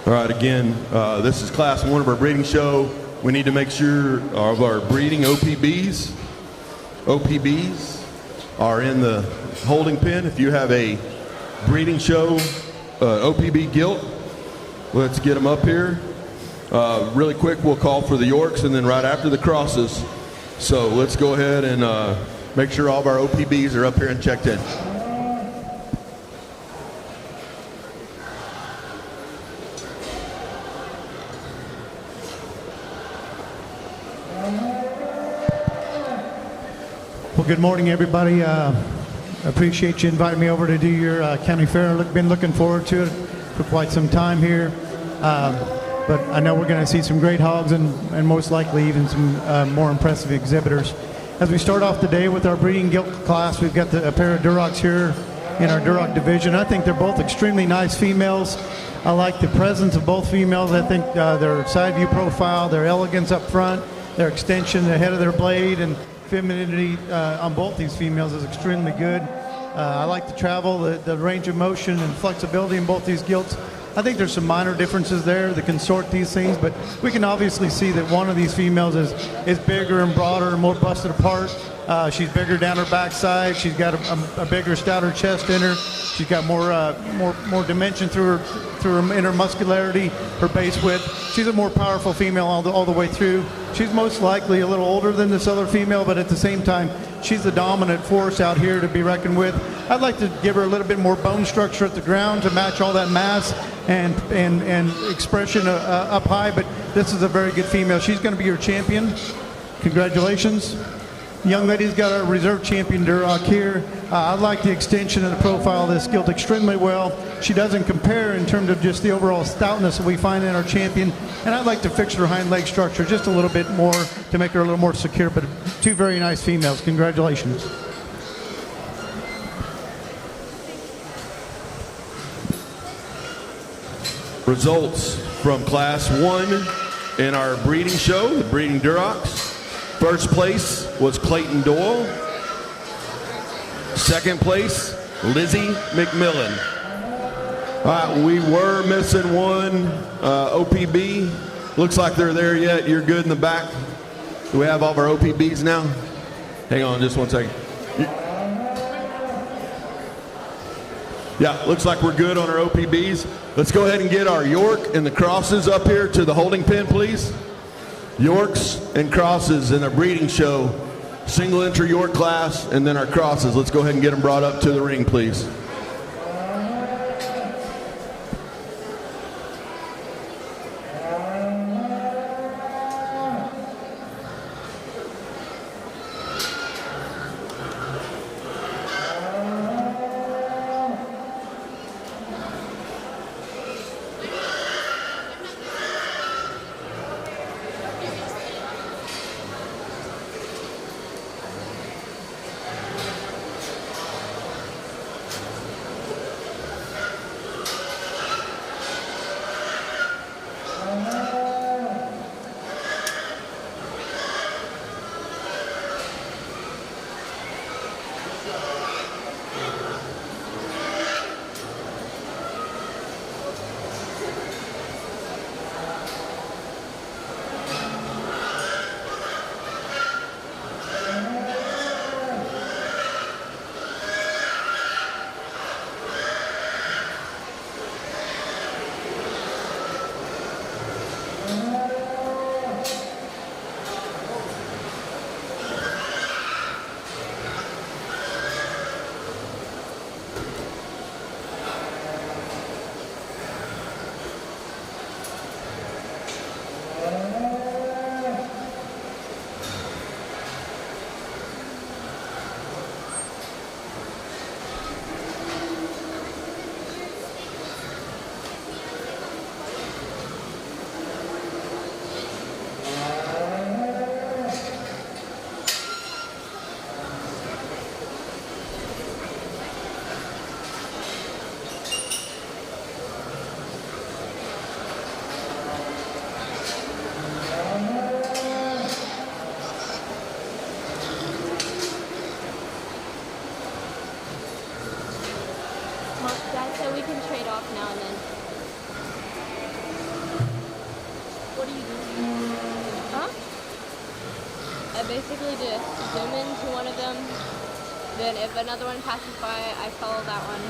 All right, again, this is class 1 of our breeding show. We need to make sure of our breeding OPBs are in the holding pen. If you have a breeding show OPB gilt, let's get them up here. Really quick, we'll call for the Yorks and then right after the crosses. So let's go ahead and make sure all of our OPBs are up here and checked in. Well, good morning, everybody. Appreciate you inviting me over to do your county fair. Been looking forward to it for quite some time here. But I know we're going to see some great hogs and most likely even some more impressive exhibitors. As we start off the day with our breeding gilt class, we've got a pair of Durocs here in our Duroc division. I think they're both extremely nice females. I like the presence of both females. I think their side view profile, their elegance up front, their extension, the head of their blade, and femininity on both these females is extremely good. I like the travel, the range of motion and flexibility in both these gilts. I think there's some minor differences there that can sort these things, but we can obviously see that one of these females is bigger and broader and more busted apart. She's bigger down her backside. She's got a bigger, stouter chest in her. She's got more dimension through her inner muscularity, her base width. She's a more powerful female all the way through. She's most likely a little older than this other female, but at the same time, she's the dominant force out here to be reckoned with. I'd like to give her a little bit more bone structure at the ground to match all that mass and expression up high, but this is a very good female. She's going to be your champion. Congratulations. The young lady's got a reserve champion Duroc here. I like the extension and the profile of this gilt extremely well. She doesn't compare in terms of just the overall stoutness that we find in our champion, and I'd like to fix her hind leg structure just a little bit more to make her a little more secure, but two very nice females. Congratulations. Results from class 1 in our breeding show, the breeding Durocs. First place was Clayton Doyle. Second place, Lizzie McMillan. All right, we were missing one OPB. Looks like they're there yet. You're good in the back. Do we have all of our OPBs now? Hang on just one second. Yeah, looks like we're good on our OPBs. Let's go ahead and get our York and the crosses up here to the holding pen, please. Yorks and crosses in a breeding show, single entry York class, and then our crosses. Let's go ahead and get them brought up to the ring, please. basically just zoom into one of them. Then if another one passes by, I follow that one.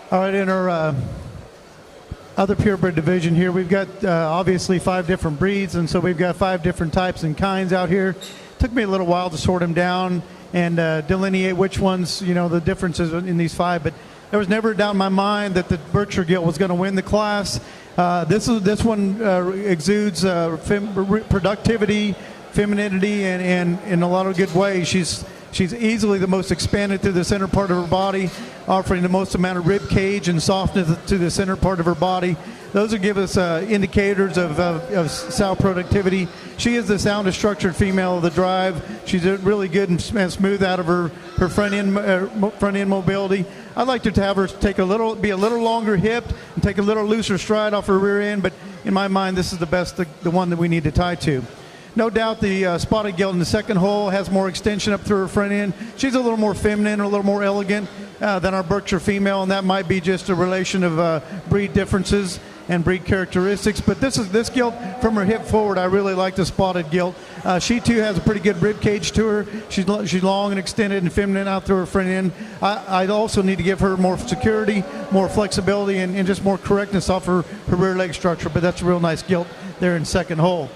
All right, in our other purebred division here, we've got obviously 5 different breeds, and so we've got 5 different types and kinds out here. Took me a little while to sort them down and delineate which ones, the differences in these 5, but there was never a doubt in my mind that the Berkshire Gilt was going to win the class. This one exudes productivity, femininity, and in a lot of good ways. She's easily the most expanded through the center part of her body, offering the most amount of rib cage and softness to the center part of her body. Those will give us indicators of sow productivity. She is the soundest structured female of the drive. She's really good and smooth out of her front end mobility. I'd like to have her be a little longer hipped and take a little looser stride off her rear end, but in my mind, this is the one that we need to tie to. No doubt the spotted gilt in the second hole has more extension up through her front end. She's a little more feminine, a little more elegant than our Berkshire female, and that might be just a relation of breed differences and breed characteristics. But this gilt from her hip forward, I really like the spotted gilt. She too has a pretty good rib cage to her. She's long and extended and feminine out through her front end. I also need to give her more security, more flexibility, and just more correctness off her rear leg structure. But that's a real nice gilt there in second hole.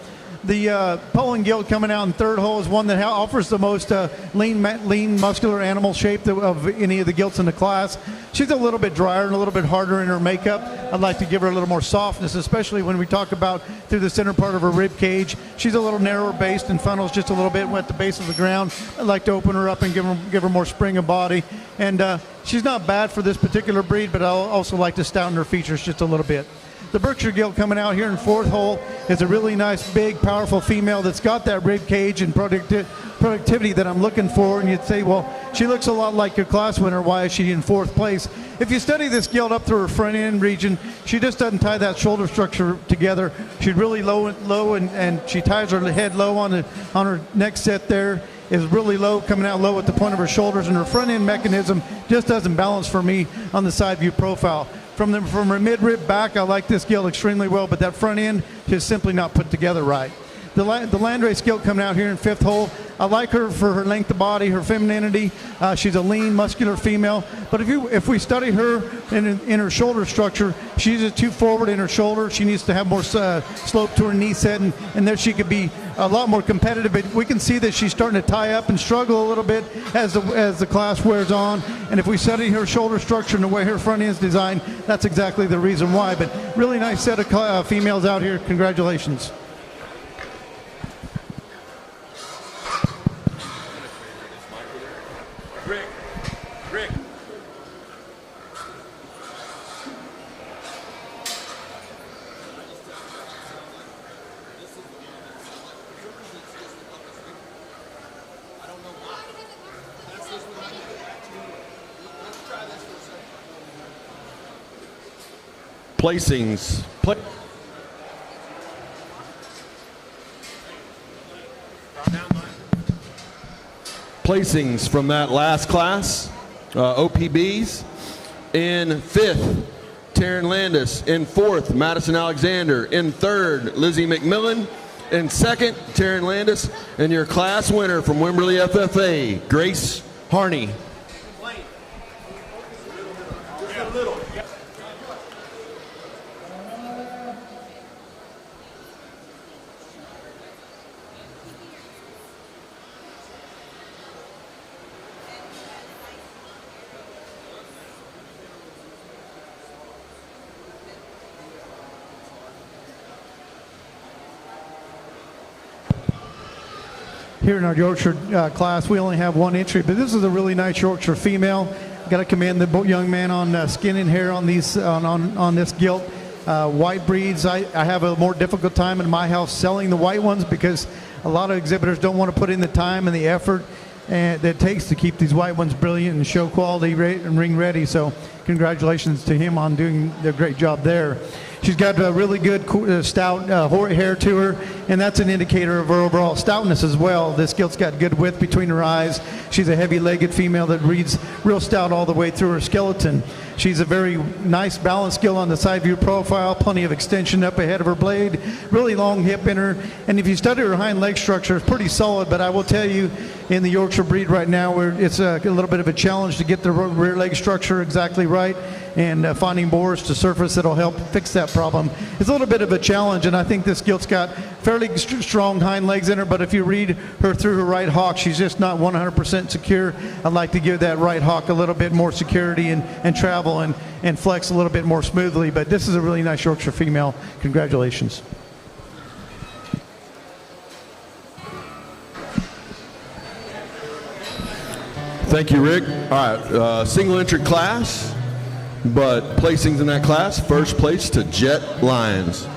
The Poland gilt coming out in third hole is one that offers the most lean, muscular animal shape of any of the gilts in the class. She's a little bit drier and a little bit harder in her makeup. I'd like to give her a little more softness, especially when we talk about through the center part of her rib cage. She's a little narrower based and funnels just a little bit at the base of the ground. I'd like to open her up and give her more spring of body. And she's not bad for this particular breed, but I'll also like to stouten her features just a little bit. The Berkshire gilt coming out here in fourth hole is a really nice, big, powerful female that's got that rib cage and productivity that I'm looking for. And you'd say, well, she looks a lot like your class winner. Why is she in fourth place? If you study this gilt up through her front end region, she just doesn't tie that shoulder structure together. She's really low and she ties her head low on her neck set there. Is really low, coming out low at the point of her shoulders, and her front end mechanism just doesn't balance for me on the side view profile. From her mid-rib back, I like this gilt extremely well, but that front end is simply not put together right. The Landrace gilt coming out here in fifth hole, I like her for her length of body, her femininity. She's a lean, muscular female. But if we study her in her shoulder structure, she's too forward in her shoulder. She needs to have more slope to her knee set, and there she could be a lot more competitive. But we can see that she's starting to tie up and struggle a little bit as the class wears on. And if we study her shoulder structure and the way her front end is designed, that's exactly the reason why. But really nice set of females out here. Congratulations. placings. Placings from that last class, OPBs. In fifth, Taryn Landis. In fourth, Madison Alexander. In third, Lizzie McMillan. In second, Taryn Landis. And your class winner from Wimberley FFA, Grace Harney. Here in our Yorkshire class, we only have one entry, but this is a really nice Yorkshire female. Got to commend the young man on skin and hair on these on this gilt. White breeds, I have a more difficult time in my house selling the white ones because a lot of exhibitors don't want to put in the time and the effort that it takes to keep these white ones brilliant and show quality and ring ready. So congratulations to him on doing a great job there. She's got a really good stout hair to her, and that's an indicator of her overall stoutness as well. This gilt's got good width between her eyes. She's a heavy-legged female that reads real stout all the way through her skeleton. She's a very nice balanced gilt on the side view profile, plenty of extension up ahead of her blade, really long hip in her, and if you study her hind leg structure, it's pretty solid, but I will tell you, in the Yorkshire breed right now, where it's a little bit of a challenge to get the rear leg structure exactly right, and finding bores to surface that'll help fix that problem. It's a little bit of a challenge, and I think this gilt's got fairly strong hind legs in her, but if you read her through her right hock, she's just not 100% secure. I'd like to give that right hock a little bit more security and travel and flex a little bit more smoothly, but this is a really nice Yorkshire female. Congratulations. Thank you, Rick. All right, single entry class, but placings in that class, first place to Jet Lions.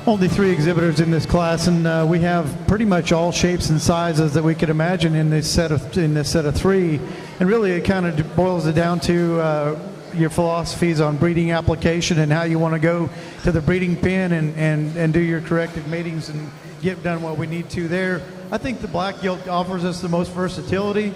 Only 3 exhibitors in this class, and we have pretty much all shapes and sizes that we could imagine in this set of 3. And really, it kind of boils it down to your philosophies on breeding application and how you want to go to the breeding pen and do your corrective matings and get done what we need to there. I think the black gilt offers us the most versatility.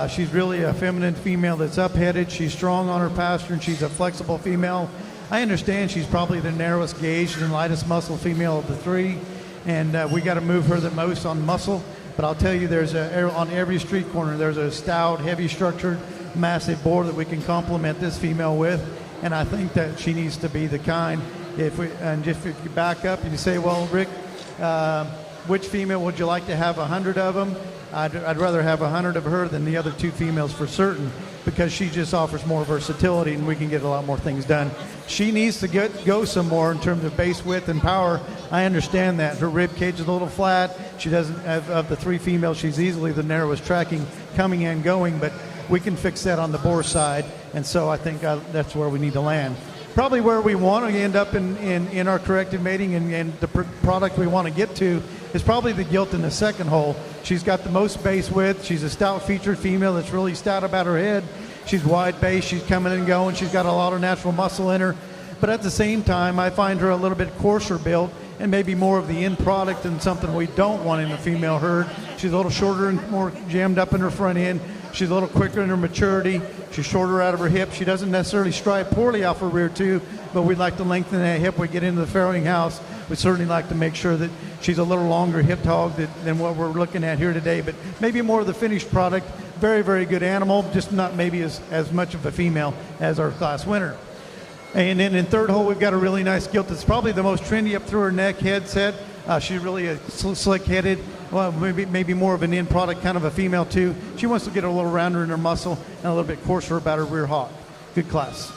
She's really a feminine female that's up-headed. She's strong on her pasture, and she's a flexible female. I understand she's probably the narrowest gauged and lightest muscle female of the three, and we got to move her the most on muscle. But I'll tell you, on every street corner, there's a stout, heavy-structured, massive boar that we can complement this female with, and I think that she needs to be the kind. If you back up and you say, well, Rick, which female would you like to have 100 of them? I'd rather have 100 of her than the other two females for certain, because she just offers more versatility and we can get a lot more things done. She needs to go some more in terms of base width and power. I understand that. Her rib cage is a little flat. She doesn't have, of the three females, she's easily the narrowest tracking coming and going, but we can fix that on the boar side, and so I think that's where we need to land. Probably where we want to end up in our corrective mating and the product we want to get to is probably the gilt in the second hole. She's got the most base width. She's a stout featured female that's really stout about her head. She's wide base. She's coming and going. She's got a lot of natural muscle in her. But at the same time, I find her a little bit coarser built and maybe more of the end product than something we don't want in the female herd. She's a little shorter and more jammed up in her front end. She's a little quicker in her maturity. She's shorter out of her hip. She doesn't necessarily strive poorly off her rear too, but we'd like to lengthen that hip. We get into the farrowing house. We'd certainly like to make sure that she's a little longer hip hog than what we're looking at here today, but maybe more of the finished product. Very, very good animal, just not maybe as much of a female as our class winner. And then in third hole, we've got a really nice gilt that's probably the most trendy up through her neck, head set. She's really a slick-headed, well, maybe more of an end product, kind of a female too. She wants to get a little rounder in her muscle and a little bit coarser about her rear hock. Good class.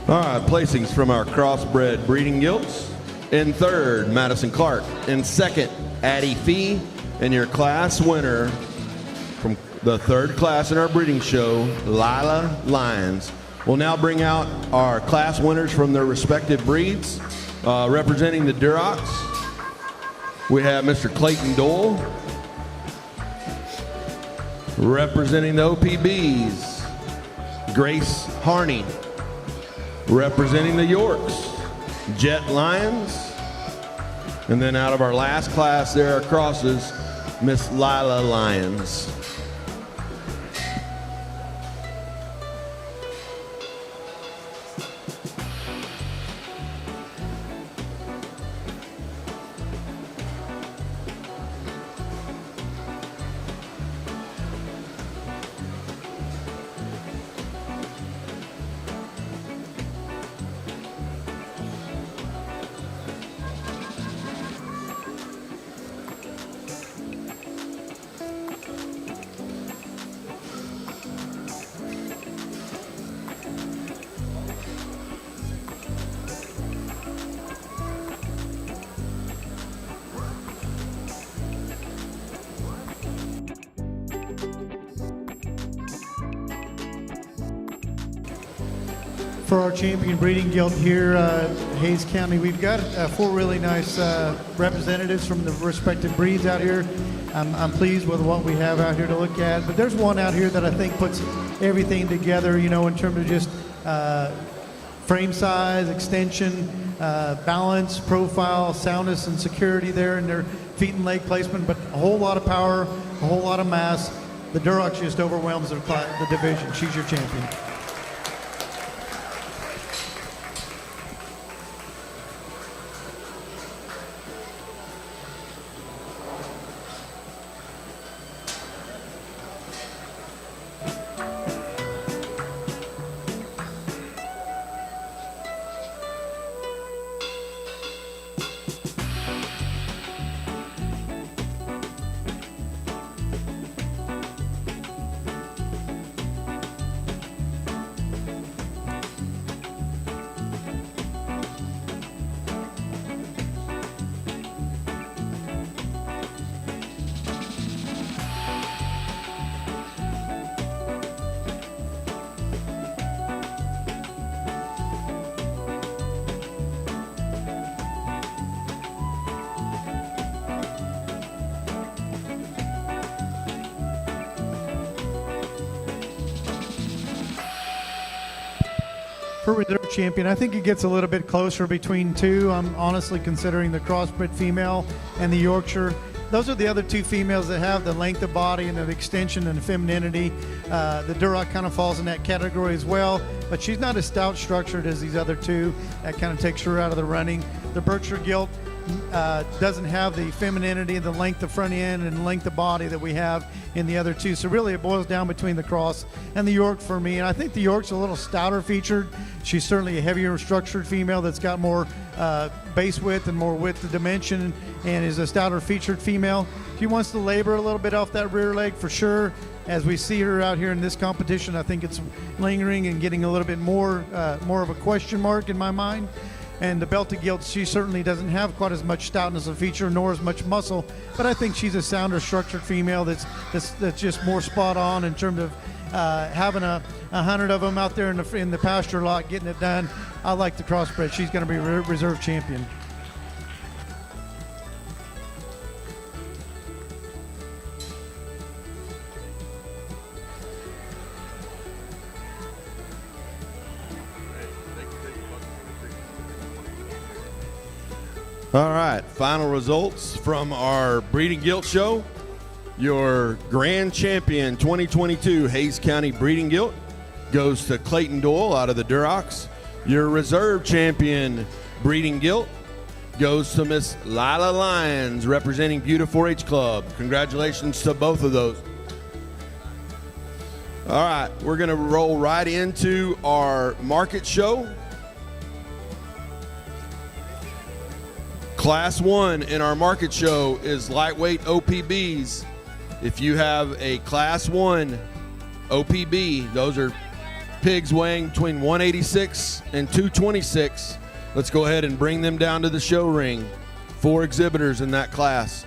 All right, placings from our crossbred breeding gilts. In third, Madison Clark. In second, Addie Fee. And your class winner from the third class in our breeding show, Lila Lyons. We'll now bring out our class winners from their respective breeds. Representing the Durocs, we have Mr. Clayton Dole. Representing the OPBs, Grace Harney. Representing the Yorks, Jet Lyons. And then out of our last class there are crosses, Miss Lila Lyons. For our champion breeding guild here, Hays County, we've got 4 really nice representatives from the respective breeds out here. I'm pleased with what we have out here to look at, but there's one out here that I think puts everything together, you know, in terms of just frame size, extension, balance, profile, soundness, and security there in their feet and leg placement, but a whole lot of power, a whole lot of mass. The Duroc just overwhelms the division. She's your champion. for reserve champion. I think it gets a little bit closer between two. I'm honestly considering the crossbred female and the Yorkshire. Those are the other two females that have the length of body and the extension and the femininity. The Duroc kind of falls in that category as well, but she's not as stout structured as these other two. That kind of takes her out of the running. The Berkshire Gilt doesn't have the femininity and the length of front end and length of body that we have in the other two. So really it boils down between the Cross and the York for me. And I think the York's a little stouter featured. She's certainly a heavier structured female that's got more base width and more width of dimension and is a stouter featured female. She wants to labor a little bit off that rear leg for sure. As we see her out here in this competition, I think it's lingering and getting a little bit more of a question mark in my mind. And the Belted Gilt, she certainly doesn't have quite as much stoutness of feature nor as much muscle, but I think she's a sounder structured female that's just more spot on in terms of having 100 of them out there in the pasture lot getting it done. I like the crossbred. She's going to be reserve champion. All right, final results from our Breeding Gilt Show. Your grand champion 2022 Hays County Breeding Gilt goes to Clayton Doyle out of the Durocs. Your reserve champion Breeding Gilt goes to Miss Lila Lyons representing Buda 4-H Club. Congratulations to both of those. All right, we're going to roll right into our market show. Class 1 in our market show is lightweight OPBs. If you have a Class 1 OPB, those are pigs weighing between 186 and 226. Let's go ahead and bring them down to the show ring. 4 exhibitors in that class.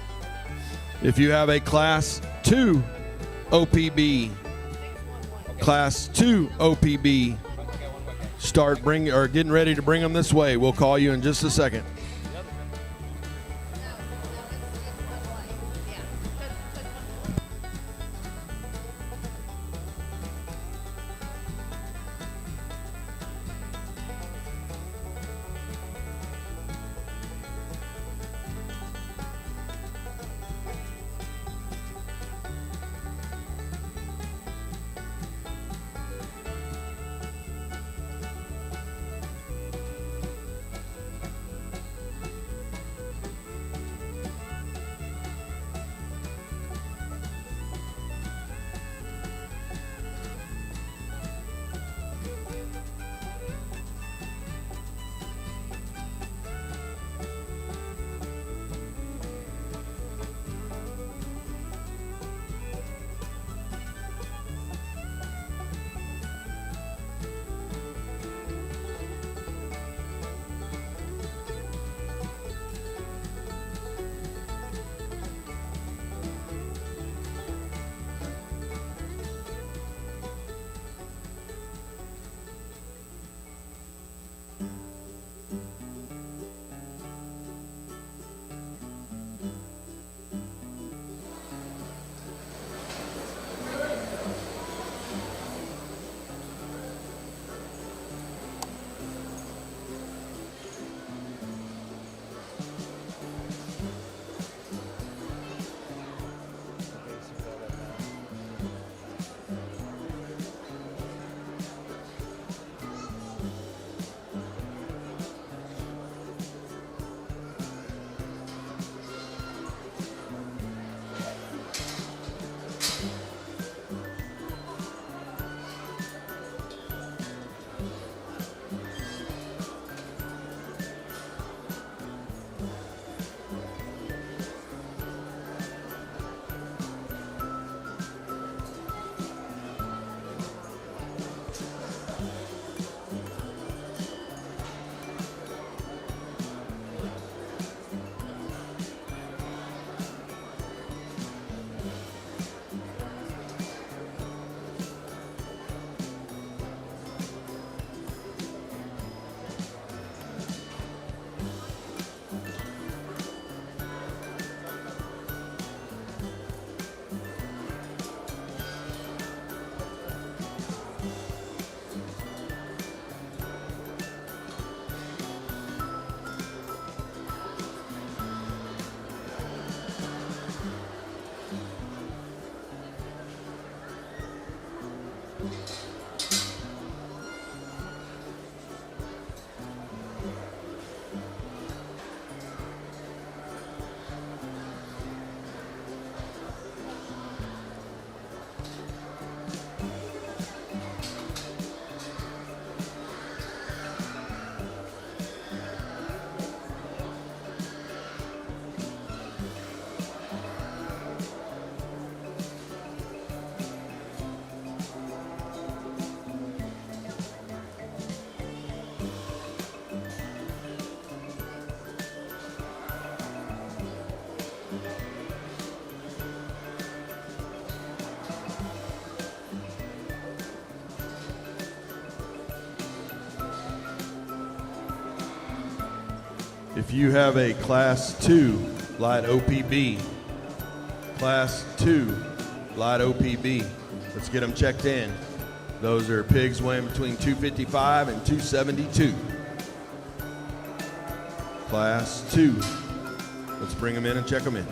If you have a Class 2 OPB, Class 2 OPB, start getting ready to bring them this way. We'll call you in just a second. If you have a Class 2 light OPB, Class 2 light OPB, let's get them checked in. Those are pigs weighing between 255 and 272. Class 2. Let's bring them in and check them in.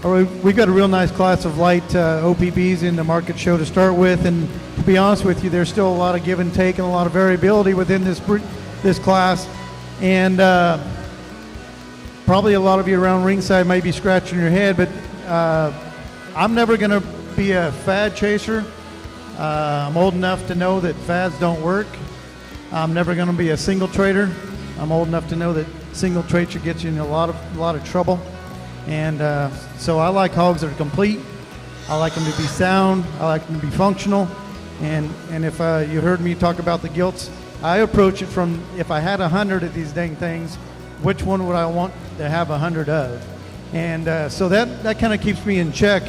All right, we've got a real nice class of light OPBs in the market show to start with, and to be honest with you, there's still a lot of give and take and a lot of variability within this class, and probably a lot of you around ringside might be scratching your head, but I'm never going to be a fad chaser. I'm old enough to know that fads don't work. I'm never going to be a single trader. I'm old enough to know that single trade should get you in a lot of trouble. And so I like hogs that are complete. I like them to be sound. I like them to be functional. And if you heard me talk about the gilts, I approach it from, if I had 100 of these dang things, which one would I want to have 100 of? And so that kind of keeps me in check.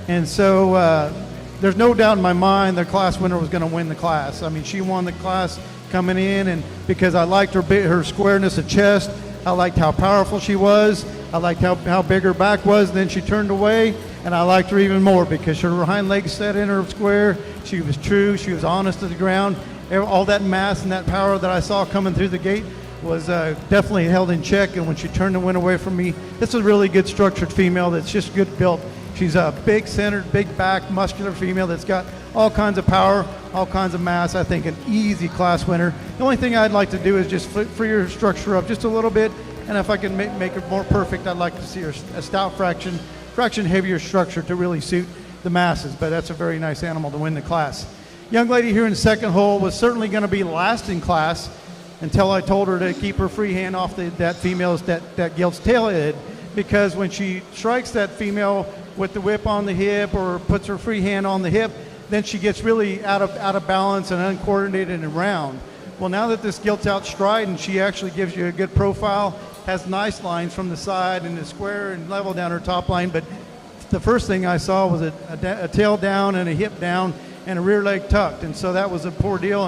And so there's no doubt in my mind the class winner was going to win the class. I mean, she won the class coming in, and because I liked her squareness of chest, I liked how powerful she was, I liked how big her back was. Then she turned away, and I liked her even more because her hind legs set in her square. She was true. She was honest to the ground. All that mass and that power that I saw coming through the gate was definitely held in check. And when she turned and went away from me, this is a really good structured female that's just good built. She's a big centered, big back, muscular female that's got all kinds of power, all kinds of mass. I think an easy class winner. The only thing I'd like to do is just free her structure up just a little bit. And if I can make her more perfect, I'd like to see her a stout fraction heavier structure to really suit the masses. But that's a very nice animal to win the class. Young lady here in the second hole was certainly going to be last in class until I told her to keep her free hand off that female's, that gilt's tail head, because when she strikes that female with the whip on the hip or puts her free hand on the hip, then she gets really out of balance and uncoordinated and round. Well, now that this gilt's out stride and she actually gives you a good profile, has nice lines from the side and the square and level down her top line, but the first thing I saw was a tail down and a hip down and a rear leg tucked, and so that was a poor deal,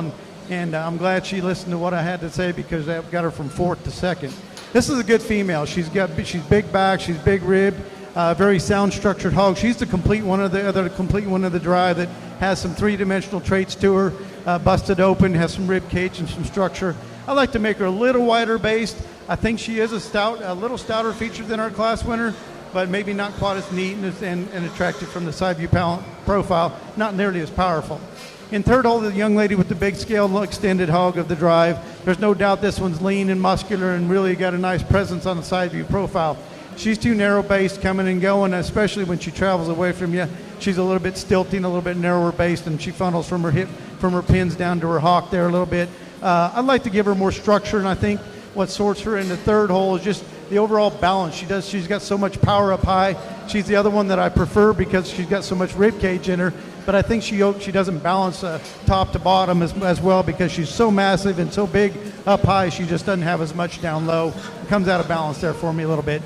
and I'm glad she listened to what I had to say because that got her from fourth to second. This is a good female. She's big back, she's big ribbed, very sound structured hog. She's the complete one of the drive that has some three-dimensional traits to her, busted open, has some rib cage and some structure. I like to make her a little wider based. I think she is a little stouter featured than our class winner, but maybe not quite as neat and attractive from the side view profile, not nearly as powerful. In third hole, the young lady with the big scale extended hog of the drive. There's no doubt this one's lean and muscular and really got a nice presence on the side view profile. She's too narrow based coming and going, especially when she travels away from you. She's a little bit stilty and a little bit narrower based, and she funnels from her pins down to her hock there a little bit. I'd like to give her more structure, and I think what sorts her in the third hole is just the overall balance. She's got so much power up high. She's the other one that I prefer because she's got so much rib cage in her, but I think she doesn't balance top to bottom as well because she's so massive and so big up high. She just doesn't have as much down low. It comes out of balance there for me a little bit.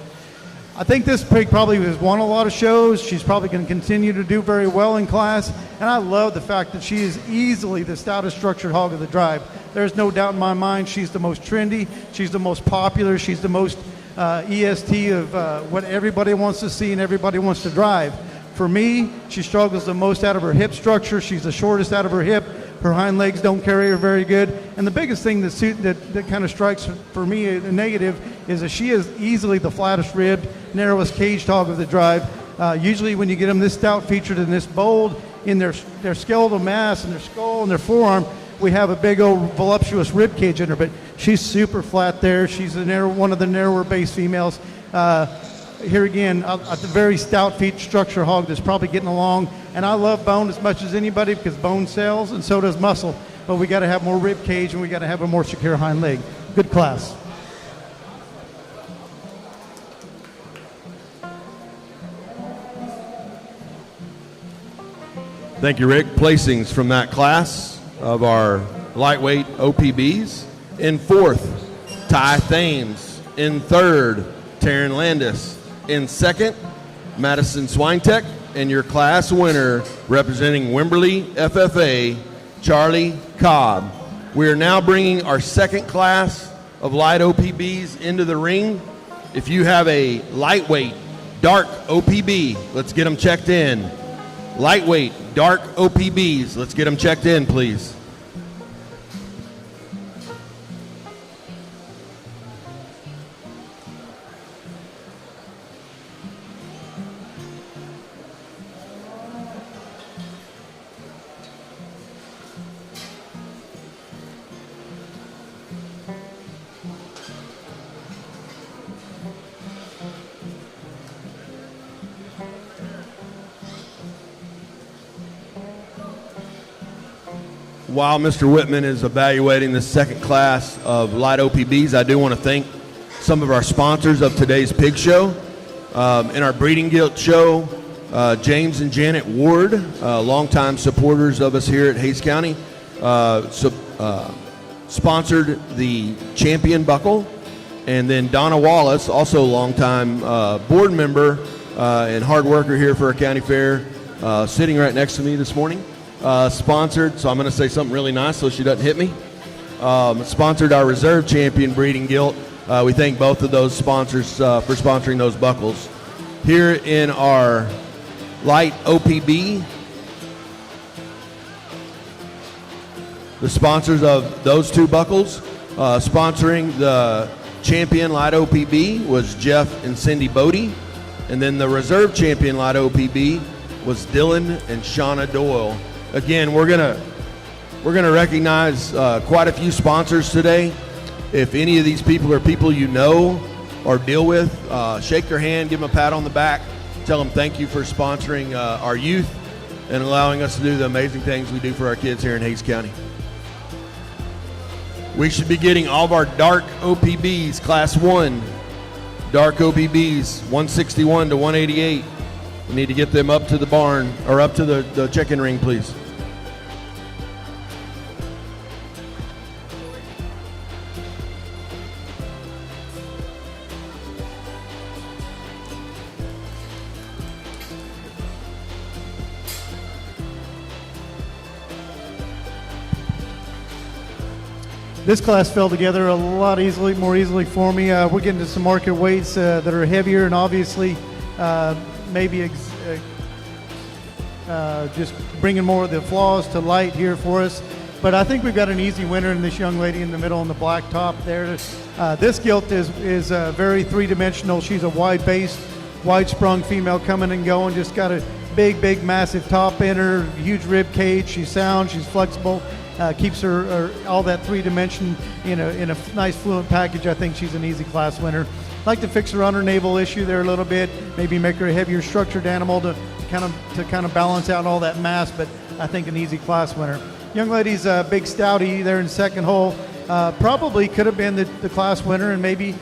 I think this pig probably has won a lot of shows. She's probably going to continue to do very well in class. And I love the fact that she is easily the stoutest structured hog of the drive. There's no doubt in my mind she's the most trendy. She's the most popular. She's the most EST of what everybody wants to see and everybody wants to drive. For me, she struggles the most out of her hip structure. She's the shortest out of her hip. Her hind legs don't carry her very good. And the biggest thing that kind of strikes for me a negative is that she is easily the flattest ribbed, narrowest caged hog of the drive. Usually when you get them this stout featured and this bold in their skeletal mass and their skull and their forearm, we have a big old voluptuous rib cage in her, but she's super flat there. She's one of the narrower base females. Here again, a very stout feet structure hog that's probably getting along. And I love bone as much as anybody because bone sells and so does muscle. But we got to have more rib cage and we got to have a more secure hind leg. Good class. Thank you, Rick. Placings from that class of our lightweight OPBs. In fourth, Ty Thames. In third, Taryn Landis. In second, Madison Swine Tech. And your class winner, representing Wimberley FFA, Charlie Cobb. We are now bringing our second class of light OPBs into the ring. If you have a lightweight, dark OPB, let's get them checked in. Lightweight, dark OPBs, let's get them checked in, please. While Mr. Whitman is evaluating the second class of light OPBs, I do want to thank some of our sponsors of today's pig show. In our Breeding Guild show, James and Janet Ward, longtime supporters of us here at Hays County, sponsored the Champion Buckle. And then Donna Wallace, also longtime board member and hard worker here for our county fair, sitting right next to me this morning. Sponsored, so I'm going to say something really nice so she doesn't hit me. Sponsored our Reserve Champion Breeding Guild. We thank both of those sponsors for sponsoring those buckles. Here in our Light OPB. The sponsors of those two buckles, sponsoring the champion Light OPB was Jeff and Cindy Bodie. And then the reserve champion Light OPB was Dylan and Shauna Doyle. Again, we're gonna recognize quite a few sponsors today. If any of these people are people you know or deal with, shake their hand, give them a pat on the back, tell them thank you for sponsoring our youth and allowing us to do the amazing things we do for our kids here in Hays County. We should be getting all of our dark OPBs, Class 1, dark OPBs, 161 to 188. We need to get them up to the barn, or up to the check-in ring, please. This class fell together a lot more easily for me. We're getting to some market weights that are heavier and obviously maybe just bringing more of the flaws to light here for us. But I think we've got an easy winner in this young lady in the middle on the black top there. This gilt is very three-dimensional. She's a wide-based, wide-sprung female coming and going. Just got a big, massive top in her, huge rib cage. She's sound, she's flexible. Keeps her all that three-dimension in a nice fluent package. I think she's an easy class winner. I'd like to fix her on her navel issue there a little bit, maybe make her a heavier structured animal to kind of balance out all that mass, but I think an easy class winner. Young lady's a big stoutie there in second hole. Probably could have been the class winner, and maybe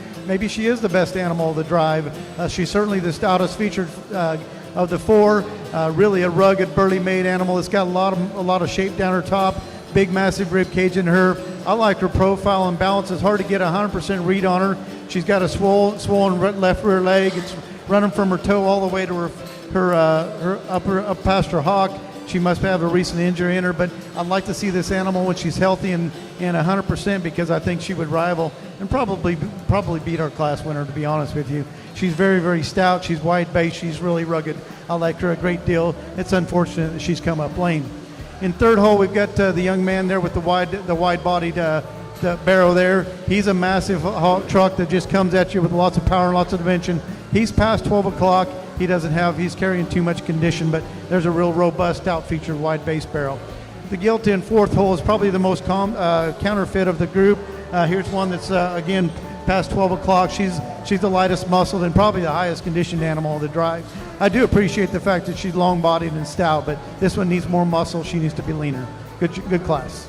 she is the best animal of the drive. She's certainly the stoutest featured of the four. Really a rugged, burly made animal. It's got a lot of shape down her top. Big, massive rib cage in her. I like her profile and balance. It's hard to get a 100% read on her. She's got a swollen left rear leg. It's running from her toe all the way to her up past her hock. She must have a recent injury in her, but I'd like to see this animal when she's healthy and 100% because I think she would rival and probably beat our class winner, to be honest with you. She's very, very stout. She's wide base. She's really rugged. I like her a great deal. It's unfortunate that she's come up lame. In third hole, we've got the young man there with the wide-bodied the barrow there. He's a massive truck that just comes at you with lots of power and lots of dimension. He's past 12 o'clock. He's carrying too much condition, but there's a real robust, stout-featured wide-base barrel. The gilt in fourth hole is probably the most counterfeit of the group. Here's one that's, again, past 12 o'clock. She's the lightest muscled and probably the highest conditioned animal of the drive. I do appreciate the fact that she's long-bodied and stout, but this one needs more muscle. She needs to be leaner. Good class.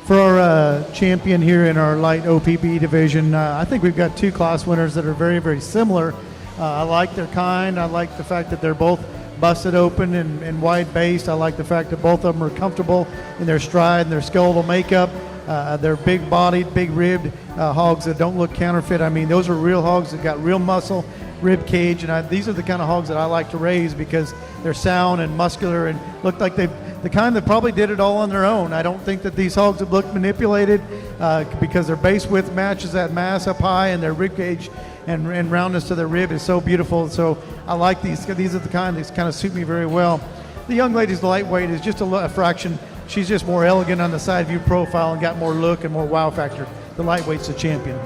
For our champion here in our light OPB division, I think we've got two class winners that are very, very similar. I like their kind. I like the fact that they're both busted open and wide-based. I like the fact that both of them are comfortable in their stride and their skeletal makeup. They're big-bodied, big-ribbed hogs that don't look counterfeit. I mean, those are real hogs that got real muscle, rib cage, and these are the kind of hogs that I like to raise because they're sound and muscular and look like the kind that probably did it all on their own. I don't think that these hogs have looked manipulated because their base width matches that mass up high, and their rib cage and roundness to their rib is so beautiful. So I like these. These are the kind that kind of suit me very well. The young lady's lightweight is just a fraction. She's just more elegant on the side view profile and got more look and more wow factor. The lightweight's the champion.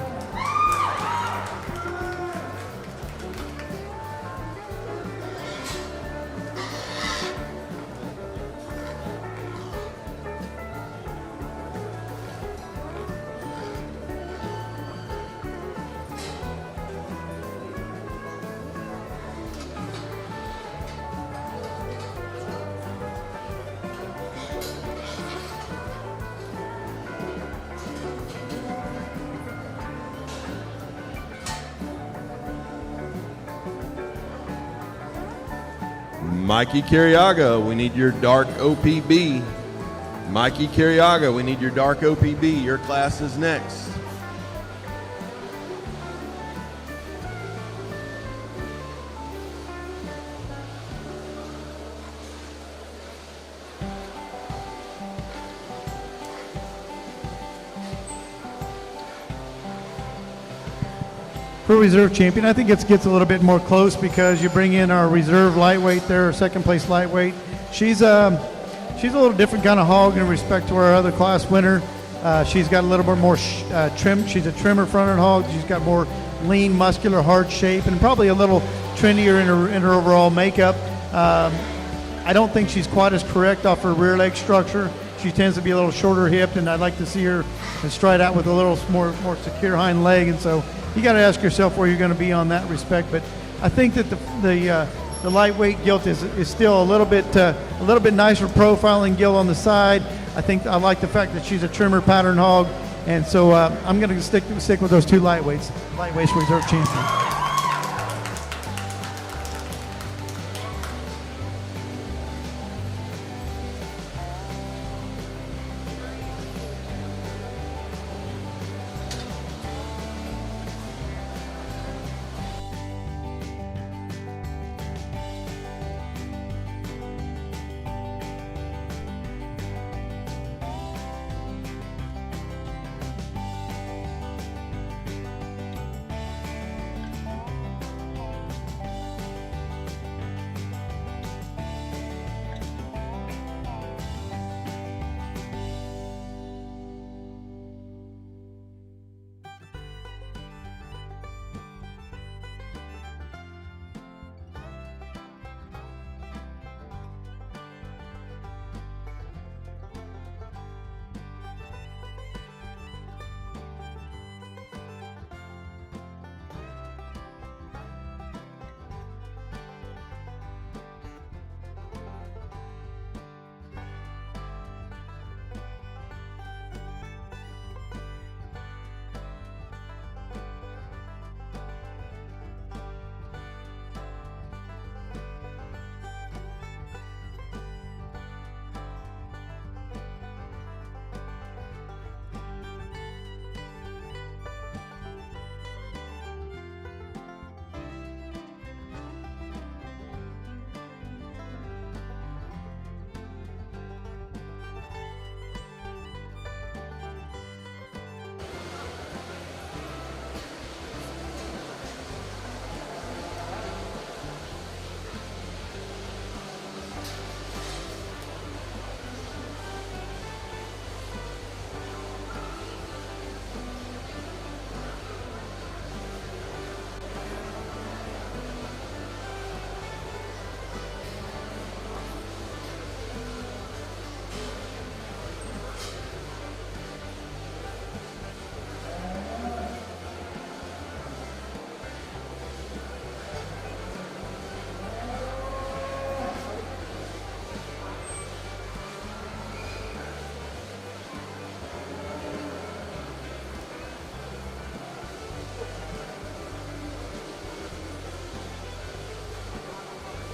Mikey Carriaga, we need your dark OPB. Mikey Carriaga, we need your dark OPB. Your class is next. For reserve champion, I think it gets a little bit more close because you bring in our reserve lightweight there, second place lightweight. She's a little different kind of hog in respect to our other class winner. She's got a little bit more trim. She's a trimmer fronted hog. She's got more lean, muscular, hard shape, and probably a little trendier in her overall makeup. I don't think she's quite as correct off her rear leg structure. She tends to be a little shorter hipped, and I'd like to see her stride out with a little more secure hind leg. And so you got to ask yourself where you're going to be on that respect. But I think that the lightweight gilt is still a little bit nicer profiling gilt on the side. I think I like the fact that she's a trimmer pattern hog, and so I'm going to stick with those two lightweights reserve champion.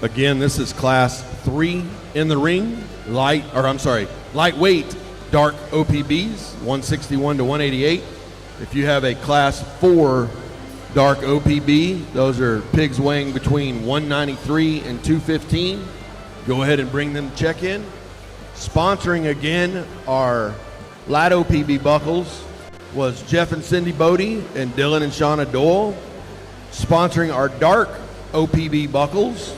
Again, this is class 3 in the ring, lightweight dark OPBs, 161 to 188. If you have a class 4 dark OPB, those are pigs weighing between 193 and 215. Go ahead and bring them to check in. Sponsoring again our light OPB buckles was Jeff and Cindy Bodie and Dylan and Shauna Doyle. Sponsoring our dark OPB buckles,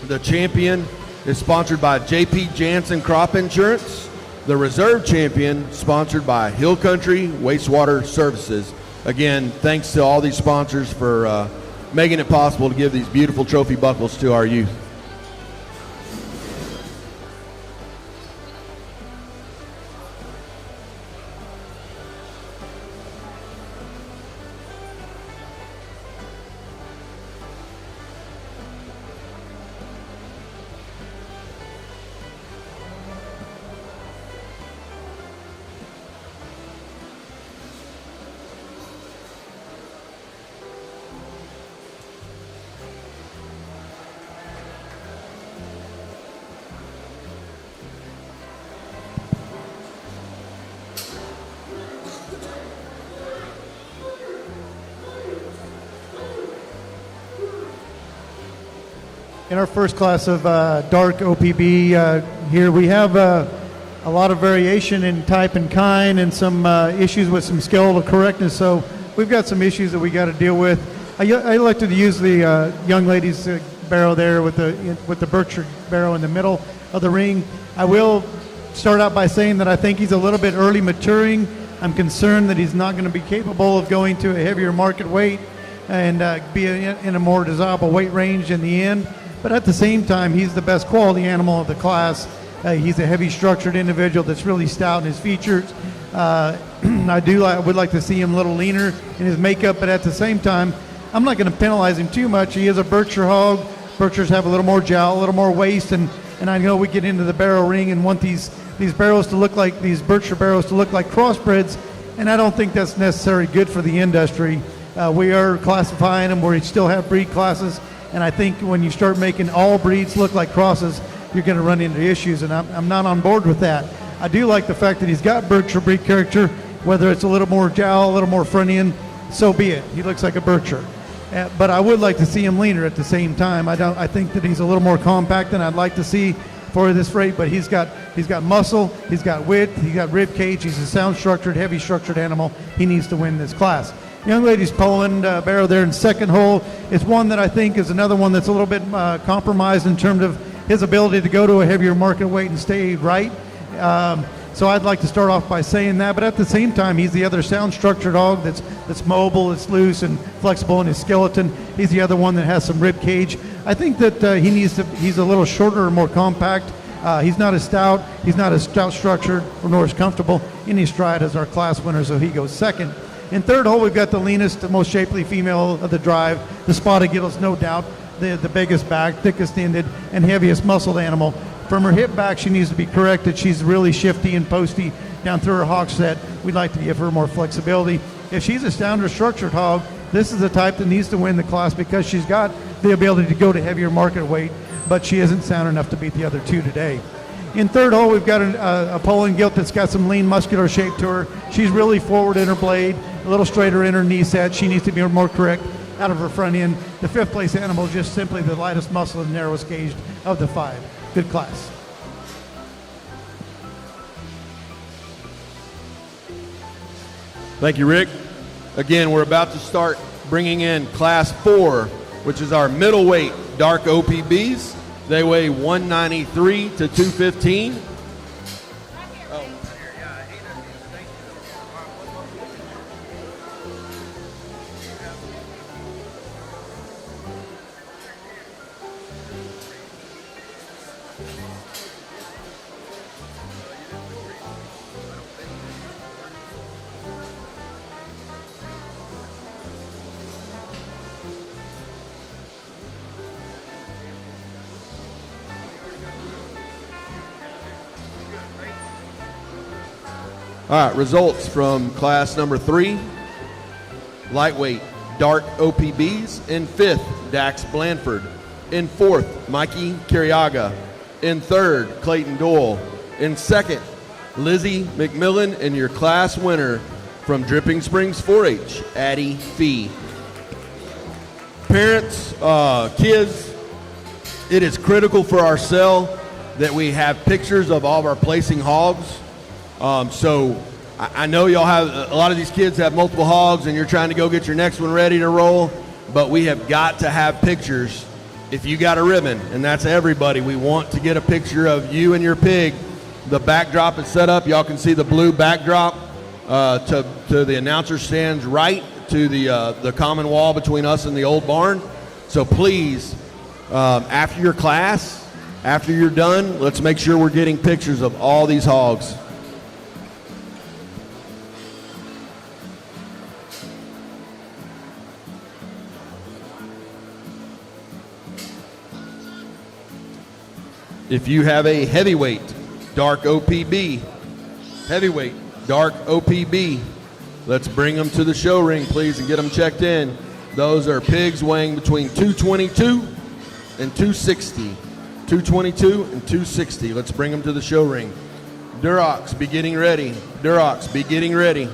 the champion is sponsored by JP Jansen Crop Insurance. The reserve champion sponsored by Hill Country Wastewater Services. Again, thanks to all these sponsors for making it possible to give these beautiful trophy buckles to our youth. in our first class of dark OPB here. We have a lot of variation in type and kind, and some issues with some skeletal correctness. So we've got some issues that we got to deal with. I elected to use the young lady's barrow there with the Berkshire barrow in the middle of the ring. I will start out by saying that I think he's a little bit early maturing. I'm concerned that he's not going to be capable of going to a heavier market weight and be in a more desirable weight range in the end. But at the same time, he's the best quality animal of the class. He's a heavy structured individual that's really stout in his features. I would like to see him a little leaner in his makeup, but at the same time, I'm not going to penalize him too much. He is a Berkshire hog. Berkshires have a little more jowl, a little more waist, and I know we get into the barrow ring and want these barrows to look like, these Berkshire barrows to look like crossbreds, and I don't think that's necessarily good for the industry. We are classifying them where you still have breed classes, and I think when you start making all breeds look like crosses, you're going to run into issues, and I'm not on board with that. I do like the fact that he's got Berkshire breed character, whether it's a little more jowl, a little more front end, so be it. He looks like a Berkshire. But I would like to see him leaner at the same time. I think that he's a little more compact than I'd like to see for this rate, but he's got muscle, he's got width, he's got rib cage, he's a sound structured, heavy structured animal. He needs to win this class. Young lady's Poland barrow there in second hole is one that I think is another one that's a little bit compromised in terms of his ability to go to a heavier market weight and stay right. So I'd like to start off by saying that, but at the same time, he's the other sound structured hog that's mobile, it's loose and flexible in his skeleton. He's the other one that has some rib cage. I think that he's a little shorter and more compact. He's not as stout, structured, nor as comfortable in his stride as our class winner, so he goes second. In third hole, we've got the leanest, the most shapely female of the drive, the spotted gittles, no doubt, the biggest back, thickest ended, and heaviest muscled animal. From her hip back, she needs to be corrected. She's really shifty and posty down through her hog set. We'd like to give her more flexibility. If she's a sounder structured hog, this is the type that needs to win the class because she's got the ability to go to heavier market weight, but she isn't sound enough to beat the other two today. In third hole, we've got a Poland gilt that's got some lean muscular shape to her. She's really forward in her blade, a little straighter in her knee set. She needs to be more correct out of her front end. The fifth place animal is just simply the lightest muscle and narrowest gauged of the five. Good class. Thank you, Rick. Again, we're about to start bringing in Class 4, which is our middleweight dark OPBs. They weigh 193 to 215. All right, results from class number 3. Lightweight, dark OPBs. In 5th, Dax Blanford. In 4th, Mikey Carriaga. In 3rd, Clayton Doyle. In 2nd, Lizzie McMillan, and your class winner from Dripping Springs 4-H, Addie Fee. Parents, kids, it is critical for our sale that we have pictures of all of our placing hogs. So I know y'all have, a lot of these kids have multiple hogs and you're trying to go get your next one ready to roll, but we have got to have pictures. If you got a ribbon, and that's everybody, we want to get a picture of you and your pig. The backdrop is set up. Y'all can see the blue backdrop to the announcer stands right to the common wall between us and the old barn. So please, after your class, after you're done, let's make sure we're getting pictures of all these hogs. If you have a heavyweight dark OPB, let's bring them to the show ring, please, and get them checked in. Those are pigs weighing between 222 and 260. 222 and 260. Let's bring them to the show ring. Durox, be getting ready. Durox, be getting ready.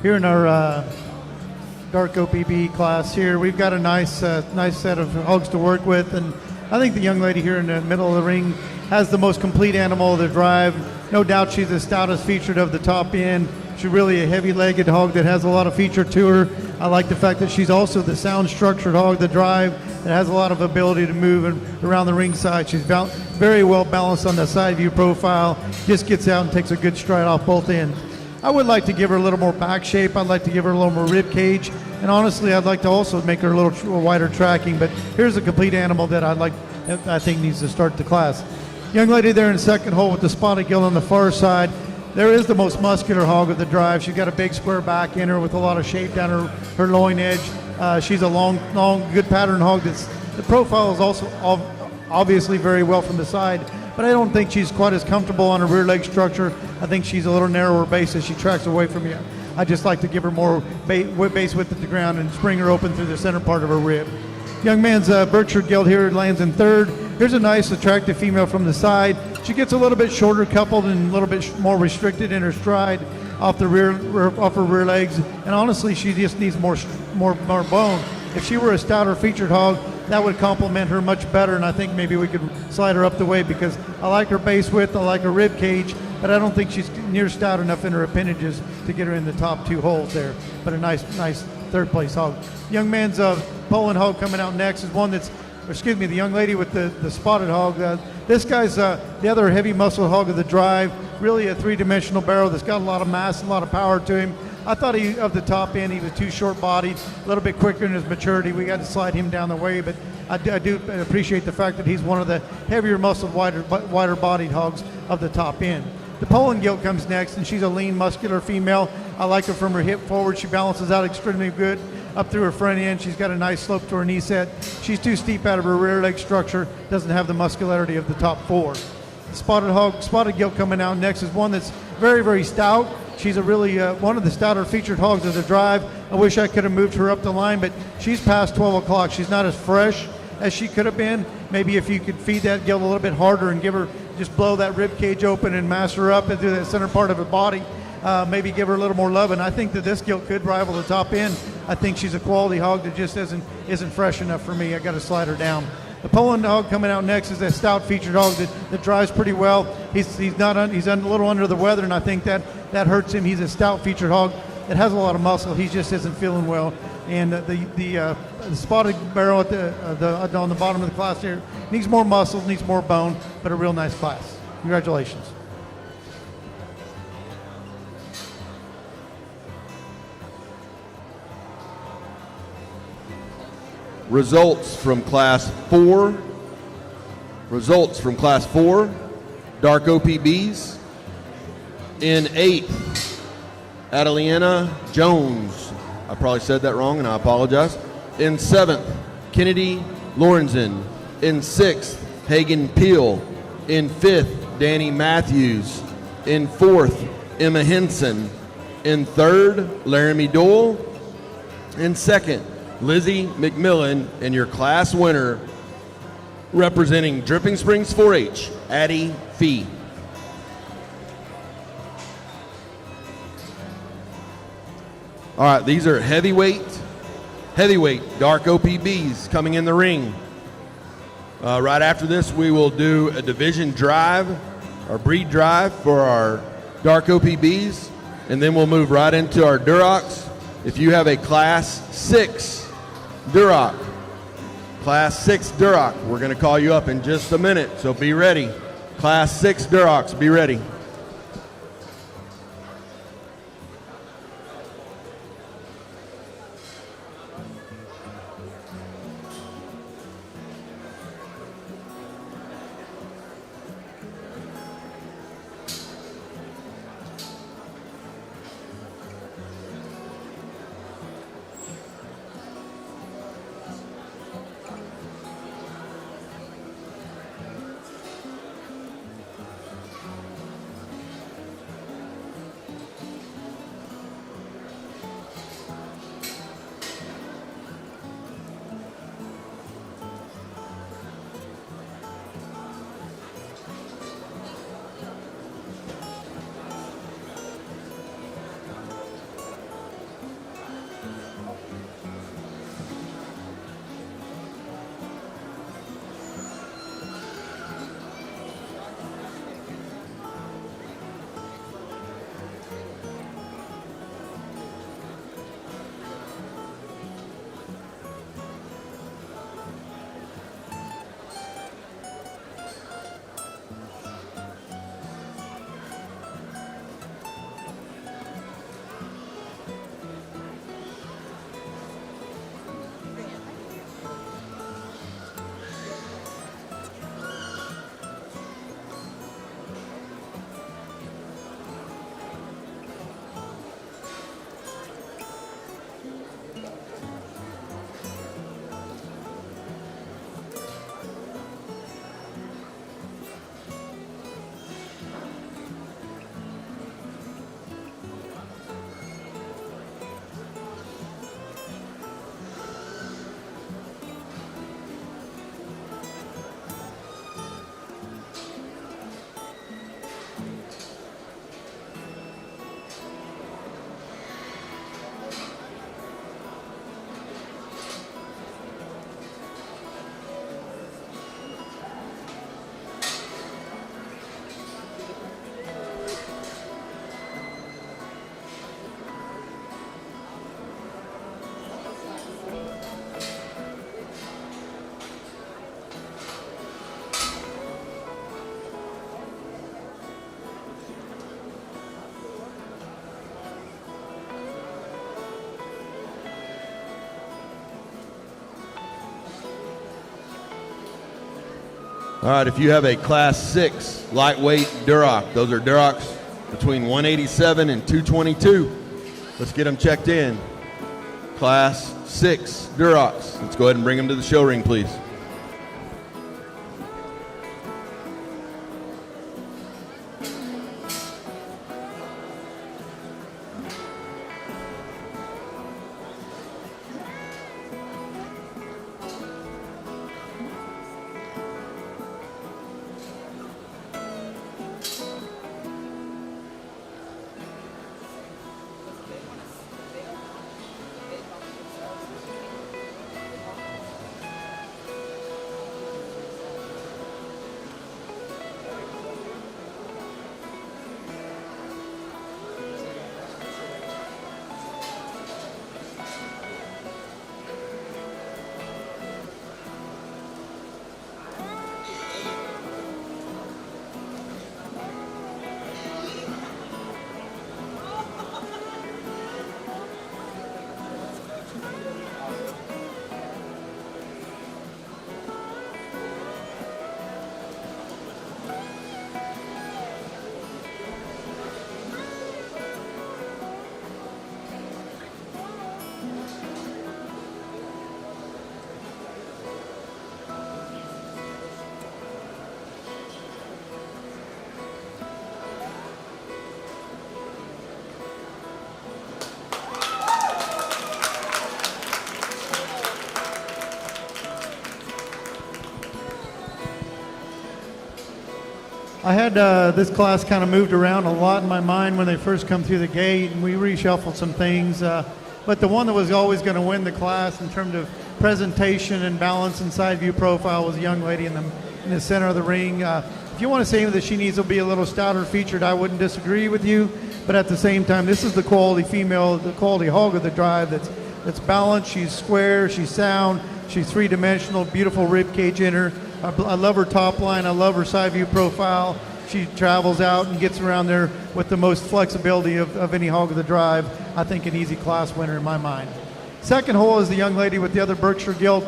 here in our dark OPB class here. We've got a nice set of hogs to work with, and I think the young lady here in the middle of the ring has the most complete animal of the drive. No doubt she's the stoutest featured of the top end. She's really a heavy-legged hog that has a lot of feature to her. I like the fact that she's also the sound-structured hog, the drive, that has a lot of ability to move around the ringside. She's very well balanced on the side view profile, just gets out and takes a good stride off both ends. I would like to give her a little more back shape. I'd like to give her a little more rib cage. And honestly, I'd like to also make her a little wider tracking. But here's a complete animal that I think needs to start the class. Young lady there in second hole with the spotted gill on the far side. There is the most muscular hog of the drive. She's got a big square back in her with a lot of shape down her loin edge. She's a long, good pattern hog. The profile is also obviously very well from the side, but I don't think she's quite as comfortable on her rear leg structure. I think she's a little narrower base as she tracks away from you. I just like to give her more base width at the ground and spring her open through the center part of her rib. Young man's Berkshire Gilt here lands in third. Here's a nice, attractive female from the side. She gets a little bit shorter coupled and a little bit more restricted in her stride off her rear legs. And honestly, she just needs more bone. If she were a stouter featured hog, that would complement her much better, and I think maybe we could slide her up the weight because I like her base width, I like her rib cage, but I don't think she's near stout enough in her appendages to get her in the top two holes there. But a nice third place hog. Young man's Poland hog coming out next is one that's, the young lady with the spotted hog. This guy's the other heavy muscle hog of the drive, really a three-dimensional barrel that's got a lot of mass, a lot of power to him. I thought of the top end, he was too short-bodied, a little bit quicker in his maturity. We got to slide him down the way, but I do appreciate the fact that he's one of the heavier muscled, wider-bodied hogs of the top end. The Poland Gilt comes next, and she's a lean, muscular female. I like her from her hip forward. She balances out extremely good up through her front end. She's got a nice slope to her knee set. She's too steep out of her rear leg structure, doesn't have the muscularity of the top four. The Spotted Gilt coming out next is one that's very, very stout. She's a really one of the stouter featured hogs of the drive. I wish I could have moved her up the line, but she's past 12 o'clock. She's not as fresh as she could have been. Maybe if you could feed that gilt a little bit harder and just blow that rib cage open and mass her up into that center part of her body, maybe give her a little more love. And I think that this gilt could rival the top end. I think she's a quality hog that just isn't fresh enough for me. I got to slide her down. The Poland hog coming out next is a stout featured hog that drives pretty well. He's a little under the weather, and I think that hurts him. He's a stout featured hog that has a lot of muscle. He just isn't feeling well. And the spotted barrel on the bottom of the class here needs more muscle, needs more bone, but a real nice class. Congratulations. Results from Class 4, Dark OPBs. In 8th, Adeliana Jones. I probably said that wrong, and I apologize. In 7th, Kennedy Lorenzen. In 6th, Hagen Peel. In 5th, Danny Matthews. In 4th, Emma Henson. In 3rd, Laramie Doyle. In 2nd, Lizzie McMillan, and your class winner, representing Dripping Springs 4-H, Addie Fee. All right, these are heavyweight dark OPBs coming in the ring. Right after this, we will do a division drive, our breed drive for our dark OPBs, and then we'll move right into our Durocs. If you have a Class 6 Duroc, Class 6 Duroc, we're going to call you up in just a minute, so be ready. Class 6 Durocs, be ready. All right, if you have a Class 6 lightweight Duroc, those are Durocs between 187 and 222. Let's get them checked in. Class 6 Durocs. Let's go ahead and bring them to the show ring, please. I had this class kind of moved around a lot in my mind when they first come through the gate, and we reshuffled some things. But the one that was always going to win the class in terms of presentation and balance and side view profile was a young lady in the center of the ring. If you want to say that she needs to be a little stouter featured, I wouldn't disagree with you. But at the same time, this is the quality female, the quality hog of the drive that's balanced. She's square, she's sound, she's three-dimensional, beautiful rib cage in her. I love her top line. I love her side view profile. She travels out and gets around there with the most flexibility of any hog of the drive. I think an easy class winner in my mind. Second hole is the young lady with the other Berkshire gilt.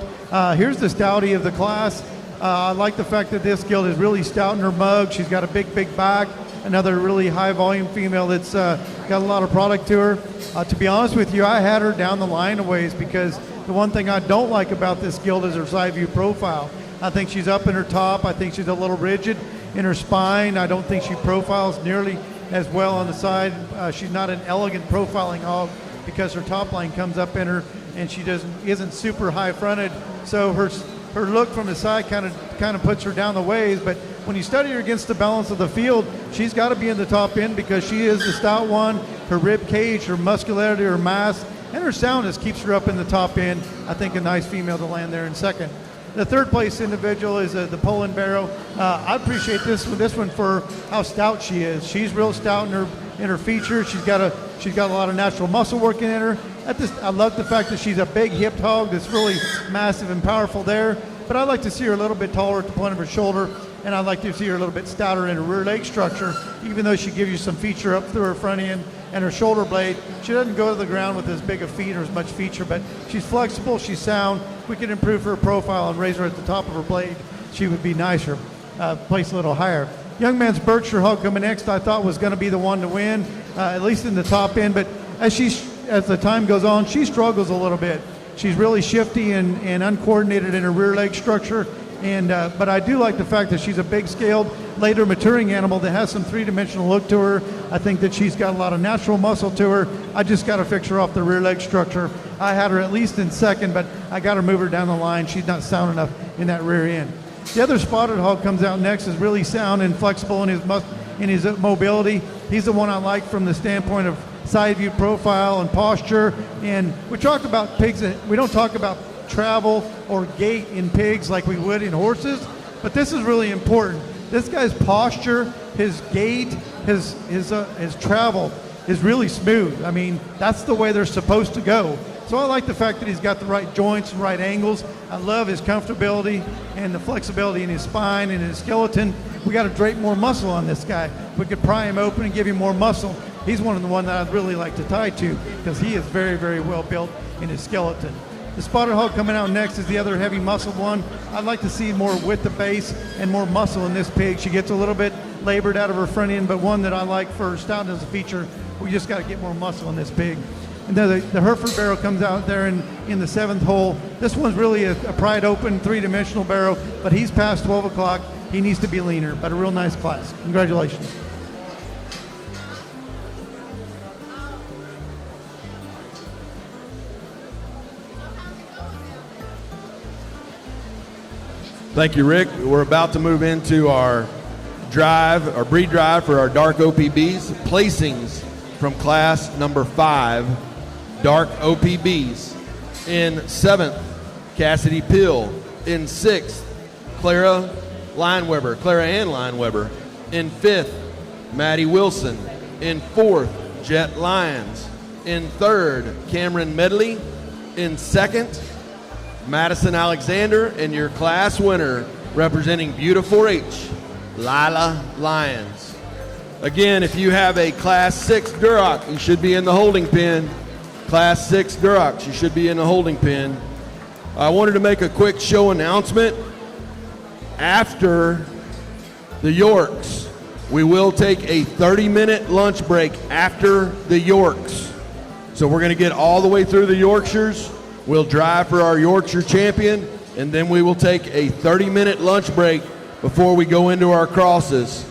Here's the stouty of the class. I like the fact that this gilt is really stout in her mug. She's got a big back. Another really high volume female that's got a lot of product to her. To be honest with you, I had her down the line a ways because the one thing I don't like about this gilt is her side view profile. I think she's up in her top. I think she's a little rigid in her spine. I don't think she profiles nearly as well on the side. She's not an elegant profiling hog because her top line comes up in her and she isn't super high fronted. So her look from the side kind of puts her down the ways. But when you study her against the balance of the field, she's got to be in the top end because she is the stout one. Her rib cage, her muscularity, her mass, and her soundness keeps her up in the top end. I think a nice female to land there in second. The third place individual is the Poland Barrow. I appreciate this one for how stout she is. She's real stout in her features. She's got a lot of natural muscle working in her. I love the fact that she's a big hipped hog that's really massive and powerful there. But I'd like to see her a little bit taller at the point of her shoulder, and I'd like to see her a little bit stouter in her rear leg structure, even though she gives you some feature up through her front end and her shoulder blade. She doesn't go to the ground with as big a feet or as much feature, but she's flexible, she's sound. We can improve her profile and raise her at the top of her blade. She would be nicer, place a little higher. Young man's Berkshire hog coming next, I thought was going to be the one to win, at least in the top end. But as the time goes on, she struggles a little bit. She's really shifty and uncoordinated in her rear leg structure. But I do like the fact that she's a big-scaled, later maturing animal that has some three-dimensional look to her. I think that she's got a lot of natural muscle to her. I just got to fix her off the rear leg structure. I had her at least in second, but I got to move her down the line. She's not sound enough in that rear end. The other spotted hog comes out next, is really sound and flexible in his mobility. He's the one I like from the standpoint of side view profile and posture. And we talked about pigs. We don't talk about travel or gait in pigs like we would in horses, but this is really important. This guy's posture, his gait, his travel is really smooth. I mean, that's the way they're supposed to go. So I like the fact that he's got the right joints and right angles. I love his comfortability and the flexibility in his spine and his skeleton. We got to drape more muscle on this guy. We could pry him open and give him more muscle. He's one of the ones that I'd really like to tie to because he is very, very well built in his skeleton. The spotted hog coming out next is the other heavy muscled one. I'd like to see more width of base and more muscle in this pig. She gets a little bit labored out of her front end, but one that I like for stoutness as a feature. We just got to get more muscle in this pig. And then the Hereford barrow comes out there in the 7th hole. This one's really a pried open 3-dimensional barrow, but he's past 12 o'clock. He needs to be leaner, but a real nice class. Congratulations. Thank you, Rick. We're about to move into our breed drive for our dark OPBs. Placings from class number 5, dark OPBs. In 7th, Cassidy Pill. In 6th, Clara Ann Lineweber. In 5th, Maddie Wilson. In 4th, Jet Lyons. In 3rd, Cameron Medley. In 2nd, Madison Alexander, and your class winner representing Buda 4-H, Lila Lyons. Again, if you have a Class 6 Duroc, you should be in the holding pen. Class 6 Durocs, you should be in the holding pen. I wanted to make a quick show announcement. After the Yorks, we will take a 30-minute lunch break after the Yorks. So we're going to get all the way through the Yorkshires. We'll drive for our Yorkshire champion, and then we will take a 30-minute lunch break before we go into our crosses.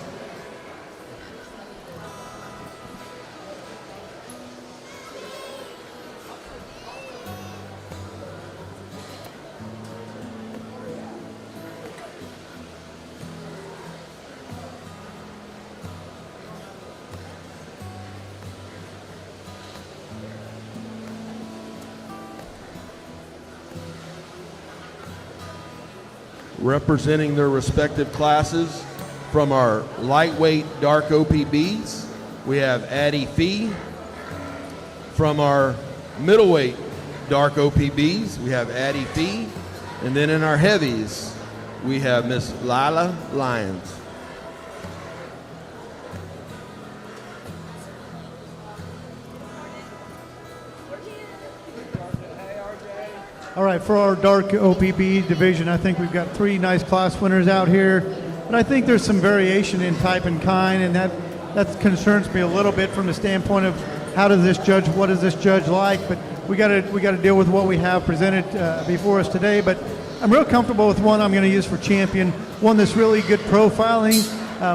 Representing their respective classes from our lightweight dark OPBs, we have Addie Fee. From our middleweight dark OPBs, we have Addie Fee. And then in our heavies, we have Miss Lila Lyons. All right, for our dark OPB division, I think we've got 3 nice class winners out here. But I think there's some variation in type and kind, and that concerns me a little bit from the standpoint of what does this judge like? But we got to deal with what we have presented before us today. But I'm real comfortable with one I'm going to use for champion, one that's really good profiling.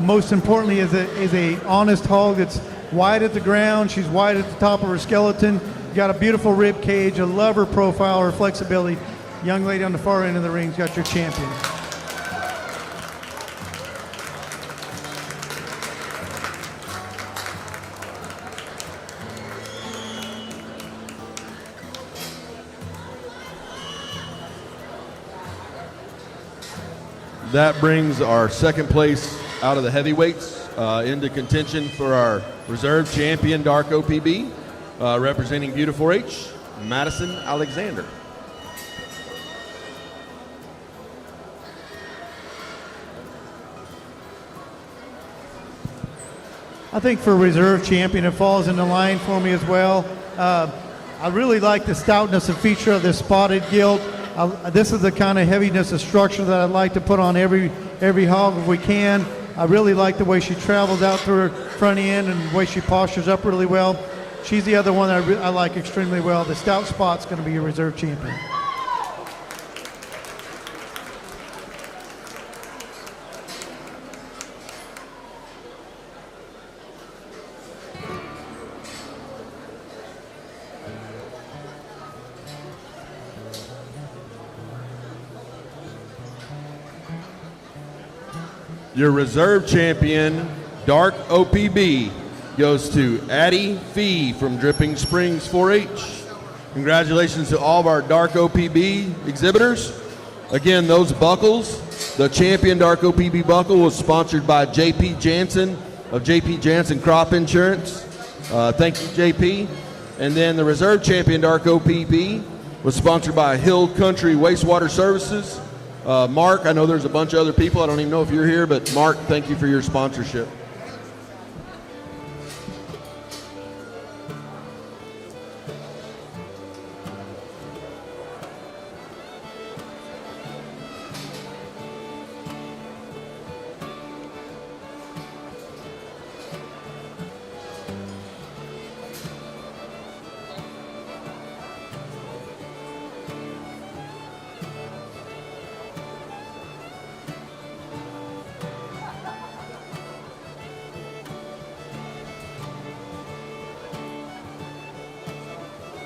Most importantly, is a honest hog that's wide at the ground. She's wide at the top of her skeleton. Got a beautiful rib cage. I love her profile, her flexibility. Young lady on the far end of the ring's got your champion. That brings our second place out of the heavyweights into contention for our reserve champion dark OPB. Representing Buda 4-H, Madison Alexander. I think for reserve champion, it falls into line for me as well. I really like the stoutness and feature of this spotted gilt. This is the kind of heaviness of structure that I'd like to put on every hog if we can. I really like the way she travels out through her front end and the way she postures up really well. She's the other one that I like extremely well. The stout spot's going to be your reserve champion. Your reserve champion, dark OPB, goes to Addie Fee from Dripping Springs 4-H. Congratulations to all of our dark OPB exhibitors. Again, those buckles, the champion dark OPB buckle was sponsored by JP Jansen of JP Jansen Crop Insurance. Thank you, JP. And then the reserve champion dark OPB was sponsored by Hill Country Wastewater Services. Mark, I know there's a bunch of other people. I don't even know if you're here, but Mark, thank you for your sponsorship.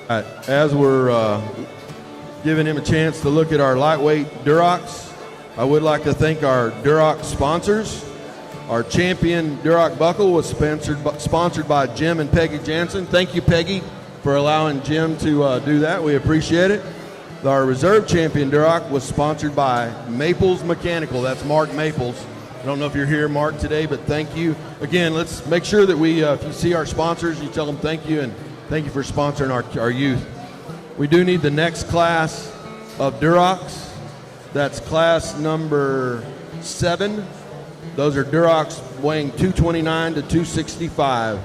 As we're giving him a chance to look at our lightweight Durocs, I would like to thank our Duroc sponsors. Our champion Duroc buckle was sponsored by Jim and Peggy Jansen. Thank you, Peggy, for allowing Jim to do that. We appreciate it. Our reserve champion Duroc was sponsored by Maples Mechanical. That's Mark Maples. I don't know if you're here, Mark, today, but thank you. Again, let's make sure that we, if you see our sponsors, you tell them thank you, and thank you for sponsoring our youth. We do need the next class of Durocs. That's class number 7. Those are Durocs weighing 229 to 265.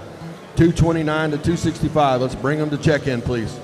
229 to 265. Let's bring them to check-in, please.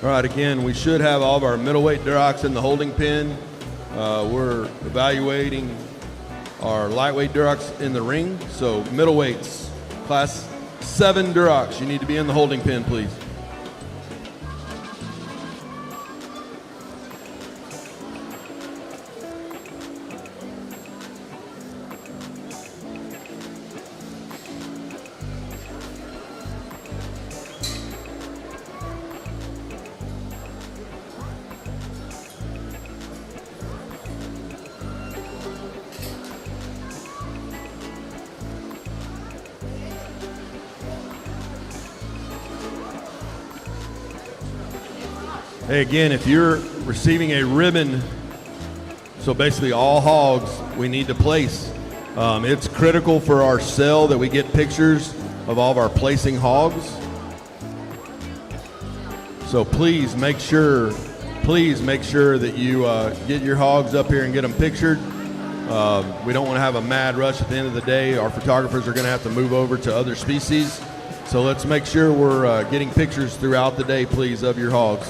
All right, again, we should have all of our middleweight Durocs in the holding pen. We're evaluating our lightweight Durocs in the ring. So middleweights, class 7 Durocs, you need to be in the holding pen, please. Hey, again, if you're receiving a ribbon, so basically all hogs we need to place. It's critical for our sale that we get pictures of all of our placing hogs. So please make sure that you get your hogs up here and get them pictured. We don't want to have a mad rush at the end of the day. Our photographers are going to have to move over to other species. So let's make sure we're getting pictures throughout the day, please, of your hogs.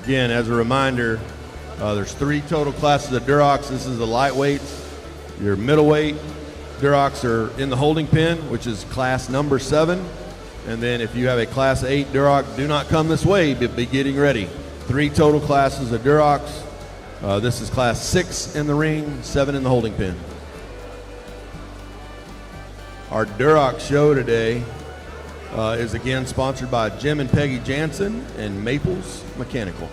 Again, as a reminder, there's 3 total classes of Durocs. This is the lightweights. Your middleweight Durocs are in the holding pen, which is class number 7. And then if you have a class 8 Duroc, do not come this way, but be getting ready. 3 total classes of Durocs. This is class 6 in the ring, 7 in the holding pen. Our Duroc show today is again sponsored by Jim and Peggy Jansen and Maples Mechanical.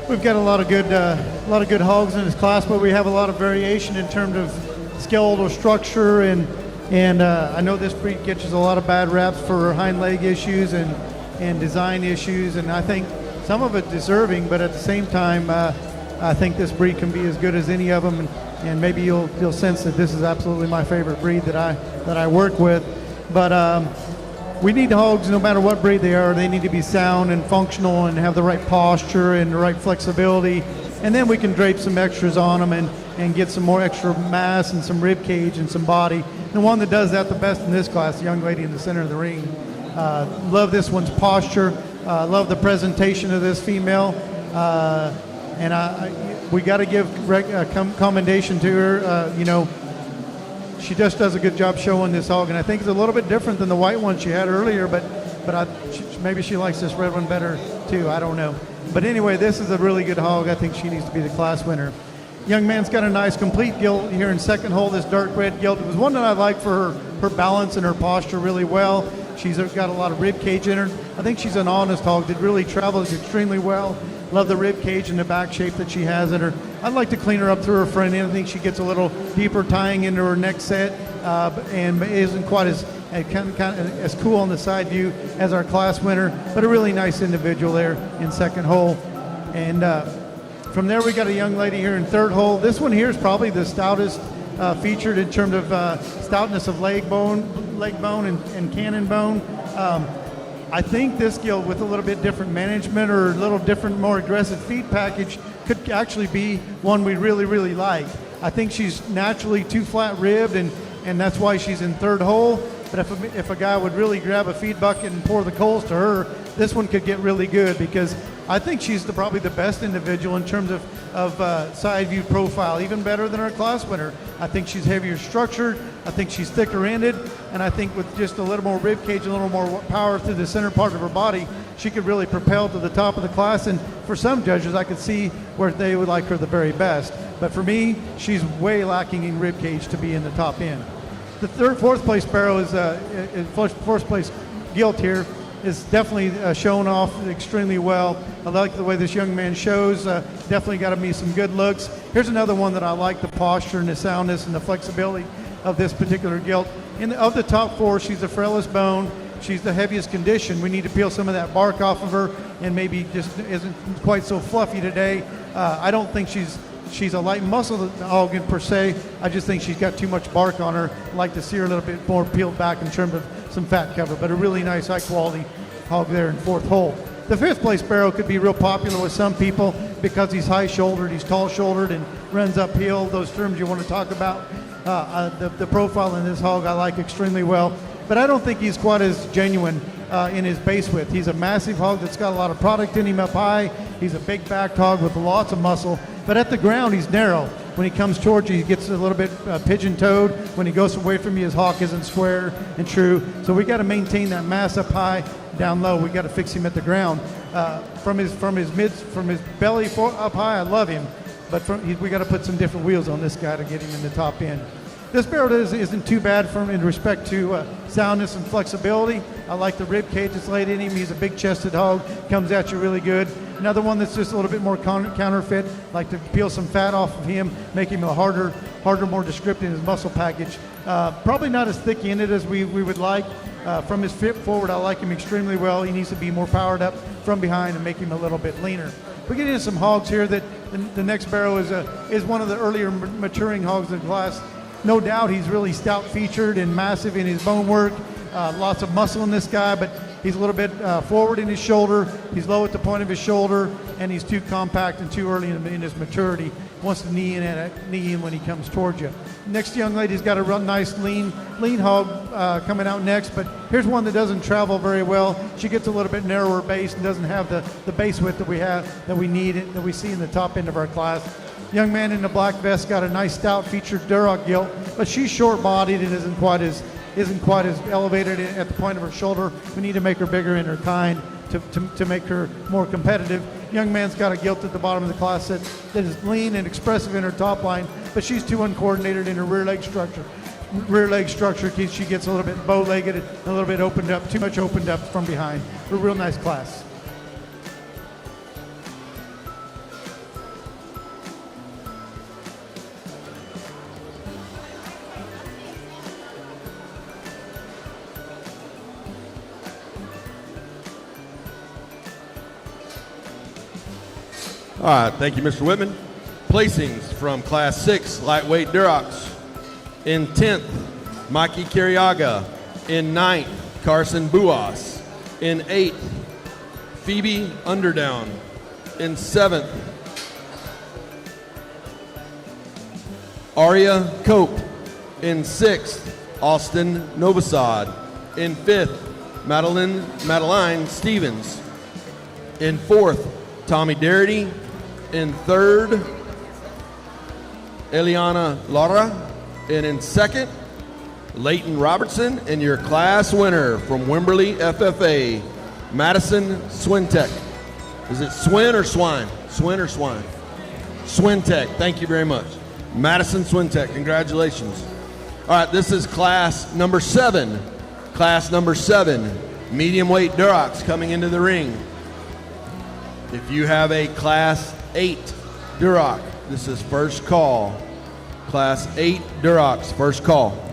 We've got a lot of good hogs in this class, but we have a lot of variation in terms of skeletal structure, and I know this breed catches a lot of bad raps for hind leg issues and design issues, and I think some of it deserving, but at the same time, I think this breed can be as good as any of them, and maybe you'll sense that this is absolutely my favorite breed that I work with, but. We need hogs, no matter what breed they are. They need to be sound and functional and have the right posture and the right flexibility. And then we can drape some extras on them and get some more extra mass and some rib cage and some body. The one that does that the best in this class, the young lady in the center of the ring, Love this one's posture. Love the presentation of this female. We got to give commendation to her. She just does a good job showing this hog, and I think it's a little bit different than the white one she had earlier, but maybe she likes this red one better too. I don't know. But anyway, this is a really good hog. I think she needs to be the class winner. Young man's got a nice complete gilt here in second hole. This dark red gilt. It was one that I like for her balance and her posture really well. She's got a lot of rib cage in her. I think she's an honest hog that really travels extremely well. Love the rib cage and the back shape that she has in her. I'd like to clean her up through her front end. I think she gets a little deeper tying into her next set and isn't quite as as cool on the side view as our class winner, but a really nice individual there in second hole. And from there we got a young lady here in third hole. This one here is probably the stoutest featured in terms of stoutness of leg bone and cannon bone. I think this gilt with a little bit different management or a little different, more aggressive feed package could actually be one we really, really like. I think she's naturally too flat ribbed, and that's why she's in third hole. But if a guy would really grab a feed bucket and pour the coals to her, this one could get really good, because I think she's probably the best individual in terms of side view profile, even better than our class winner. I think she's heavier structured. I think she's thicker ended, and I think with just a little more rib cage, a little more power through the center part of her body, she could really propel to the top of the class. And for some judges, I could see where they would like her the very best. But for me, she's way lacking in rib cage to be in the top end. The fourth place barrow is fourth place gilt here is definitely shown off extremely well. I like the way this young man shows. Definitely got me some good looks. Here's another one that I like, the posture and the soundness and the flexibility of this particular gilt. Of the top four, she's the frailest bone. She's the heaviest condition. We need to peel some of that bark off of her, and maybe just isn't quite so fluffy today. I don't think she's a light muscle hog per se. I just think she's got too much bark on her. I'd like to see her a little bit more peeled back in terms of some fat cover, but a really nice high quality hog there in fourth hole. The fifth place barrow could be real popular with some people because he's high shouldered, he's tall shouldered, and runs uphill. Those terms you want to talk about. The profile in this hog I like extremely well, but I don't think he's quite as genuine in his base width. He's a massive hog that's got a lot of product in him up high. He's a big backed hog with lots of muscle, but at the ground he's narrow. When he comes towards you, he gets a little bit pigeon-toed. When he goes away from you, his hawk isn't square and true. So we got to maintain that mass up high, down low. We got to fix him at the ground. From his belly up high, I love him, but we got to put some different wheels on this guy to get him in the top end. This barrel isn't too bad in respect to soundness and flexibility. I like the rib cage that's laid in him. He's a big-chested hog, comes at you really good. Another one that's just a little bit more counterfeit. Like to peel some fat off of him, make him a harder, more descriptive in his muscle package. Probably not as thick-ended as we would like. From his fit forward, I like him extremely well. He needs to be more powered up from behind and make him a little bit leaner. We get into some hogs here that the next barrow is one of the earlier maturing hogs in the class. No doubt he's really stout featured and massive in his bone work. Lots of muscle in this guy, but he's a little bit forward in his shoulder. He's low at the point of his shoulder, and he's too compact and too early in his maturity. Wants to knee in when he comes towards you. Next young lady's got a real nice lean hog coming out next, but here's one that doesn't travel very well. She gets a little bit narrower base and doesn't have the base width that we need, that we see in the top end of our class. Young man in the black vest got a nice stout featured Duroc gilt, but she's short-bodied and isn't quite as elevated at the point of her shoulder. We need to make her bigger in her kind to make her more competitive. Young man's got a gilt at the bottom of the class that is lean and expressive in her top line, but she's too uncoordinated in her rear leg structure. She gets a little bit bow-legged and a little bit opened up, too much opened up from behind. A real nice class. All right, thank you, Mr. Whitman. Placings from Class 6 lightweight Durocs. In 10th, Mikey Carriaga. In 9th, Carson Buas. In 8th, Phoebe Underdown. In 7th, Aria Cope. In 6th, Austin Novosad. In 5th, Madeline Stevens. In fourth, Tommy Darity. In third, Eliana Lara. And in second, Leighton Robertson. And your class winner from Wimberley FFA, Madison Swintech. Is it Swin or Swine? Swin or Swine? Swintech. Thank you very much. Madison Swintech. Congratulations. All right, this is class number 7. Class number 7, medium weight Durocs coming into the ring. If you have a class 8 Duroc, this is first call. Class 8 Durocs, first call.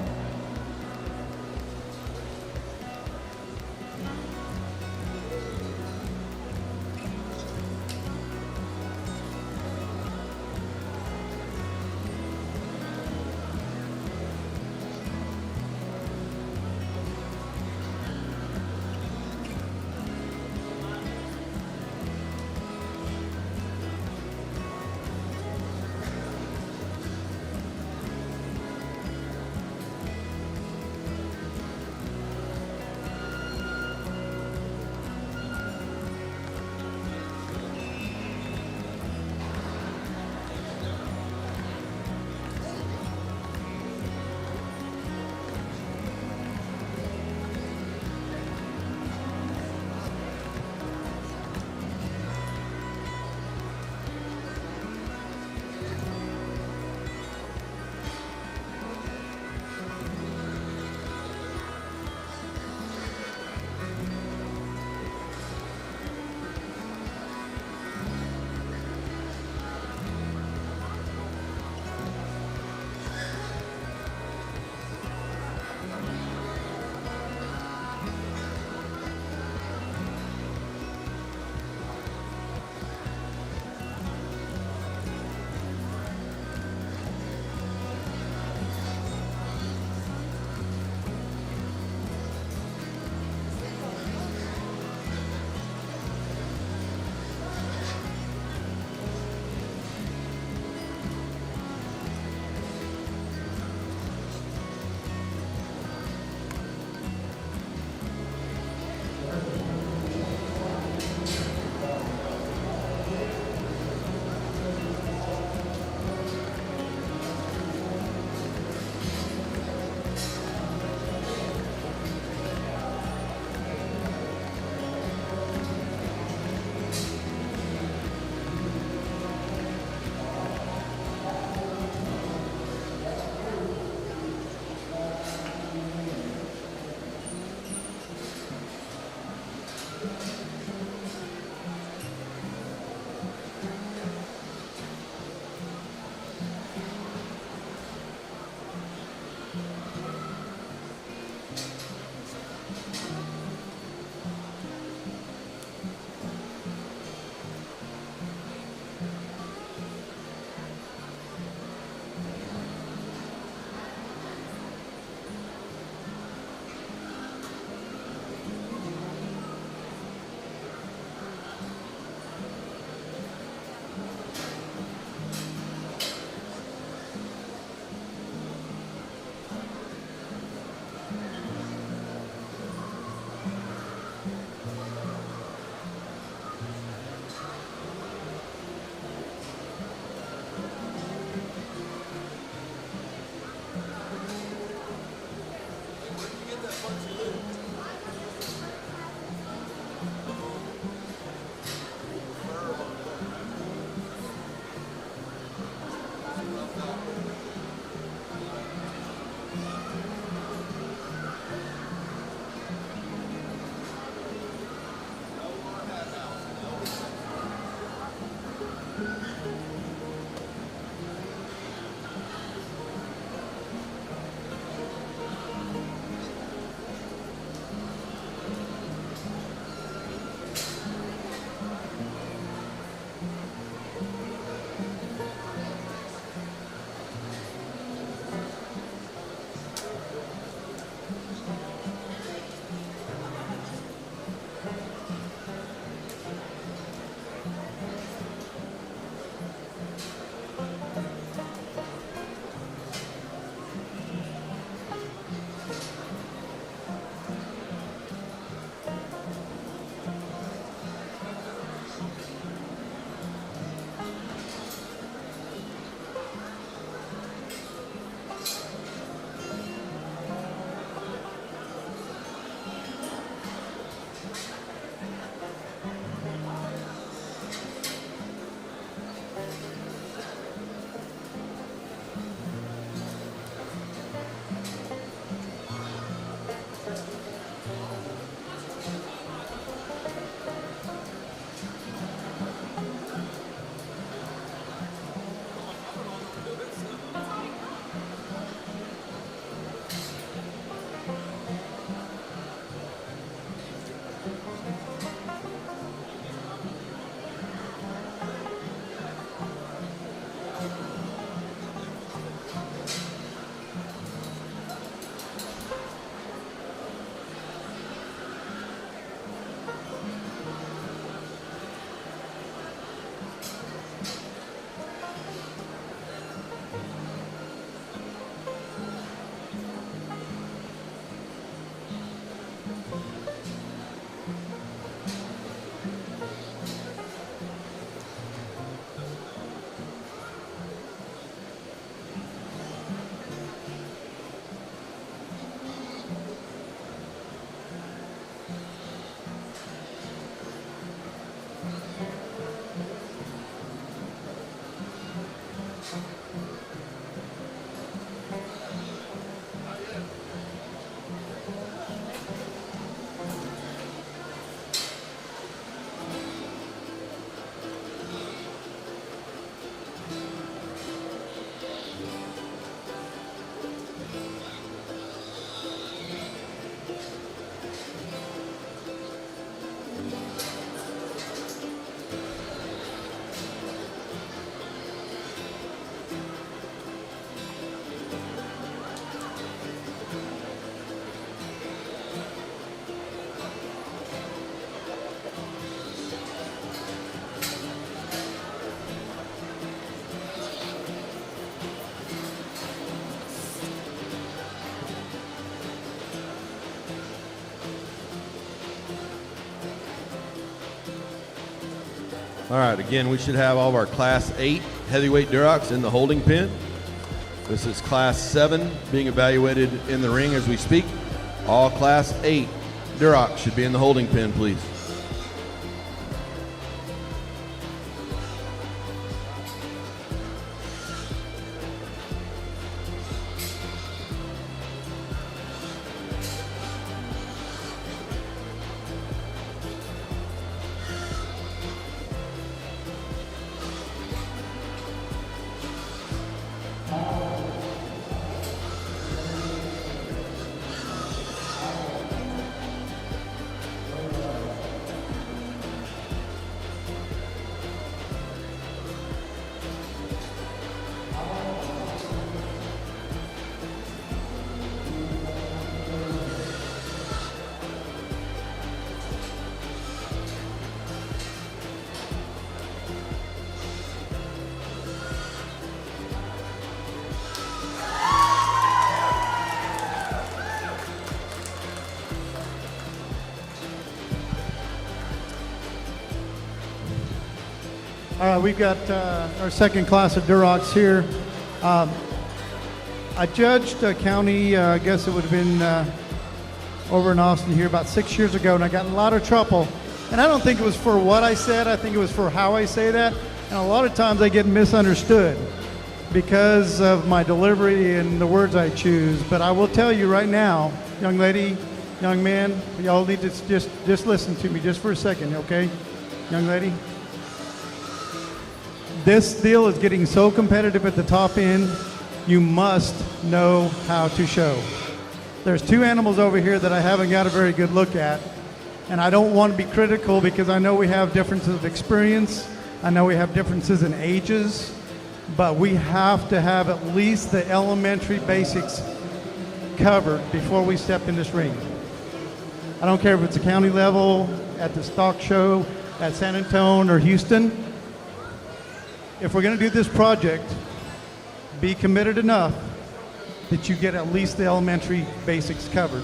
All right, again, we should have all of our Class 8 heavyweight Durocs in the holding pen. This is Class 7 being evaluated in the ring as we speak. All Class 8 Durocs should be in the holding pen, please. All right, we've got our second class of Durocs here. I judged a county, I guess it would have been over in Austin here about 6 years ago, and I got in a lot of trouble. And I don't think it was for what I said, I think it was for how I say that. And a lot of times I get misunderstood because of my delivery and the words I choose. But I will tell you right now, young lady, young man, y'all need to just listen to me just for a second, okay? Young lady. This deal is getting so competitive at the top end, you must know how to show. There's two animals over here that I haven't got a very good look at, and I don't want to be critical because I know we have differences of experience, I know we have differences in ages, but we have to have at least the elementary basics covered before we step in this ring. I don't care if it's a county level, at the stock show, at San Antonio or Houston. If we're going to do this project, be committed enough that you get at least the elementary basics covered.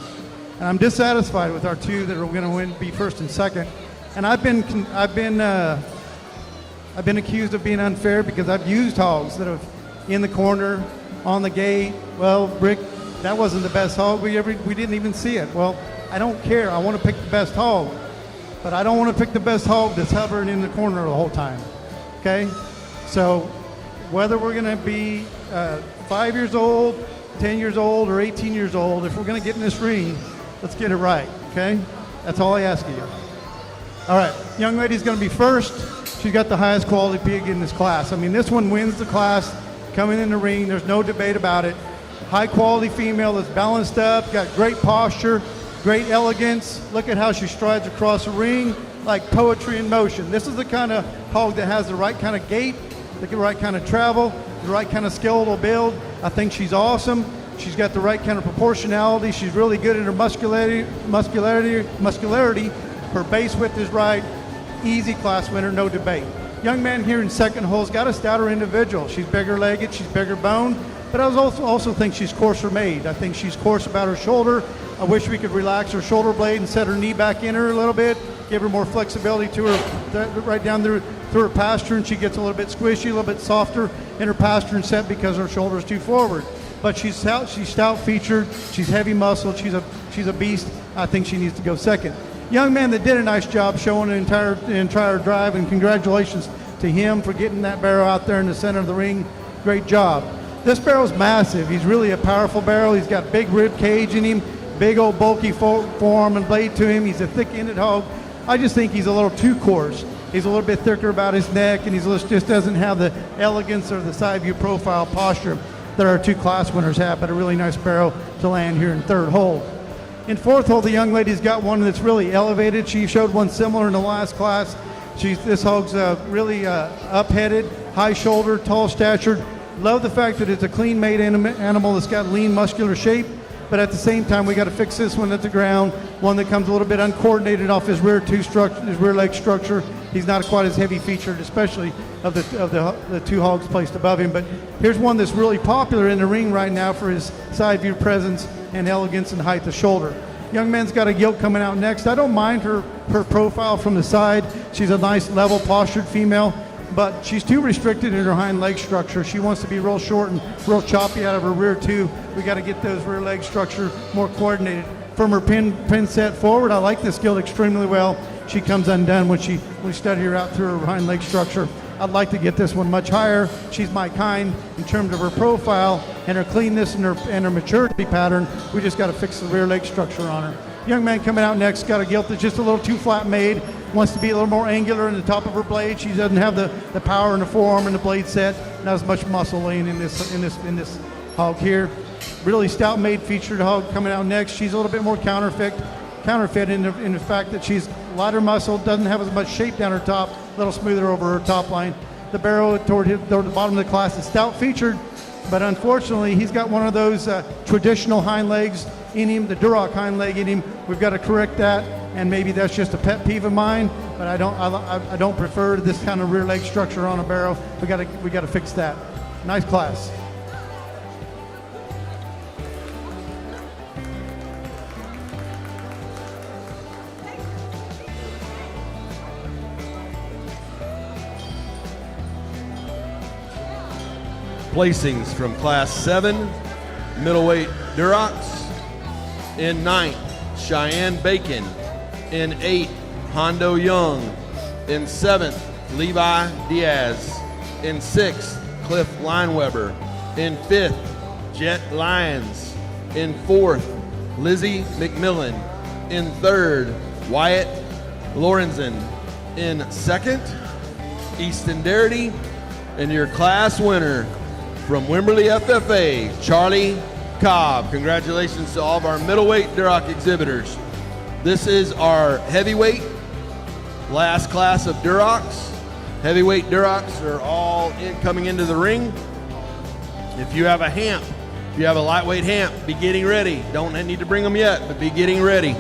And I'm dissatisfied with our two that are going to be first and second. And I've been accused of being unfair because I've used hogs that have in the corner, on the gate. Well, Rick, that wasn't the best hog. We didn't even see it. Well, I don't care. I want to pick the best hog, but I don't want to pick the best hog that's hovering in the corner the whole time. Okay? So whether we're going to be 5 years old, 10 years old, or 18 years old, if we're going to get in this ring, let's get it right, okay? That's all I ask of you. All right, young lady's going to be first. She's got the highest quality pig in this class. I mean, this one wins the class coming in the ring. There's no debate about it. High quality female that's balanced up, got great posture, great elegance. Look at how she strides across the ring like poetry in motion. This is the kind of hog that has the right kind of gait, the right kind of travel, the right kind of skeletal build. I think she's awesome. She's got the right kind of proportionality. She's really good in her muscularity. Her base width is right. Easy class winner, no debate. Young man here in second hole's got a stouter individual. She's bigger legged, she's bigger boned, but I also think she's coarser made. I think she's coarse about her shoulder. I wish we could relax her shoulder blade and set her knee back in her a little bit, give her more flexibility to her right down through her posture, and she gets a little bit squishy, a little bit softer in her posture and set because her shoulder is too forward. But she's stout featured, she's heavy muscled, she's a beast. I think she needs to go second. Young man that did a nice job showing the entire drive, and congratulations to him for getting that barrel out there in the center of the ring. Great job. This barrel's massive. He's really a powerful barrel. He's got big rib cage in him, big old bulky forearm and blade to him. He's a thick-ended hog. I just think he's a little too coarse. He's a little bit thicker about his neck, and he just doesn't have the elegance or the side view profile posture that our two class winners have, but a really nice barrel to land here in third hole. In fourth hole, the young lady's got one that's really elevated. She showed one similar in the last class. This hog's really up-headed, high-shouldered, tall statured. Love the fact that it's a clean-made animal that's got lean, muscular shape. But at the same time, we got to fix this one at the ground. One that comes a little bit uncoordinated off his rear leg structure. He's not quite as heavy featured, especially of the two hogs placed above him. But here's one that's really popular in the ring right now for his side view presence and elegance and height of shoulder. Young man's got a gilt coming out next. I don't mind her profile from the side. She's a nice level postured female, but she's too restricted in her hind leg structure. She wants to be real short and real choppy out of her rear too. We got to get those rear leg structure more coordinated. From her pin set forward, I like this gilt extremely well. She comes undone when we study her out through her hind leg structure. I'd like to get this one much higher. She's my kind in terms of her profile and her cleanness and her maturity pattern. We just got to fix the rear leg structure on her. Young man coming out next, got a gilt that's just a little too flat made. Wants to be a little more angular in the top of her blade. She doesn't have the power in the forearm and the blade set. Not as much muscle laying in this hog here. Really stout made featured hog coming out next. She's a little bit more counterfeit in the fact that she's lighter muscle, doesn't have as much shape down her top, a little smoother over her top line. The barrow toward the bottom of the class is stout featured, but unfortunately he's got one of those traditional hind legs in him, the Duroc hind leg in him. We've got to correct that, and maybe that's just a pet peeve of mine, but I don't prefer this kind of rear leg structure on a barrow. We got to fix that. Nice class. Placings from Class 7, middleweight Durocs. In 9th, Cheyenne Bacon. In 8th, Hondo Young. In 7th, Levi Diaz. In 6th, Cliff Lineweber. In 5th, Jet Lyons. In 4th, Lizzie McMillan. In 3rd, Wyatt Lorenzen. In 2nd, Easton Darity. And your class winner from Wimberley FFA, Charlie Cobb. Congratulations to all of our middleweight Duroc exhibitors. This is our heavyweight last class of Durocs. Heavyweight Durocs are all coming into the ring. If you have a hamp, if you have a lightweight hamp, be getting ready. Don't need to bring them yet, but be getting ready.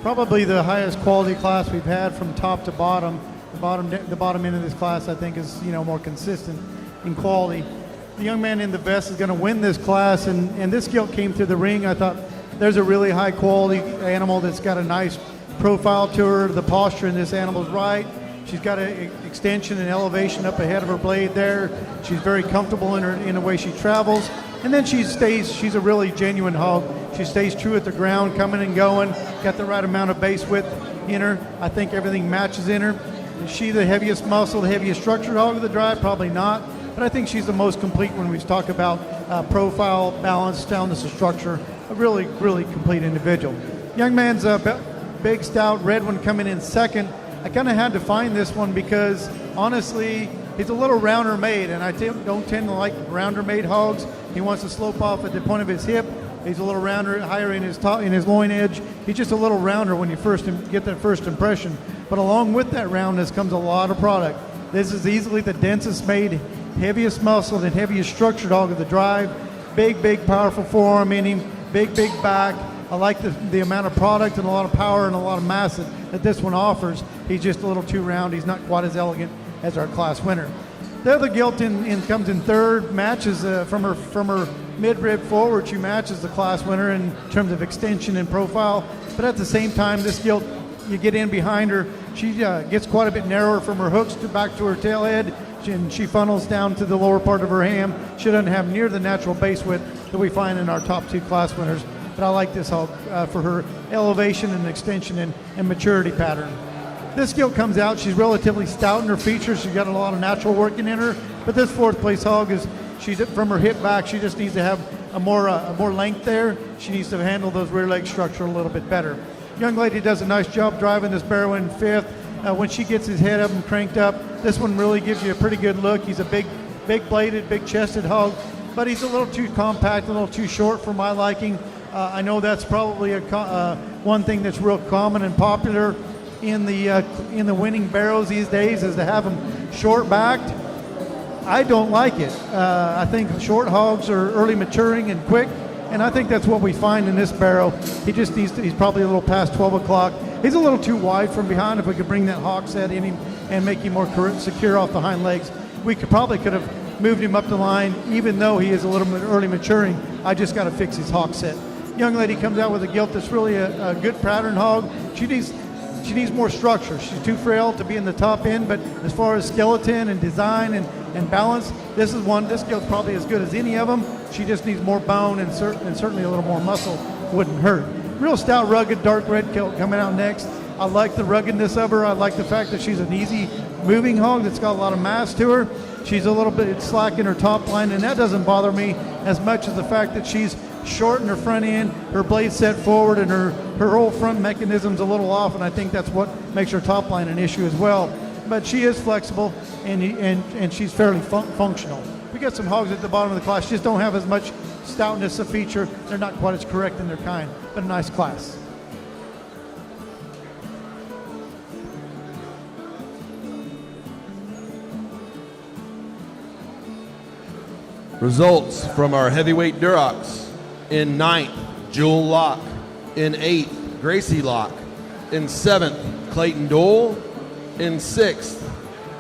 probably the highest quality class we've had from top to bottom. The bottom end of this class, I think, is more consistent in quality. The young man in the vest is going to win this class, and this gilt came through the ring. I thought there's a really high quality animal that's got a nice profile to her. The posture in this animal's right. She's got an extension and elevation up ahead of her blade there. She's very comfortable in the way she travels. And then she's a really genuine hog. She stays true at the ground, coming and going, got the right amount of base width in her. I think everything matches in her. Is she the heaviest muscle, the heaviest structured hog of the drive? Probably not. But I think she's the most complete when we talk about profile, balance, soundness, and structure. A really, really complete individual. Young man's big, stout, red one coming in second. I kind of had to find this one because, honestly, he's a little rounder made, and I don't tend to like rounder made hogs. He wants to slope off at the point of his hip. He's a little rounder, higher in his loin edge. He's just a little rounder when you first get that first impression. But along with that roundness comes a lot of product. This is easily the densest made, heaviest muscled, and heaviest structured hog of the drive. Big, powerful forearm in him. Big back. I like the amount of product and a lot of power and a lot of mass that this one offers. He's just a little too round. He's not quite as elegant as our class winner. The other gilt comes in third, matches from her mid-rib forward. She matches the class winner in terms of extension and profile. But at the same time, this gilt, you get in behind her, she gets quite a bit narrower from her hooks back to her tail head, and she funnels down to the lower part of her ham. She doesn't have near the natural base width that we find in our top two class winners. But I like this hog for her elevation and extension and maturity pattern. This gilt comes out, she's relatively stout in her features. She's got a lot of natural working in her. But this fourth place hog she's from her hip back. She just needs to have a more length there. She needs to handle those rear leg structure a little bit better. Young lady does a nice job driving this barrow in fifth. When she gets his head up and cranked up, this one really gives you a pretty good look. He's a big bladed, big chested hog, but he's a little too compact, a little too short for my liking. I know that's probably one thing that's real common and popular in the winning barrows these days is to have them short backed. I don't like it. I think short hogs are early maturing and quick, and I think that's what we find in this barrow. He's probably a little past 12 o'clock. He's a little too wide from behind. If we could bring that hog set in him and make him more secure off the hind legs, we could have moved him up the line, even though he is a little bit early maturing. I just got to fix his hog set. Young lady comes out with a gilt that's really a good pattern hog. She needs more structure. She's too frail to be in the top end, but as far as skeleton and design and balance, this gilt's probably as good as any of them. She just needs more bone and certainly a little more muscle wouldn't hurt. Real stout, rugged, dark red gilt coming out next. I like the ruggedness of her. I like the fact that she's an easy moving hog that's got a lot of mass to her. She's a little bit slack in her top line, and that doesn't bother me as much as the fact that she's short in her front end, her blade set forward, and her whole front mechanism's a little off, and I think that's what makes her top line an issue as well. But she is flexible, and she's fairly functional. We got some hogs at the bottom of the class, just don't have as much stoutness of feature. They're not quite as correct in their kind, but a nice class. Results from our heavyweight Durocs. In 9th, Jewel Locke. In 8th, Gracie Locke. In 7th, Clayton Dole. In 6th,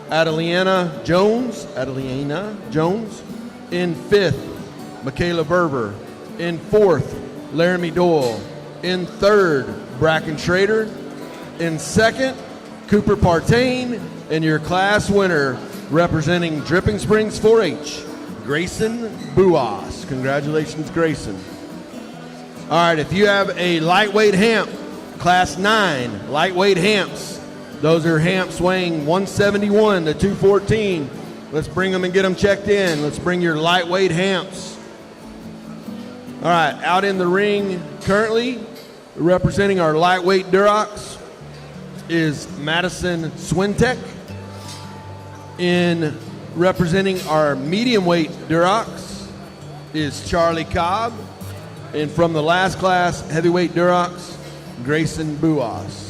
Adeliana Jones. In 5th, Michaela Berber. In 4th, Laramie Doyle. In 3rd, Bracken Schrader. In 2nd, Cooper Partain. And your class winner, representing Dripping Springs 4-H, Grayson Buas. Congratulations, Grayson. All right, if you have a lightweight hamp, class 9 lightweight hamps, those are hamps weighing 171 to 214. Let's bring them and get them checked in. Let's bring your lightweight hamps. All right, out in the ring currently, representing our lightweight Durocs is Madison Swintek. In representing our medium weight Durocs is Charlie Cobb. And from the last class, heavyweight Durocs, Grayson Buas.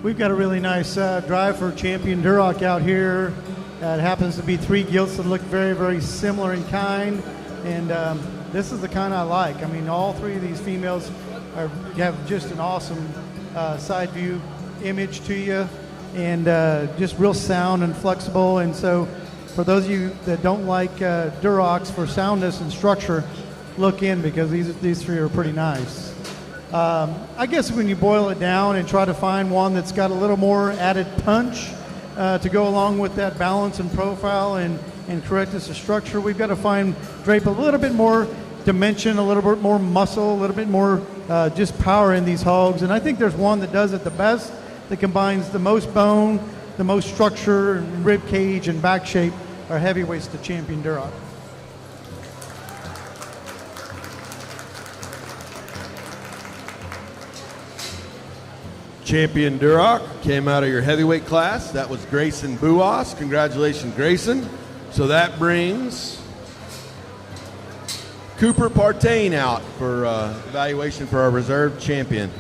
we've got a really nice drive for Champion Duroc out here. It happens to be 3 gilts that look very, very similar in kind, and this is the kind I like. I mean, all 3 of these females have just an awesome side view image to you, and just real sound and flexible. And so for those of you that don't like Durocs for soundness and structure, look in, because these 3 are pretty nice. I guess when you boil it down and try to find one that's got a little more added punch to go along with that balance and profile and correctness of structure, we've got to drape a little bit more dimension, a little bit more muscle, a little bit more just power in these hogs. And I think there's one that does it the best, that combines the most bone, the most structure, and rib cage and back shape, are heavyweights to Champion Duroc. Champion Duroc came out of your heavyweight class. That was Grayson Buas. Congratulations, Grayson. So that brings Cooper Partain out for evaluation for our reserve champion.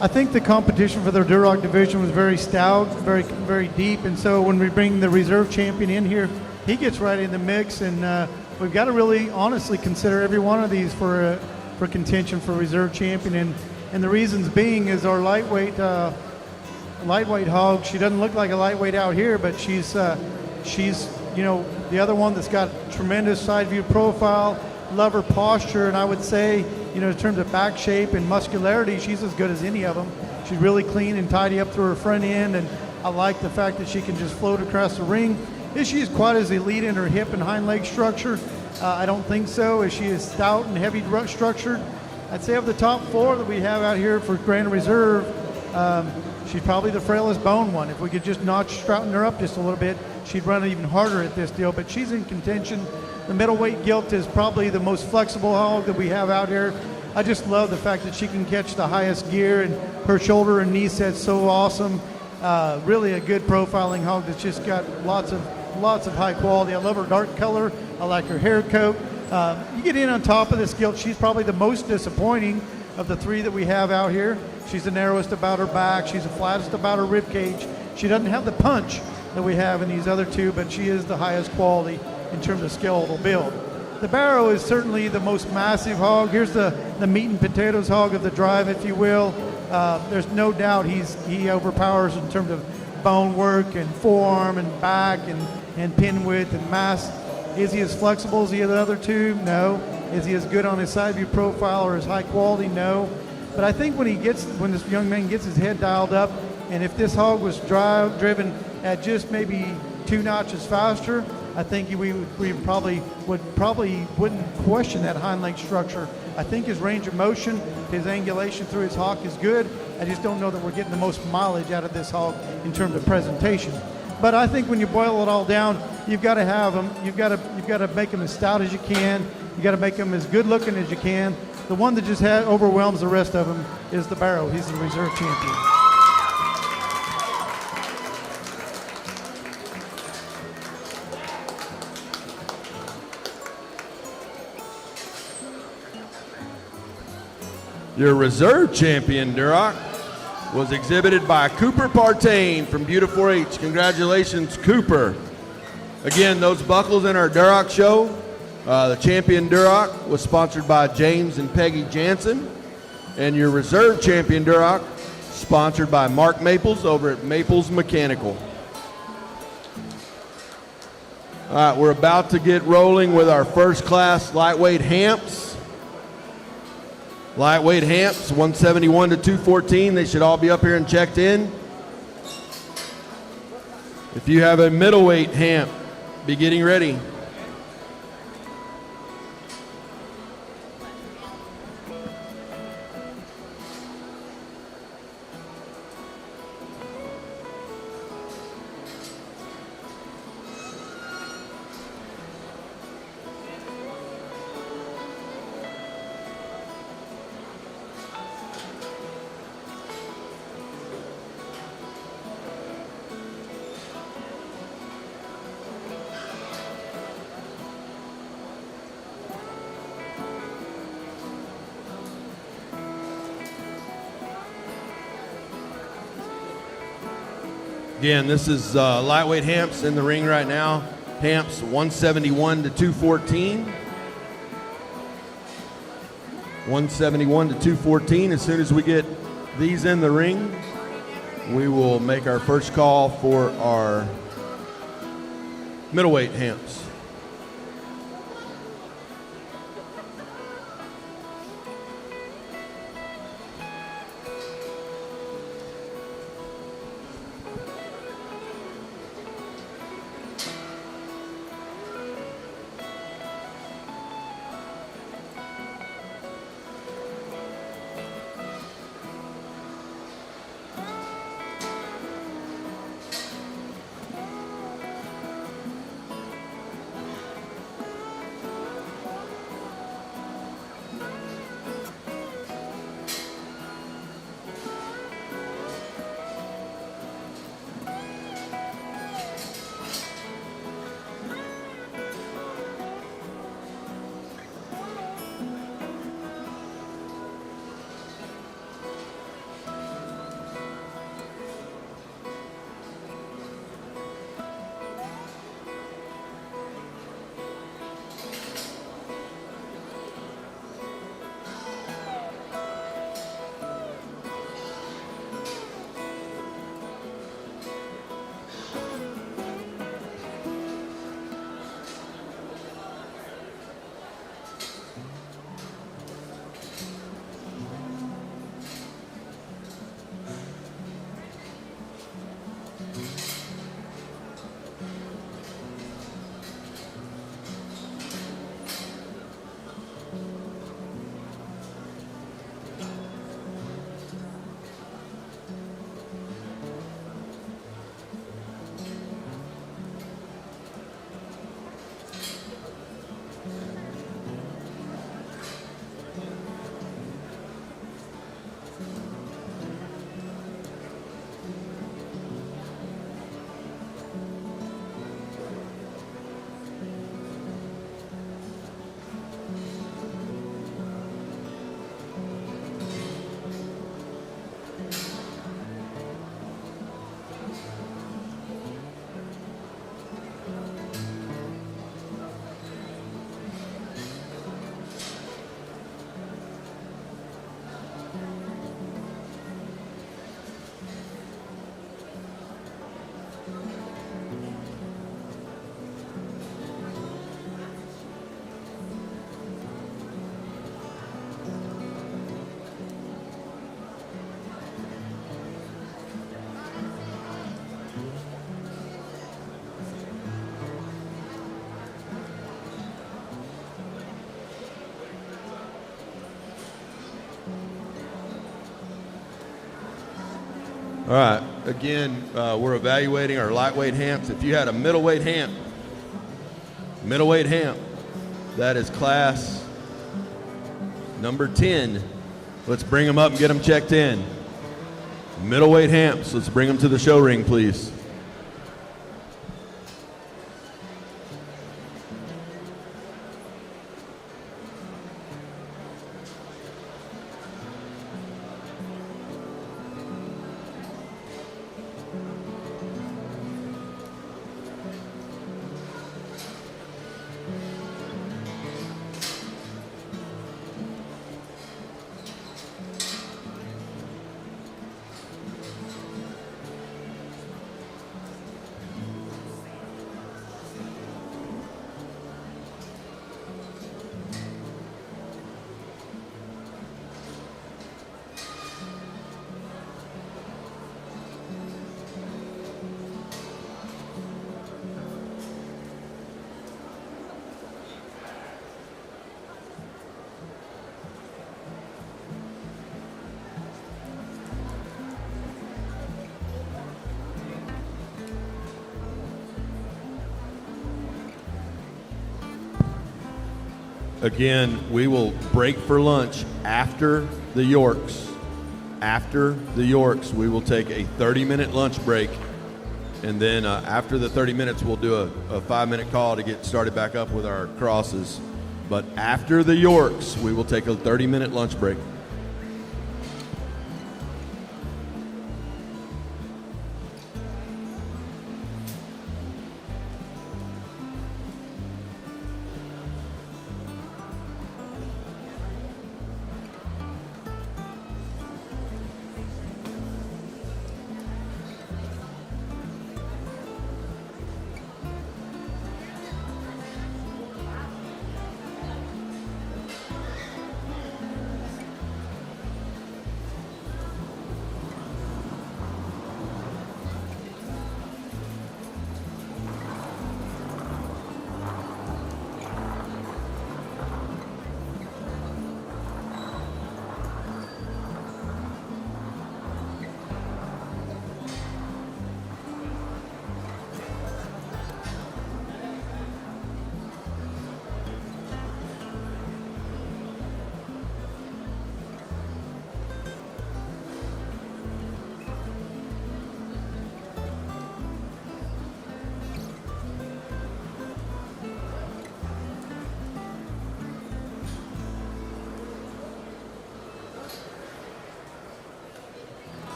I think the competition for the Duroc division was very stout, very, very deep, and so when we bring the reserve champion in here, he gets right in the mix, and we've got to really honestly consider every one of these for contention for reserve champion, and the reasons being is our lightweight hog. She doesn't look like a lightweight out here, but she's you know, the other one that's got tremendous side view profile, love her posture, and I would say, you know, in terms of back shape and muscularity, she's as good as any of them. She's really clean and tidy up through her front end, and I like the fact that she can just float across the ring. Is she as quite as elite in her hip and hind leg structure? I don't think so. Is she as stout and heavy structured? I'd say of the top 4 that we have out here for Grand Reserve, she's probably the frailest bone one. If we could just straighten her up just a little bit, she'd run even harder at this deal, but she's in contention. The middleweight gilt is probably the most flexible hog that we have out here. I just love the fact that she can catch the highest gear, and her shoulder and knee set's so awesome. Really a good profiling hog that's just got lots of high quality. I love her dark color. I like her hair coat. You get in on top of this gilt, she's probably the most disappointing of the 3 that we have out here. She's the narrowest about her back. She's the flattest about her rib cage. She doesn't have the punch that we have in these other 2, but she is the highest quality in terms of skeletal build. The Barrow is certainly the most massive hog. Here's the meat and potatoes hog of the drive, if you will. There's no doubt he overpowers in terms of bone work and forearm and back and pin width and mass. Is he as flexible as the other 2? No. Is he as good on his side view profile or his high quality? No. But I think when this young man gets his head dialed up, and if this hog was driven at just maybe 2 notches faster, I think we probably wouldn't question that hind leg structure. I think his range of motion, his angulation through his hock is good. I just don't know that we're getting the most mileage out of this hog in terms of presentation. But I think when you boil it all down, you've got to have him. You've got to make him as stout as you can. You've got to make him as good looking as you can. The one that just overwhelms the rest of them is the Barrow. He's the reserve champion. Your reserve champion, Duroc, was exhibited by Cooper Partain from Buda 4-H. Congratulations, Cooper. Again, those buckles in our Duroc show, the champion Duroc was sponsored by James and Peggy Jansen, and your reserve champion Duroc, sponsored by Mark Maples over at Maples Mechanical. All right, we're about to get rolling with our first class lightweight hamps. Lightweight Hamps, 171 to 214. They should all be up here and checked in. If you have a middleweight hamp, be getting ready. Again, this is lightweight hamps in the ring right now. Hamps 171 to 214. 171 to 214. As soon as we get these in the ring, we will make our first call for our middleweight hamps. All right, again, we're evaluating our lightweight hamps. If you had a middleweight hamp, that is class number 10. Let's bring them up and get them checked in. Middleweight hamps, let's bring them to the show ring, please. Again, we will break for lunch after the Yorks. After the Yorks, we will take a 30-minute lunch break. And then after the 30 minutes, we'll do a 5-minute call to get started back up with our crosses. But after the Yorks, we will take a 30-minute lunch break.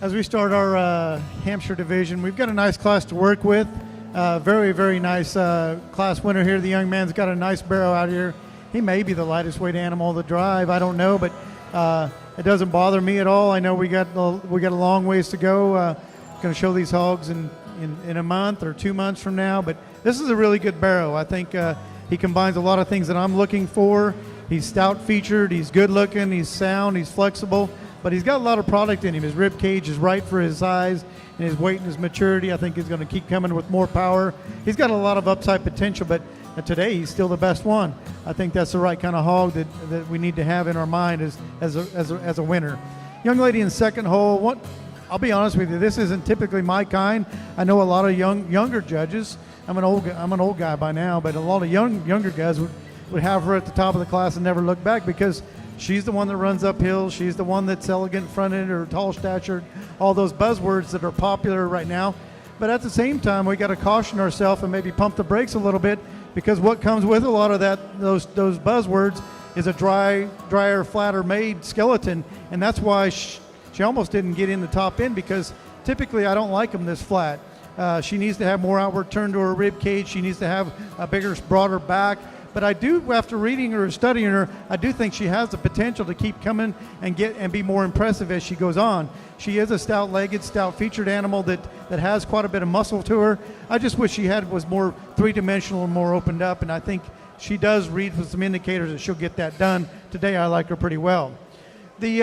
As we start our Hampshire division, we've got a nice class to work with. Very, very nice class winner here. The young man's got a nice barrow out here. He may be the lightest weight animal to drive. I don't know, but it doesn't bother me at all. I know we got a long ways to go. Going to show these hogs in a month or 2 months from now, but this is a really good barrow. I think he combines a lot of things that I'm looking for. He's stout featured. He's good looking. He's sound. He's flexible. But he's got a lot of product in him. His rib cage is right for his size and his weight and his maturity. I think he's going to keep coming with more power. He's got a lot of upside potential, but today he's still the best one. I think that's the right kind of hog that we need to have in our mind as a winner. Young lady in second hole. I'll be honest with you, this isn't typically my kind. I know a lot of younger judges. I'm an old guy by now, but a lot of younger guys would have her at the top of the class and never look back because she's the one that runs uphill. She's the one that's elegant fronted or tall statured, all those buzzwords that are popular right now. But at the same time, we got to caution ourselves and maybe pump the brakes a little bit because what comes with a lot of those buzzwords is a drier, flatter made skeleton. And that's why she almost didn't get in the top end because typically I don't like them this flat. She needs to have more outward turn to her rib cage. She needs to have a bigger, broader back. But I do, after reading her or studying her, I do think she has the potential to keep coming and be more impressive as she goes on. She is a stout-legged, stout-featured animal that has quite a bit of muscle to her. I just wish she was more three-dimensional and more opened up, and I think she does read with some indicators that she'll get that done. Today I like her pretty well. The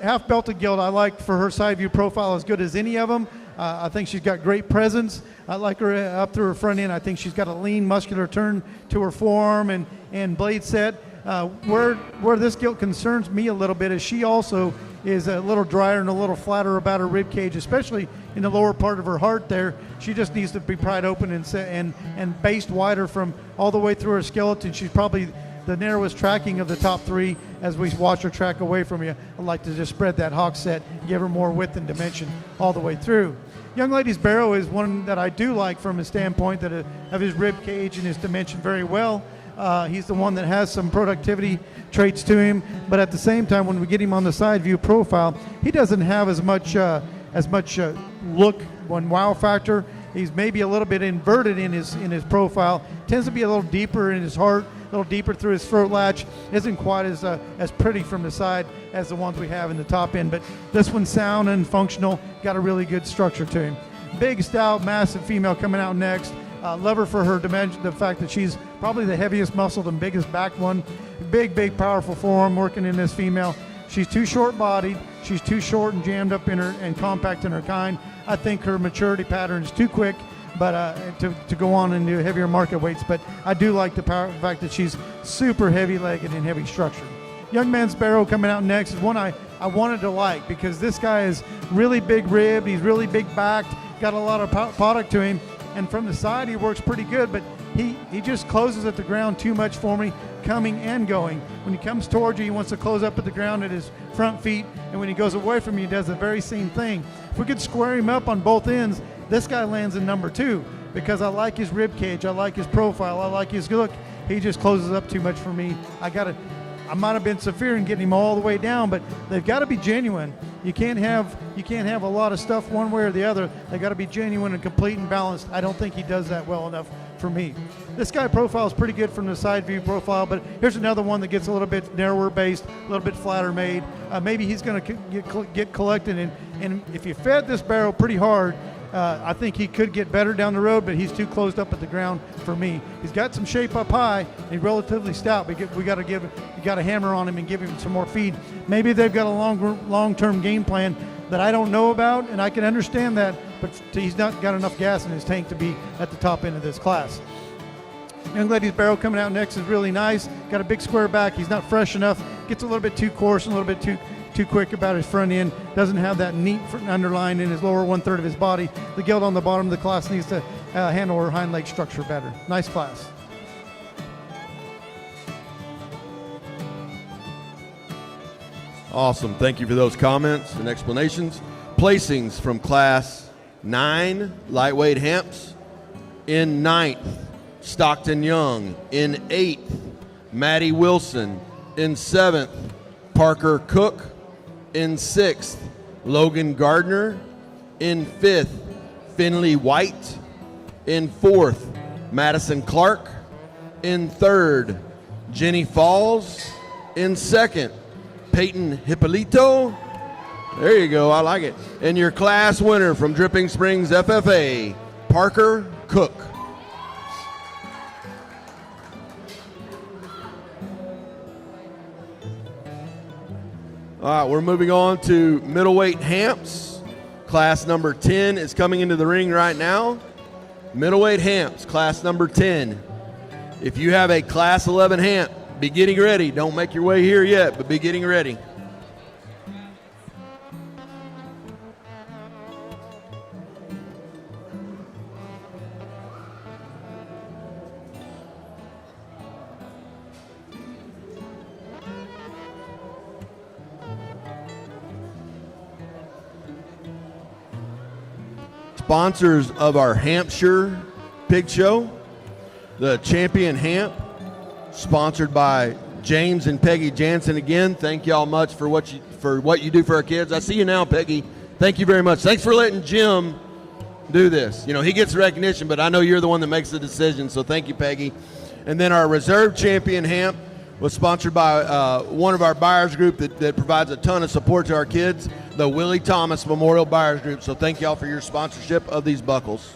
half-belted gilt I like for her side view profile as good as any of them. I think she's got great presence. I like her up through her front end. I think she's got a lean, muscular turn to her forearm and blade set. Where this gilt concerns me a little bit is she also is a little drier and a little flatter about her rib cage, especially in the lower part of her heart there. She just needs to be pried open and based wider from all the way through her skeleton. She's probably the narrowest tracking of the top three as we watch her track away from you. I'd like to just spread that hawk set, give her more width and dimension all the way through. Young lady's barrow is one that I do like from a standpoint of his rib cage and his dimension very well. He's the one that has some productivity traits to him, but at the same time, when we get him on the side view profile, he doesn't have as much look and wow factor. He's maybe a little bit inverted in his profile. Tends to be a little deeper in his heart, little deeper through his throat latch. Isn't quite as pretty from the side as the ones we have in the top end, but this one's sound and functional. Got a really good structure to him. Big, stout, massive female coming out next. Love her for her dimension, the fact that she's probably the heaviest muscled and biggest backed one. Big, powerful forearm working in this female. She's too short bodied. She's too short and jammed up in her and compact in her kind. I think her maturity pattern is too quick, but to go on and do heavier market weights. But I do like the fact that she's super heavy legged and heavy structured. Young Man Sparrow coming out next is one I wanted to like, because this guy is really big ribbed. He's really big backed, got a lot of product to him. And from the side, he works pretty good, but he just closes at the ground too much for me, coming and going. When he comes towards you, he wants to close up at the ground at his front feet, and when he goes away from you, he does the very same thing. If we could square him up on both ends, this guy lands in number 2, because I like his rib cage, I like his profile, I like his look. He just closes up too much for me. I might have been severe in getting him all the way down, but they've got to be genuine. You can't have a lot of stuff one way or the other. They got to be genuine and complete and balanced. I don't think he does that well enough for me. This guy profile is pretty good from the side view profile, but here's another one that gets a little bit narrower based, a little bit flatter made. Maybe he's going to get collected, and if you fed this barrel pretty hard, I think he could get better down the road, but he's too closed up at the ground for me. He's got some shape up high. He's relatively stout, but you got to hammer on him and give him some more feed. Maybe they've got a long-term game plan that I don't know about, and I can understand that, but he's not got enough gas in his tank to be at the top end of this class. Young Lady's Barrel coming out next is really nice. Got a big square back. He's not fresh enough. Gets a little bit too coarse and a little bit too quick about his front end. Doesn't have that neat underline in his lower 1/3 of his body. The gilt on the bottom of the class needs to handle her hind leg structure better. Nice class. Awesome. Thank you for those comments and explanations. Placings from Class 9, lightweight Hamps. In 9th, Stockton Young. In 8th, Maddie Wilson. In 7th, Parker Cook. In 6th, Logan Gardner. In 5th, Finley White. In 4th, Madison Clark. In 3rd, Jenny Falls. In 2nd, Peyton Hippolito. There you go, I like it. And your class winner from Dripping Springs FFA, Parker Cook. All right, we're moving on to middleweight Hamps. Class number 10 is coming into the ring right now. Middleweight Hamps, class number 10. If you have a class 11 Hamp, be getting ready. Don't make your way here yet, but be getting ready. Sponsors of our Hampshire Pig Show, the Champion Hamp, sponsored by James and Peggy Jansen. Again, thank y'all much for what you do for our kids. I see you now, Peggy. Thank you very much. Thanks for letting Jim do this. You know, he gets recognition, but I know you're the one that makes the decision, so thank you, Peggy. And then our Reserve Champion Hamp was sponsored by one of our buyers group that provides a ton of support to our kids, the Willie Thomas Memorial Buyers Group. So thank y'all for your sponsorship of these buckles.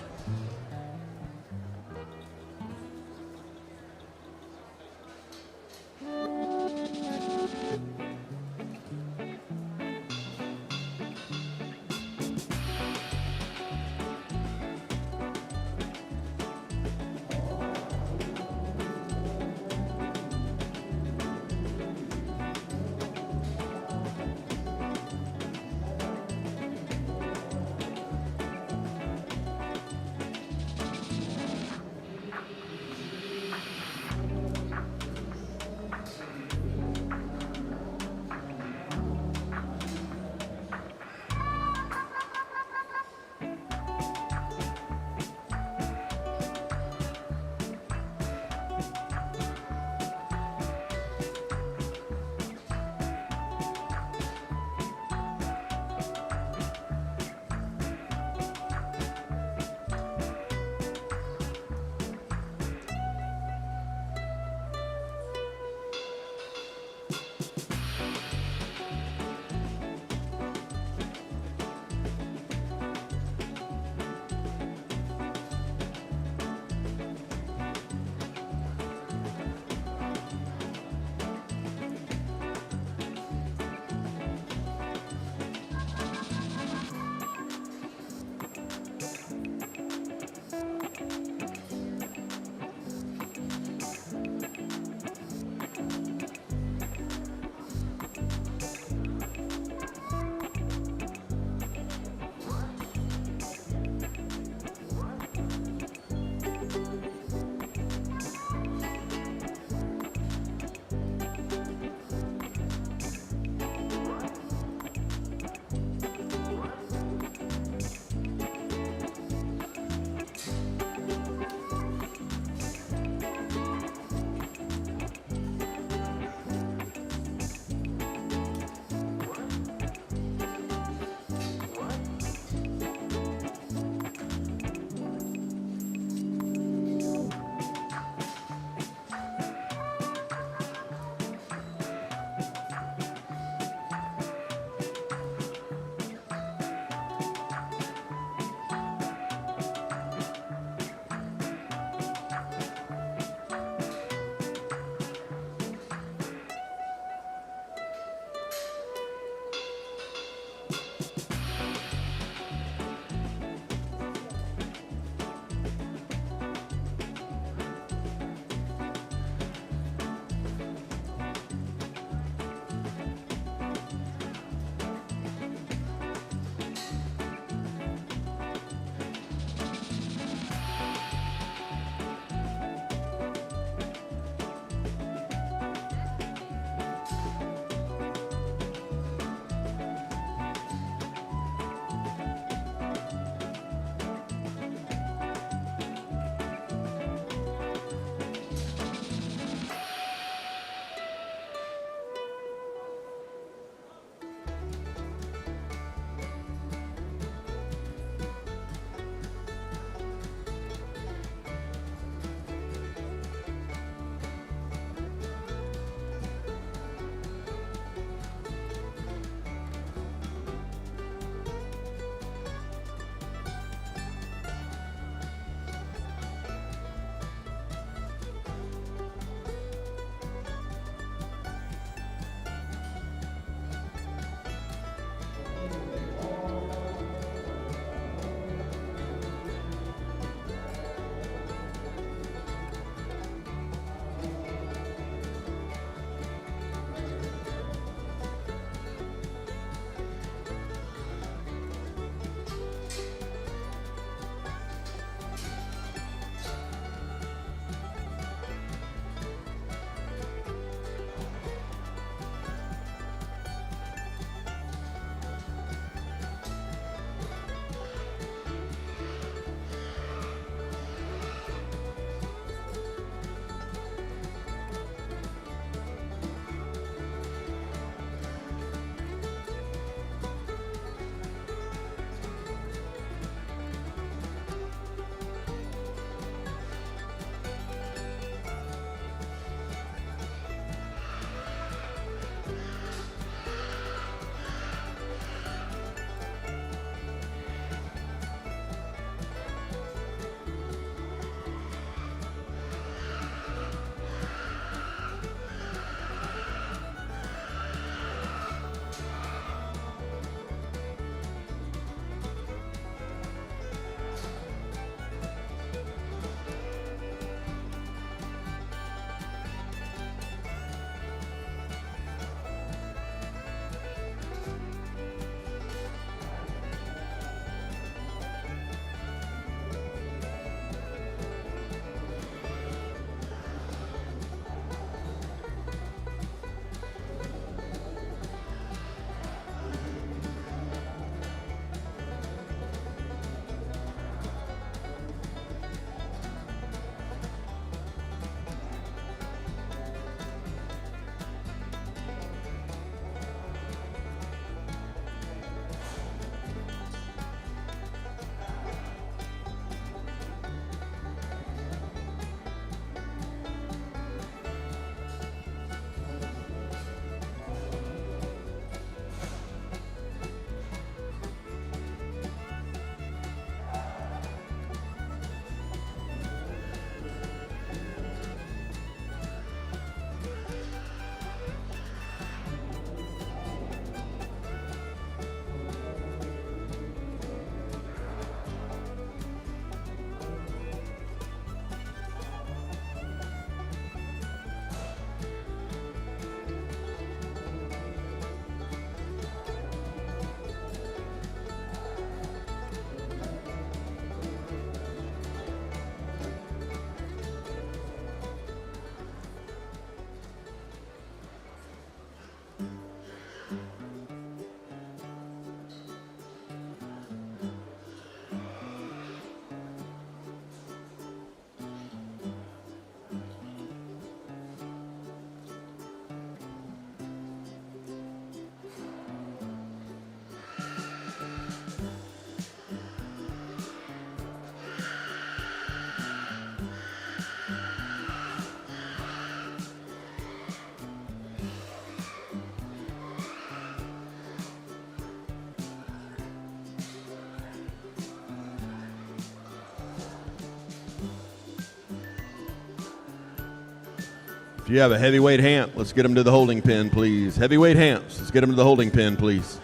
If you have a heavyweight hamp, let's get him to the holding pen, please. Heavyweight hamps, let's get him to the holding pen, please.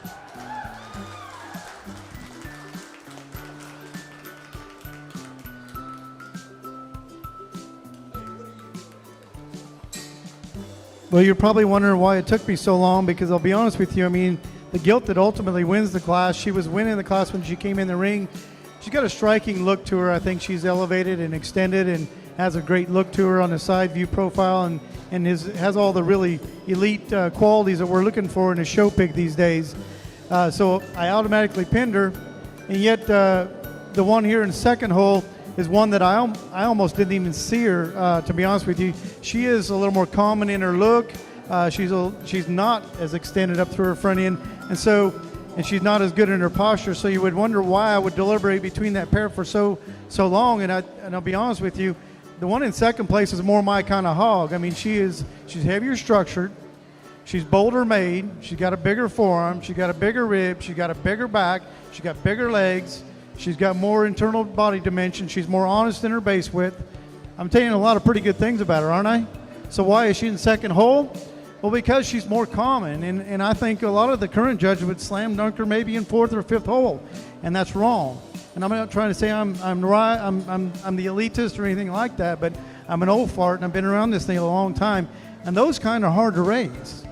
Well, you're probably wondering why it took me so long, because I'll be honest with you, I mean, the gilt that ultimately wins the class, she was winning the class when she came in the ring. She's got a striking look to her. I think she's elevated and extended and has a great look to her on the side view profile, and has all the really elite qualities that we're looking for in a show pig these days. So I automatically pinned her, and yet the one here in second hole is one that I almost didn't even see her, to be honest with you. She is a little more common in her look. She's not as extended up through her front end, and she's not as good in her posture. So you would wonder why I would deliberate between that pair for so long. And I'll be honest with you, the one in second place is more my kind of hog. I mean, she's heavier structured, she's bolder made, she's got a bigger forearm, she's got a bigger rib, she's got a bigger back, she's got bigger legs. She's got more internal body dimension. She's more honest in her base width. I'm telling you a lot of pretty good things about her, aren't I? So why is she in second hole? Well, because she's more common, and I think a lot of the current judges would slam dunk her maybe in fourth or fifth hole, and that's wrong. And I'm not trying to say I'm the elitist or anything like that, but I'm an old fart, and I've been around this thing a long time, and those kind are hard to raise.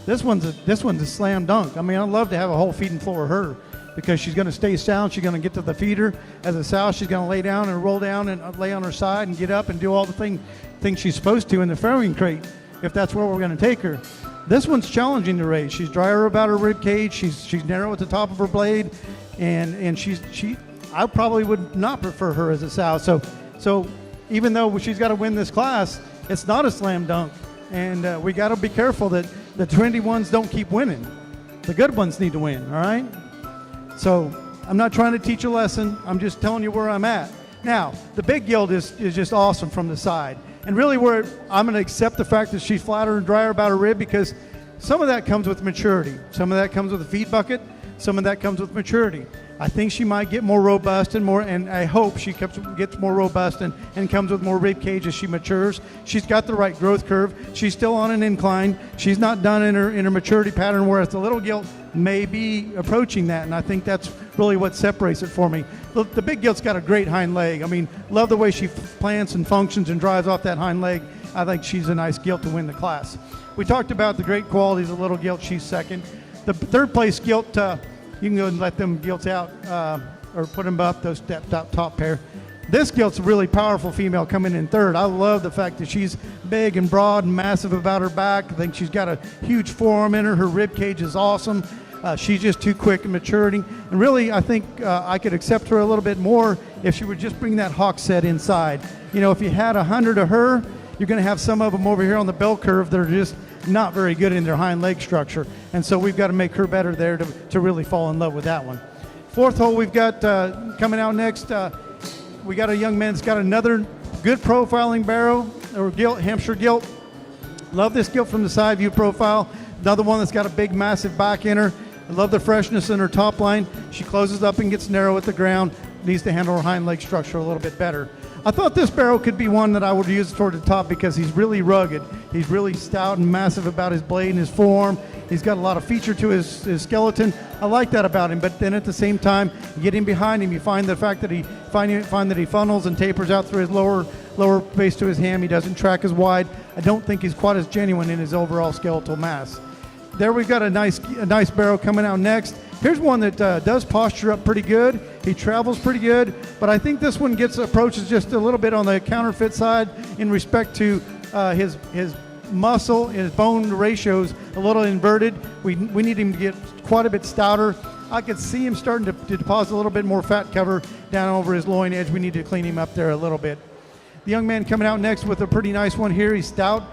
This one's a slam dunk. I mean, I'd love to have a whole feeding floor of her, because she's going to stay sound. She's going to get to the feeder. As a sow, she's going to lay down and roll down and lay on her side and get up and do all the things she's supposed to in the farrowing crate, if that's where we're going to take her. This one's challenging to raise. She's drier about her rib cage. She's narrow at the top of her blade, and I probably would not prefer her as a sow. So even though she's got to win this class, it's not a slam dunk, and we got to be careful that the trendy ones don't keep winning. The good ones need to win. All right. So I'm not trying to teach a lesson. I'm just telling you where I'm at. Now, the big gilt is just awesome from the side. And really where I'm going to accept the fact that she's flatter and drier about her rib, because some of that comes with maturity. Some of that comes with a feed bucket. Some of that comes with maturity. I think she might get more robust and I hope she gets more robust and comes with more rib cage as she matures. She's got the right growth curve. She's still on an incline. She's not done in her maturity pattern, whereas the little gilt may be approaching that, and I think that's really what separates it for me. The big gilt's got a great hind leg. I mean, love the way she plants and functions and drives off that hind leg. I think she's a nice gilt to win the class. We talked about the great qualities of little gilt. She's second. The third place gilt, you can go and let them gilts out or put them up, those top pair. This gilt's a really powerful female coming in third. I love the fact that she's big and broad and massive about her back. I think she's got a huge forearm in her. Her rib cage is awesome. She's just too quick in maturity. And really, I think I could accept her a little bit more if she would just bring that hawk set inside. You know, if you had 100 of her, you're going to have some of them over here on the bell curve that are just not very good in their hind leg structure. And so we've got to make her better there to really fall in love with that one. Fourth hole we've got coming out next. We got a young man that's got another good profiling barrow or gilt, Hampshire gilt. Love this gilt from the side view profile. Another one that's got a big, massive back in her. I love the freshness in her top line. She closes up and gets narrow at the ground. Needs to handle her hind leg structure a little bit better. I thought this barrow could be one that I would use toward the top because he's really rugged. He's really stout and massive about his blade and his forearm. He's got a lot of feature to his skeleton. I like that about him, but then at the same time, you get in behind him, you find the fact that he funnels and tapers out through his lower base to his ham. He doesn't track as wide. I don't think he's quite as genuine in his overall skeletal mass. There we've got a nice barrow coming out next. Here's one that does posture up pretty good. He travels pretty good, but I think this one approaches just a little bit on the counterfeit side in respect to his muscle, his bone ratios a little inverted. We need him to get quite a bit stouter. I could see him starting to deposit a little bit more fat cover down over his loin edge. We need to clean him up there a little bit. The young man coming out next with a pretty nice one here. He's stout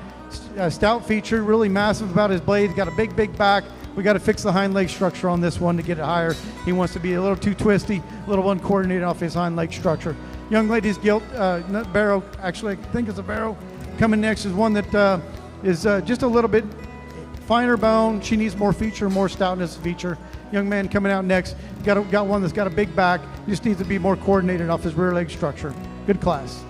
feature, really massive about his blade. He's got a big back. We got to fix the hind leg structure on this one to get it higher. He wants to be a little too twisty, a little uncoordinated off his hind leg structure. Young lady's gilt, barrow, actually I think it's a barrow. Coming next is one that is just a little bit finer bone. She needs more feature, more stoutness feature. Young man coming out next, got one that's got a big back. Just needs to be more coordinated off his rear leg structure. Good class.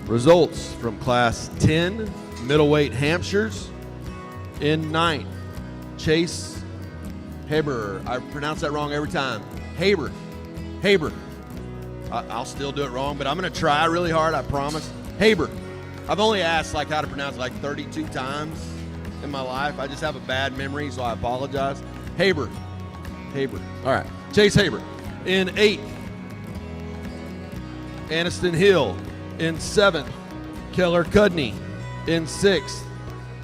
Results from Class 10 middleweight Hampshires. In ninth, Chase Haber. I pronounce that wrong every time. Haber. I'll still do it wrong, but I'm going to try really hard, I promise. Haber. I've only asked how to pronounce it 32 times in my life. I just have a bad memory, so I apologize. Haber. All right. Chase Haber. In 8th, Aniston Hill. In 7th, Keller Cudney. In 6th,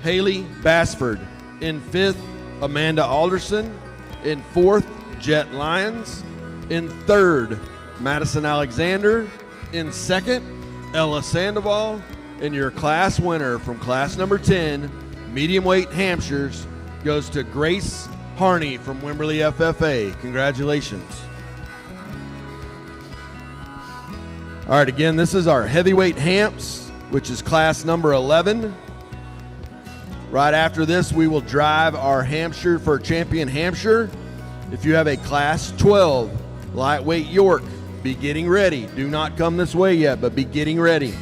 Haley Bassford. In 5th, Amanda Alderson. In 4th, Jet Lyons. In 3rd, Madison Alexander. In 2nd, Ella Sandoval. And your class winner from class number 10, medium weight Hampshires, goes to Grace Harney from Wimberley FFA. Congratulations. All right, again, this is our heavyweight Hamps, which is class number 11. Right after this, we will drive our Hampshire for Champion Hampshire. If you have a class 12 lightweight York, be getting ready. Do not come this way yet, but be getting ready.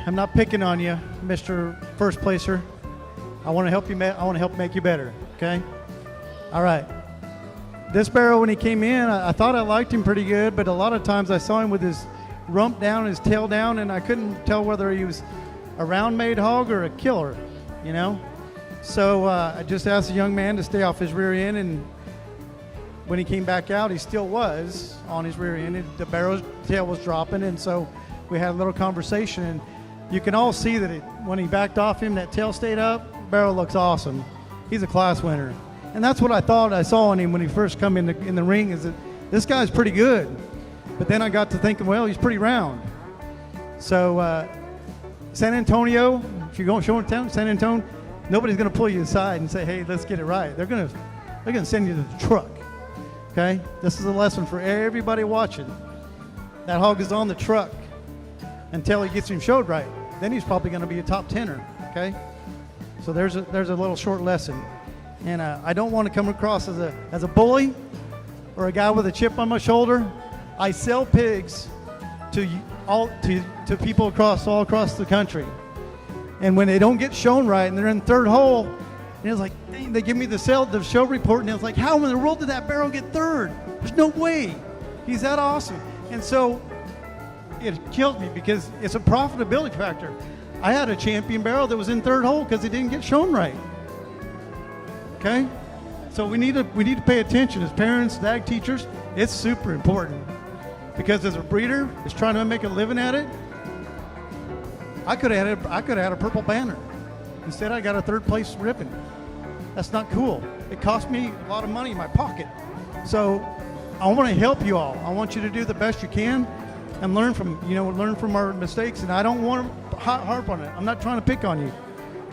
I'm not picking on you, Mr. First Placer. I want to help you. I want to help make you better. Okay. All right. This barrel, when he came in, I thought I liked him pretty good, but a lot of times I saw him with his rump down, his tail down, and I couldn't tell whether he was a round-made hog or a killer, you know. So I just asked the young man to stay off his rear end, and when he came back out, he still was on his rear end. The barrel's tail was dropping, and so we had a little conversation, and you can all see that when he backed off him, that tail stayed up. Barrel looks awesome. He's a class winner. And that's what I thought I saw in him when he first come in the ring, is that this guy's pretty good. But then I got to thinking, well, he's pretty round. So San Antonio, if you're going showing town, San Antonio, nobody's going to pull you aside and say, hey, let's get it right. They're going to send you to the truck. Okay? This is a lesson for everybody watching. That hog is on the truck until he gets him showed right. Then he's probably going to be a top 10er. Okay? So there's a little short lesson. And I don't want to come across as a bully or a guy with a chip on my shoulder. I sell pigs to people all across the country. And when they don't get shown right and they're in third hole, and it's like, dang, they give me the show report, and it's like, how in the world did that barrel get third? There's no way. He's that awesome. And so it kills me because it's a profitability factor. I had a champion barrel that was in third hole because it didn't get shown right. Okay? So we need to pay attention as parents, ag teachers. It's super important. Because as a breeder is trying to make a living at it, I could have had a purple banner. Instead, I got a third place ribbon. That's not cool. It cost me a lot of money in my pocket. So I want to help you all. I want you to do the best you can and learn from our mistakes. And I don't want to harp on it. I'm not trying to pick on you.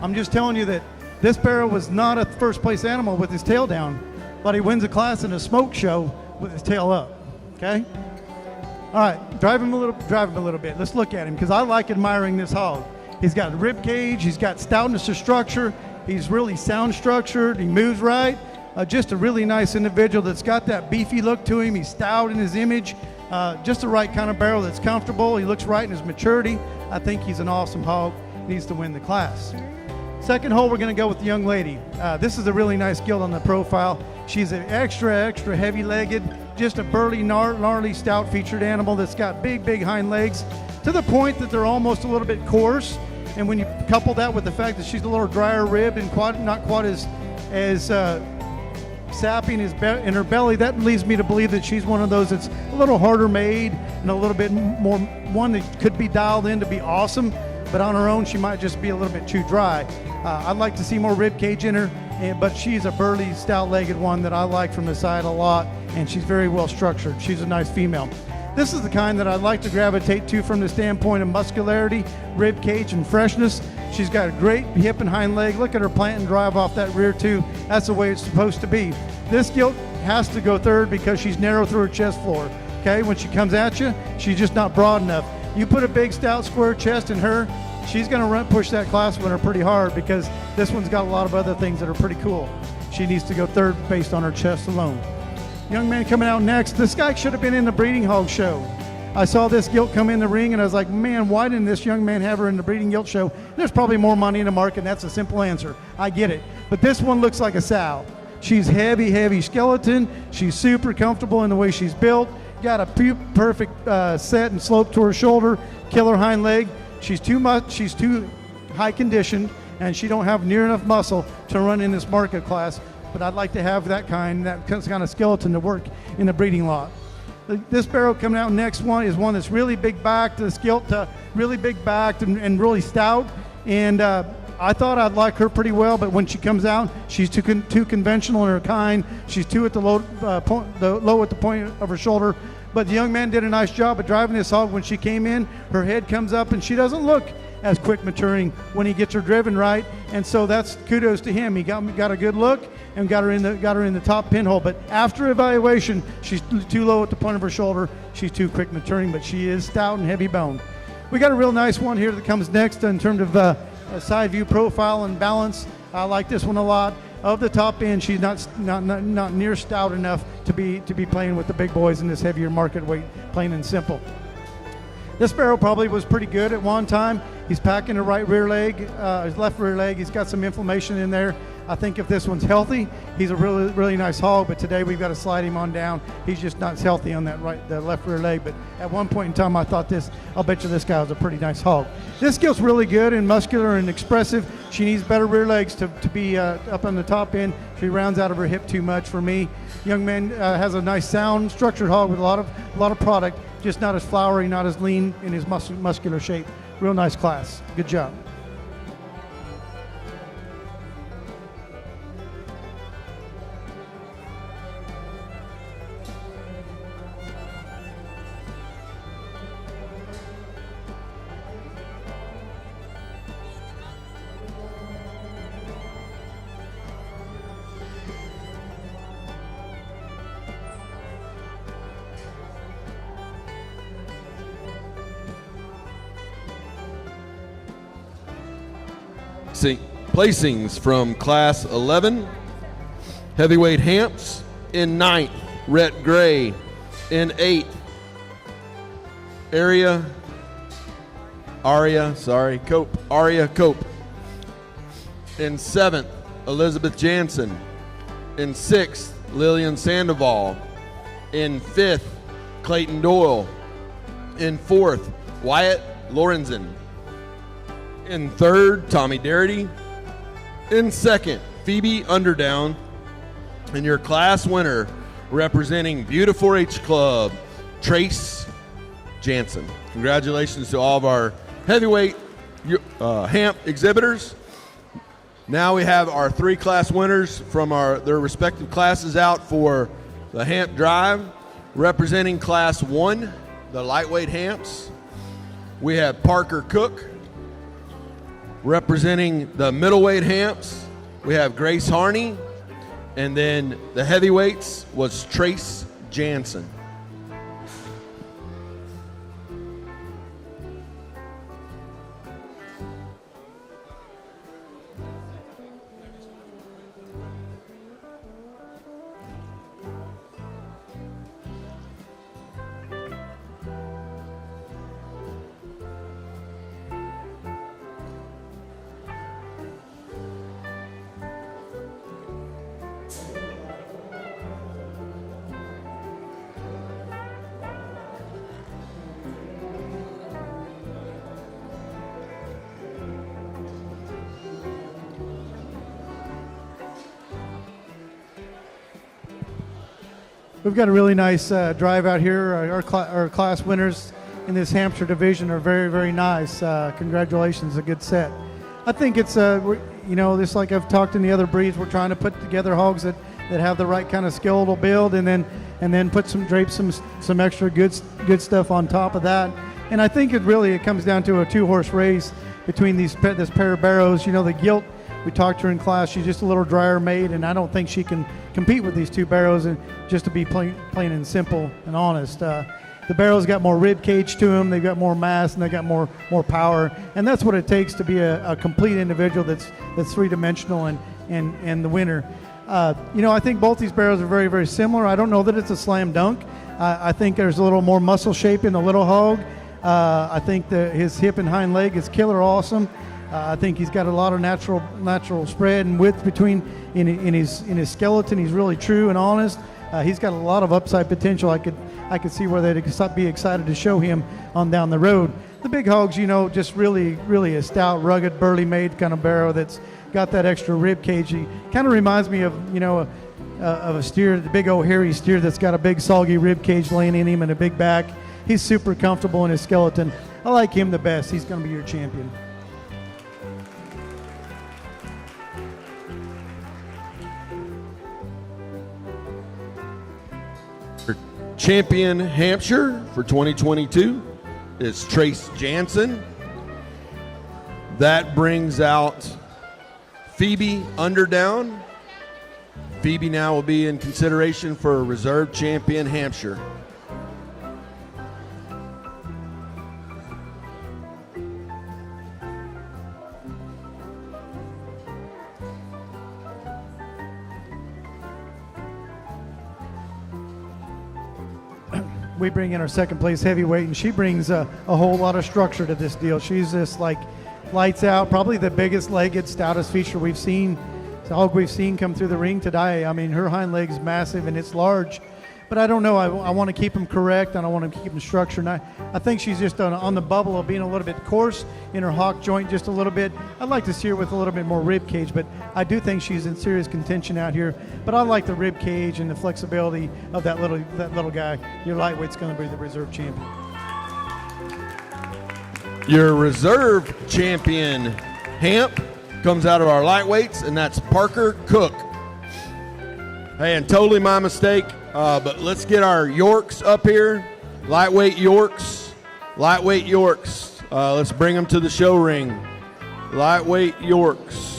I'm just telling you that this barrel was not a first place animal with his tail down, but he wins a class in a smoke show with his tail up. Okay? All right, drive him a little bit. Let's look at him because I like admiring this hog. He's got rib cage. He's got stoutness of structure. He's really sound structured. He moves right. Just a really nice individual that's got that beefy look to him. He's stout in his image. Just the right kind of barrel that's comfortable. He looks right in his maturity. I think he's an awesome hog. Needs to win the class. Second hole, we're going to go with the young lady. This is a really nice gilt on the profile. She's an extra heavy-legged, just a burly, gnarly, stout-featured animal that's got big hind legs to the point that they're almost a little bit coarse. And when you couple that with the fact that she's a little drier ribbed and not quite as sappy in her belly, that leads me to believe that she's one of those that's a little harder made and a little bit more one that could be dialed in to be awesome. But on her own, she might just be a little bit too dry. I'd like to see more rib cage in her, but she's a burly, stout-legged one that I like from the side a lot, and she's very well structured. She's a nice female. This is the kind that I'd like to gravitate to from the standpoint of muscularity, rib cage, and freshness. She's got a great hip and hind leg. Look at her plant and drive off that rear too. That's the way it's supposed to be. This gilt has to go third because she's narrow through her chest floor. Okay, when she comes at you, she's just not broad enough. You put a big, stout, square chest in her, she's going to push that class winner pretty hard because this one's got a lot of other things that are pretty cool. She needs to go third based on her chest alone. Young man coming out next. This guy should have been in the breeding hog show. I saw this gilt come in the ring, and I was like, man, why didn't this young man have her in the breeding gilt show? There's probably more money in the market, and that's a simple answer. I get it. But this one looks like a sow. She's heavy skeleton. She's super comfortable in the way she's built. Got a perfect set and slope to her shoulder. Killer hind leg. She's too high conditioned, and she don't have near enough muscle to run in this market class. But I'd like to have that kind of skeleton to work in the breeding lot. This barrel coming out next one is one that's really big backed, this gilt really big backed and really stout. And I thought I'd like her pretty well, but when she comes out, she's too conventional in her kind. She's too at the low at the point of her shoulder. But the young man did a nice job of driving this hog. When she came in, her head comes up, and she doesn't look as quick maturing when he gets her driven right. And so that's kudos to him. He got a good look and got her in the top pinhole. But after evaluation, she's too low at the point of her shoulder. She's too quick maturing, but she is stout and heavy boned. We got a real nice one here that comes next in terms of a side view profile and balance. I like this one a lot. Of the top end, she's not near stout enough to be playing with the big boys in this heavier market weight, plain and simple. This barrel probably was pretty good at one time. He's packing the right rear leg, his left rear leg. He's got some inflammation in there. I think if this one's healthy, he's a really, really nice hog, but today we've got to slide him on down. He's just not healthy on the left rear leg, but at one point in time I thought I'll bet you this guy was a pretty nice hog. This gill's really good and muscular and expressive. She needs better rear legs to be up on the top end. She rounds out of her hip too much for me. Young man has a nice sound, structured hog with a lot of product, just not as flowery, not as lean in his muscular shape. Real nice class. Good job. Placings from Class 11, Heavyweight Hamps. In 9th, Rhett Gray. In 8th, Aria Cope. In 7th, Elizabeth Jansen. In 6th, Lillian Sandoval. In 5th, Clayton Doyle. In 4th, Wyatt Lorenzen. In 3rd, Tommy Darity. In 2nd, Phoebe Underdown. And your class winner, representing Butte 4-H Club, Trace Jansen. Congratulations to all of our heavyweight hamp exhibitors. Now we have our 3 class winners from their respective classes out for the hamp drive. Representing Class 1, the lightweight hamps, we have Parker Cook. Representing the middleweight hamps, we have Grace Harney. And then the heavyweights was Trace Jansen. We've got a really nice drive out here. Our class winners in this Hampshire division are very, very nice. Congratulations, a good set. I think it's, just like I've talked in the other breeds, we're trying to put together hogs that have the right kind of skeletal build, and then put some extra good stuff on top of that. And I think it comes down to a 2-horse race between this pair of barrows. The gilt, we talked to her in class, she's just a little drier made, and I don't think she can compete with these 2 barrows, and just to be plain and simple and honest. The barrels got more rib cage to them, they've got more mass, and they got more power, and that's what it takes to be a complete individual that's 3-dimensional and the winner. I think both these barrels are very, very similar. I don't know that it's a slam dunk. I think there's a little more muscle shape in the little hog. I think his hip and hind leg is killer awesome. I think he's got a lot of natural spread and width in his skeleton. He's really true and honest. He's got a lot of upside potential. I could see where they'd be excited to show him on down the road. The big hogs, just really, really a stout, rugged, burly made kind of barrow that's got that extra rib cage. He kind of reminds me of a steer, the big old hairy steer that's got a big soggy rib cage laying in him and a big back. He's super comfortable in his skeleton. I like him the best. He's going to be your champion. Champion Hampshire for 2022 is Trace Jansen. That brings out Phoebe Underdown. Phoebe now will be in consideration for a reserve champion Hampshire. we bring in our second place heavyweight, and she brings a whole lot of structure to this deal. She's just like lights out, probably the biggest legged, stoutest feature we've seen, hog we've seen come through the ring today. I mean, her hind leg's massive and it's large, but I don't know. I want to keep them correct, and I want to keep them structured. And I think she's just on the bubble of being a little bit coarse in her hock joint, just a little bit. I'd like to see her with a little bit more rib cage, but I do think she's in serious contention out here. But I like the rib cage and the flexibility of that little guy. Your lightweight's going to be the reserve champion. Your reserve champion, Hamp, comes out of our lightweights, and that's Parker Cook. Hey, and totally my mistake, but let's get our Yorks up here. Lightweight Yorks. Let's bring them to the show ring. Lightweight Yorks.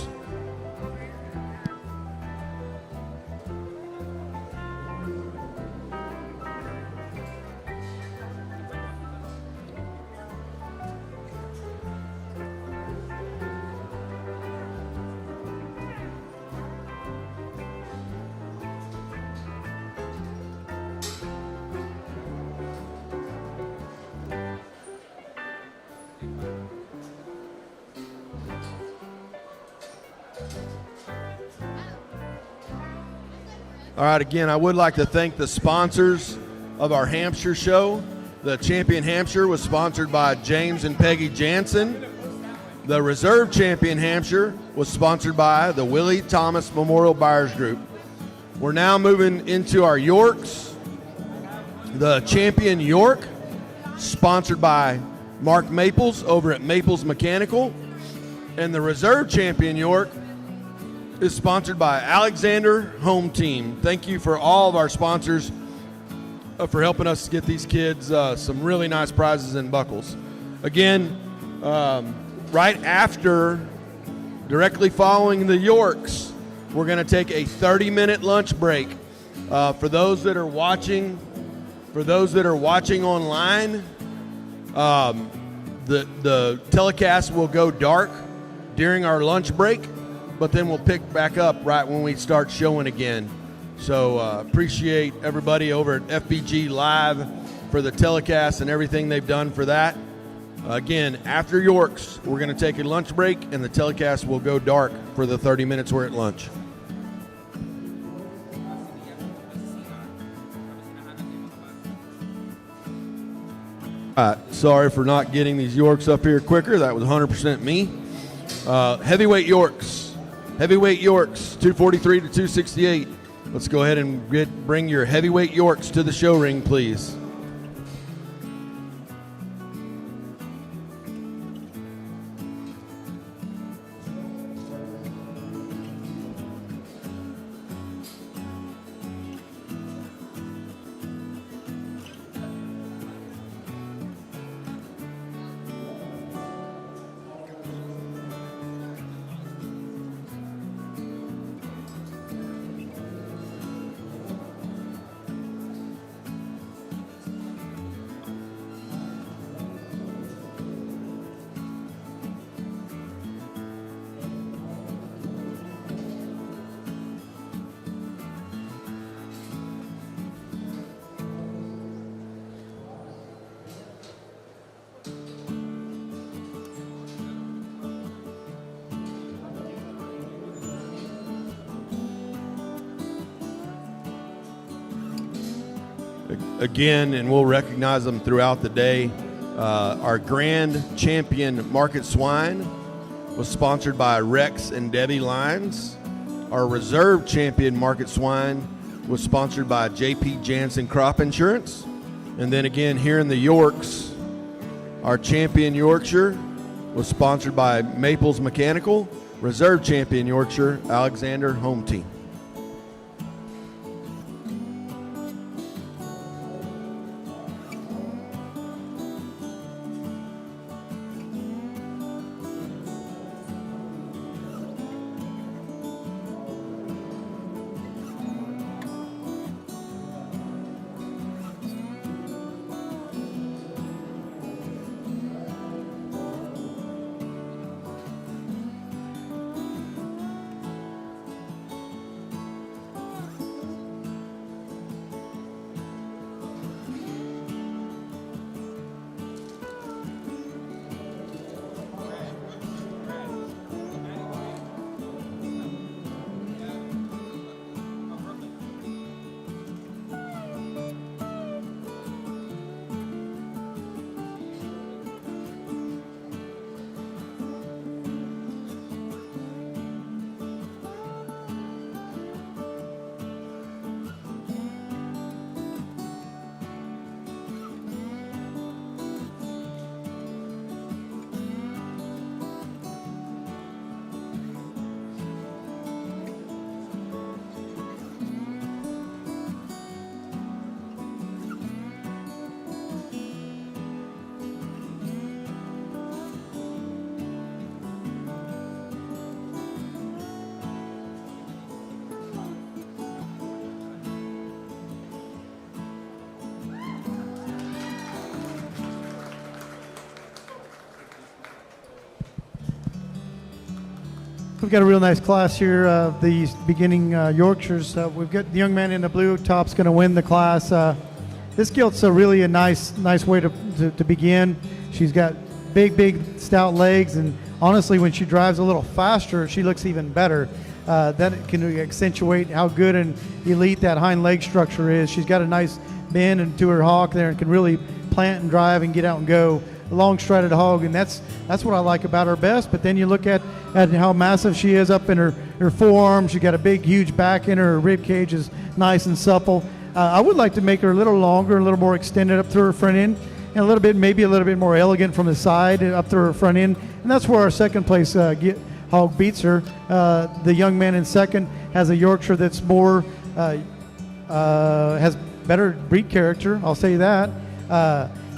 All right, again, I would like to thank the sponsors of our Hampshire show. The Champion Hampshire was sponsored by James and Peggy Jansen. The Reserve Champion Hampshire was sponsored by the Willie Thomas Memorial Buyers Group. We're now moving into our Yorks. The Champion York, sponsored by Mark Maples over at Maples Mechanical. And the Reserve Champion York is sponsored by Alexander Home Team. Thank you for all of our sponsors for helping us get these kids some really nice prizes and buckles. Again, right after, directly following the Yorks, we're going to take a 30-minute lunch break. For those that are watching, online, the telecast will go dark during our lunch break, but then we'll pick back up right when we start showing again. So appreciate everybody over at FBG Live for the telecast and everything they've done for that. Again, after Yorks, we're going to take a lunch break, and the telecast will go dark for the 30 minutes we're at lunch. Sorry for not getting these Yorks up here quicker. That was 100% me. Heavyweight Yorks. Heavyweight Yorks, 243 to 268. Let's go ahead and bring your heavyweight Yorks to the show ring, please. Again, and we'll recognize them throughout the day. Our grand champion Market Swine was sponsored by Rex and Debbie Lines. Our reserve champion Market Swine was sponsored by JP Jansen Crop Insurance. And then again, here in the Yorks, our champion Yorkshire was sponsored by Maples Mechanical. Reserve champion Yorkshire, Alexander Home Team. We've got a real nice class here of these beginning Yorkshires. We've got the young man in the blue top's going to win the class. This gilt's really a nice way to begin. She's got big, stout legs, and honestly, when she drives a little faster, she looks even better. That can accentuate how good and elite that hind leg structure is. She's got a nice bend into her hock there and can really plant and drive and get out and go. A long strided hog, and that's what I like about her best. But then you look at how massive she is up in her forearm. She's got a big, huge back in her. Her rib cage is nice and supple. I would like to make her a little longer, a little more extended up through her front end, and maybe a little bit more elegant from the side and up through her front end. And that's where our second place hog beats her. The young man in second has a Yorkshire that's more has better breed character. I'll say that.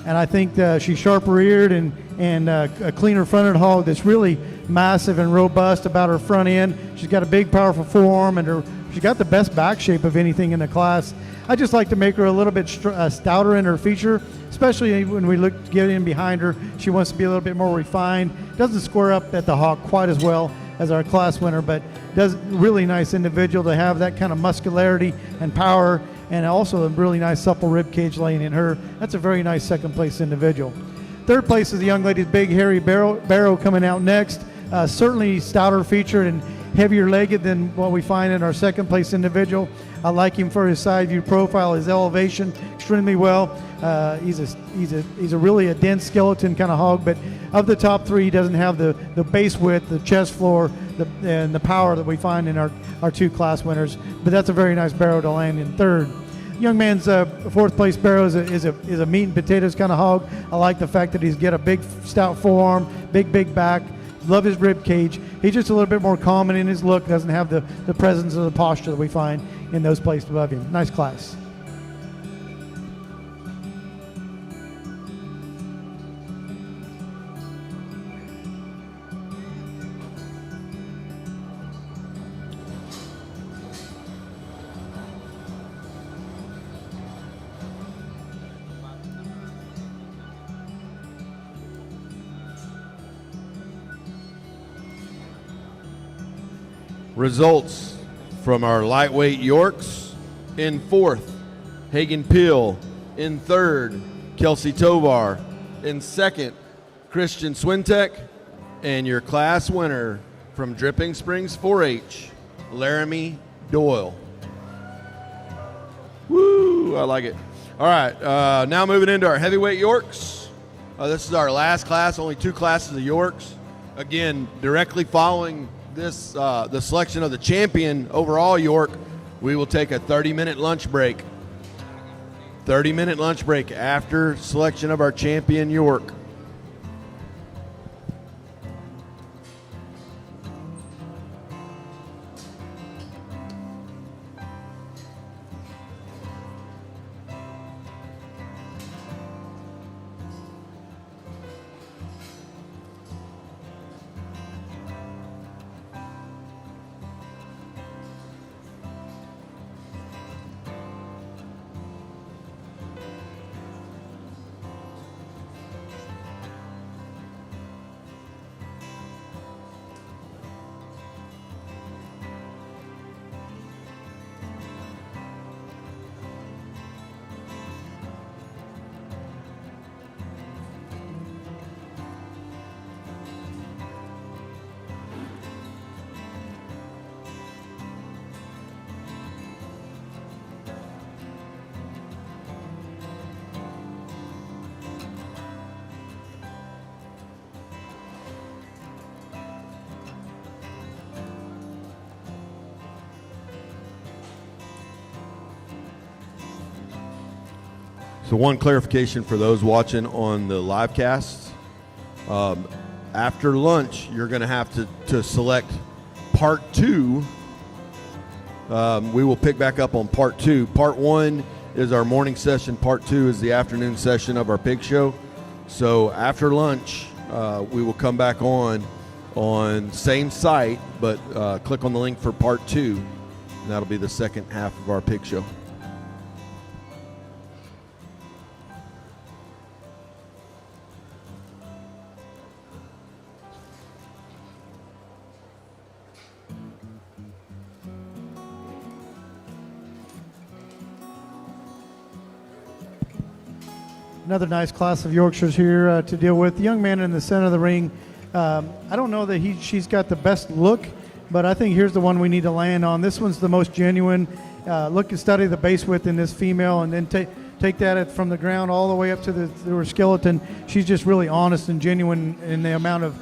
And I think she's sharper eared and a cleaner fronted hog that's really massive and robust about her front end. She's got a big, powerful forearm, and she's got the best back shape of anything in the class. I just like to make her a little bit stouter in her feature, especially when we look to get in behind her. She wants to be a little bit more refined. Doesn't square up at the hock quite as well as our class winner, but does really nice individual to have that kind of muscularity and power, and also a really nice supple rib cage laying in her. That's a very nice second place individual. Third place is the young lady's big hairy barrow coming out next. Certainly stouter featured and heavier legged than what we find in our second place individual. I like him for his side view profile, his elevation extremely well. He's a really dense skeleton kind of hog, but of the top three, he doesn't have the base width, the chest floor, and the power that we find in our two class winners. But that's a very nice barrow to land in third. Young man's fourth place barrow is a meat and potatoes kind of hog. I like the fact that he's got a big stout forearm, big back. Love his rib cage. He's just a little bit more common in his look. Doesn't have the presence of the posture that we find in those placed above him. Nice class. Results from our lightweight Yorks: in fourth, Hagen Peel; in third, Kelsey Tovar; in second, Christian Swintek; and your class winner from Dripping Springs 4-H, Laramie Doyle. Woo, I like it. All right, now moving into our heavyweight Yorks. This is our last class, only two classes of Yorks. Again, directly following this the selection of the champion overall York, we will take a 30-minute lunch break. 30-minute lunch break after selection of our champion York. So one clarification for those watching on the live cast. After lunch, you're going to have to select part 2. We will pick back up on part 2. Part 1 is our morning session. Part 2 is the afternoon session of our pig show. So after lunch, we will come back on same site, but click on the link for part 2, and that'll be the second half of our pig show. Another nice class of Yorkshires here to deal with. The young man in the center of the ring, I don't know that she's got the best look, but I think here's the one we need to land on. This one's the most genuine. Look and study the base width in this female, and then take that from the ground all the way up to her skeleton. She's just really honest and genuine in the amount of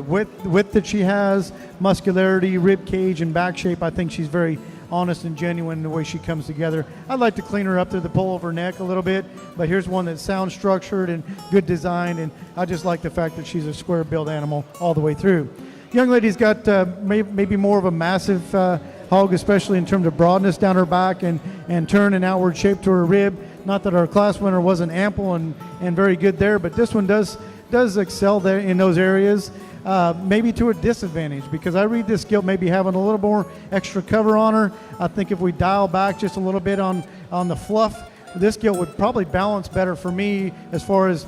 width that she has, muscularity, rib cage, and back shape. I think she's very honest and genuine in the way she comes together. I'd like to clean her up to the pull of her neck a little bit, but here's one that sounds structured and good design, and I just like the fact that she's a square build animal all the way through. Young lady's got maybe more of a massive hog, especially in terms of broadness down her back and turn and outward shape to her rib. Not that our class winner wasn't ample and very good there, but this one does excel there in those areas. Maybe to a disadvantage, because I read this gilt maybe having a little more extra cover on her. I think if we dial back just a little bit on the fluff, this gilt would probably balance better for me as far as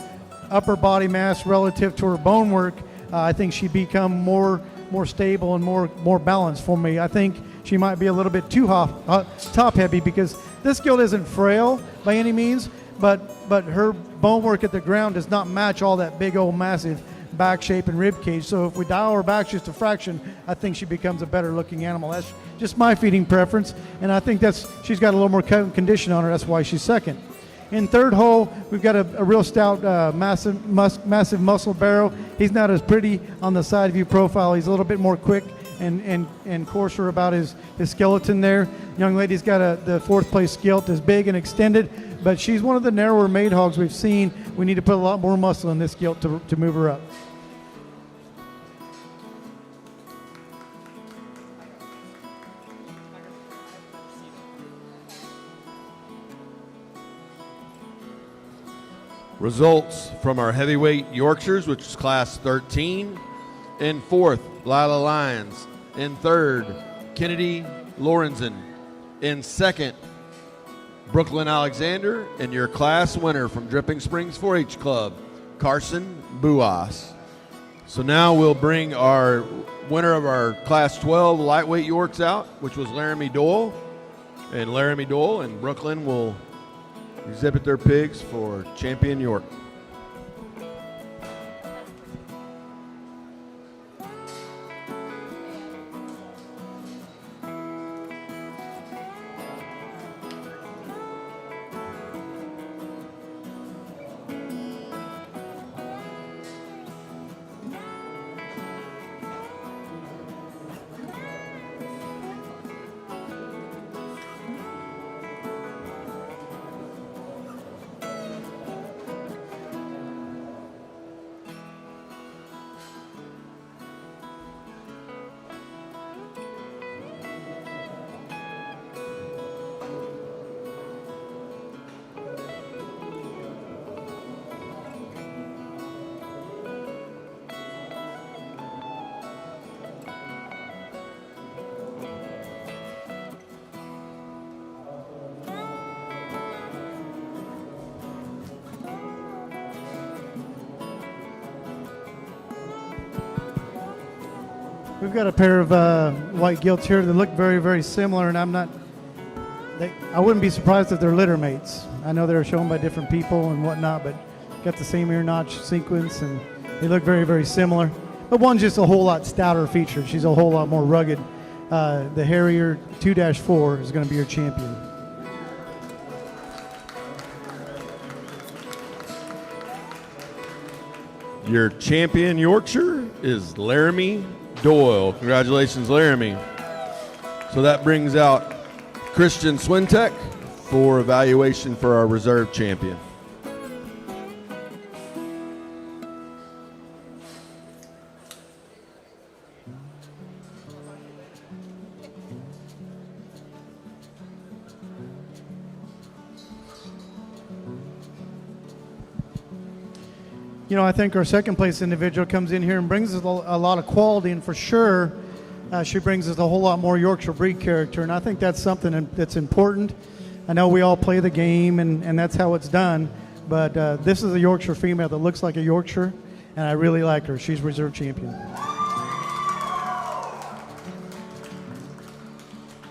upper body mass relative to her bone work. I think she'd become more stable and more balanced for me. I think she might be a little bit too top heavy, because this gilt isn't frail by any means, but her bone work at the ground does not match all that big old massive back shape and rib cage. So if we dial her back just a fraction, I think she becomes a better looking animal. That's just my feeding preference, and I think she's got a little more condition on her. That's why she's second. In third hole, we've got a real stout, massive muscle barrow. He's not as pretty on the side view profile. He's a little bit more quick and coarser about his skeleton there. Young lady's got the fourth place gilt, is big and extended, but she's one of the narrower made hogs we've seen. We need to put a lot more muscle in this gilt to move her up. Results from our heavyweight Yorkshires, which is class 13. In fourth, Lila Lyons. In third, Kennedy Lorenzen. In second, Brooklyn Alexander. And your class winner from Dripping Springs 4-H Club, Carson Buas. So now we'll bring our winner of our class 12 lightweight Yorks out, which was Laramie Doyle. And Laramie Doyle and Brooklyn will exhibit their pigs for Champion York. We've got a pair of white gilts here that look very, very similar, and I wouldn't be surprised if they're litter mates. I know they're shown by different people and whatnot, but got the same ear notch sequence, and they look very, very similar. But one's just a whole lot stouter featured. She's a whole lot more rugged. The Harrier 2-4 is going to be your champion. Your champion Yorkshire is Laramie Doyle. Congratulations, Laramie. So that brings out Christian Swintek for evaluation for our reserve champion. You know, I think our second place individual comes in here and brings us a lot of quality, and for sure she brings us a whole lot more Yorkshire breed character, and I think that's something that's important. I know we all play the game, and that's how it's done, but this is a Yorkshire female that looks like a Yorkshire, and I really like her. She's reserve champion.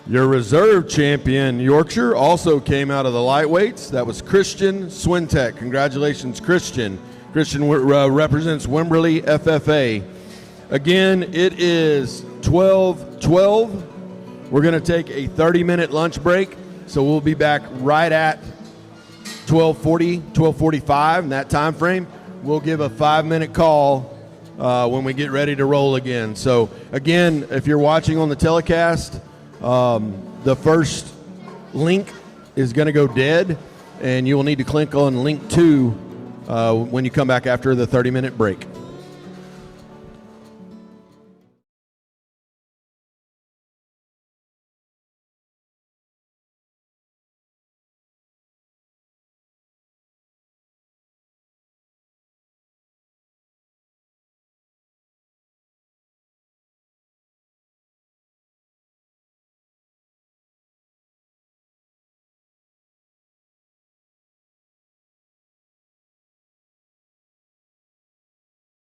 Your reserve champion, Yorkshire, also came out of the lightweights. That was Christian Swintek. Congratulations, Christian. Christian represents Wimberley FFA. Again, it is 12:12. We're going to take a 30-minute lunch break, so we'll be back right at 12:40, 12:45 in that time frame. We'll give a 5-minute call when we get ready to roll again. So, again, if you're watching on the telecast, the first link is going to go dead, and you will need to click on link 2 when you come back after the 30-minute break.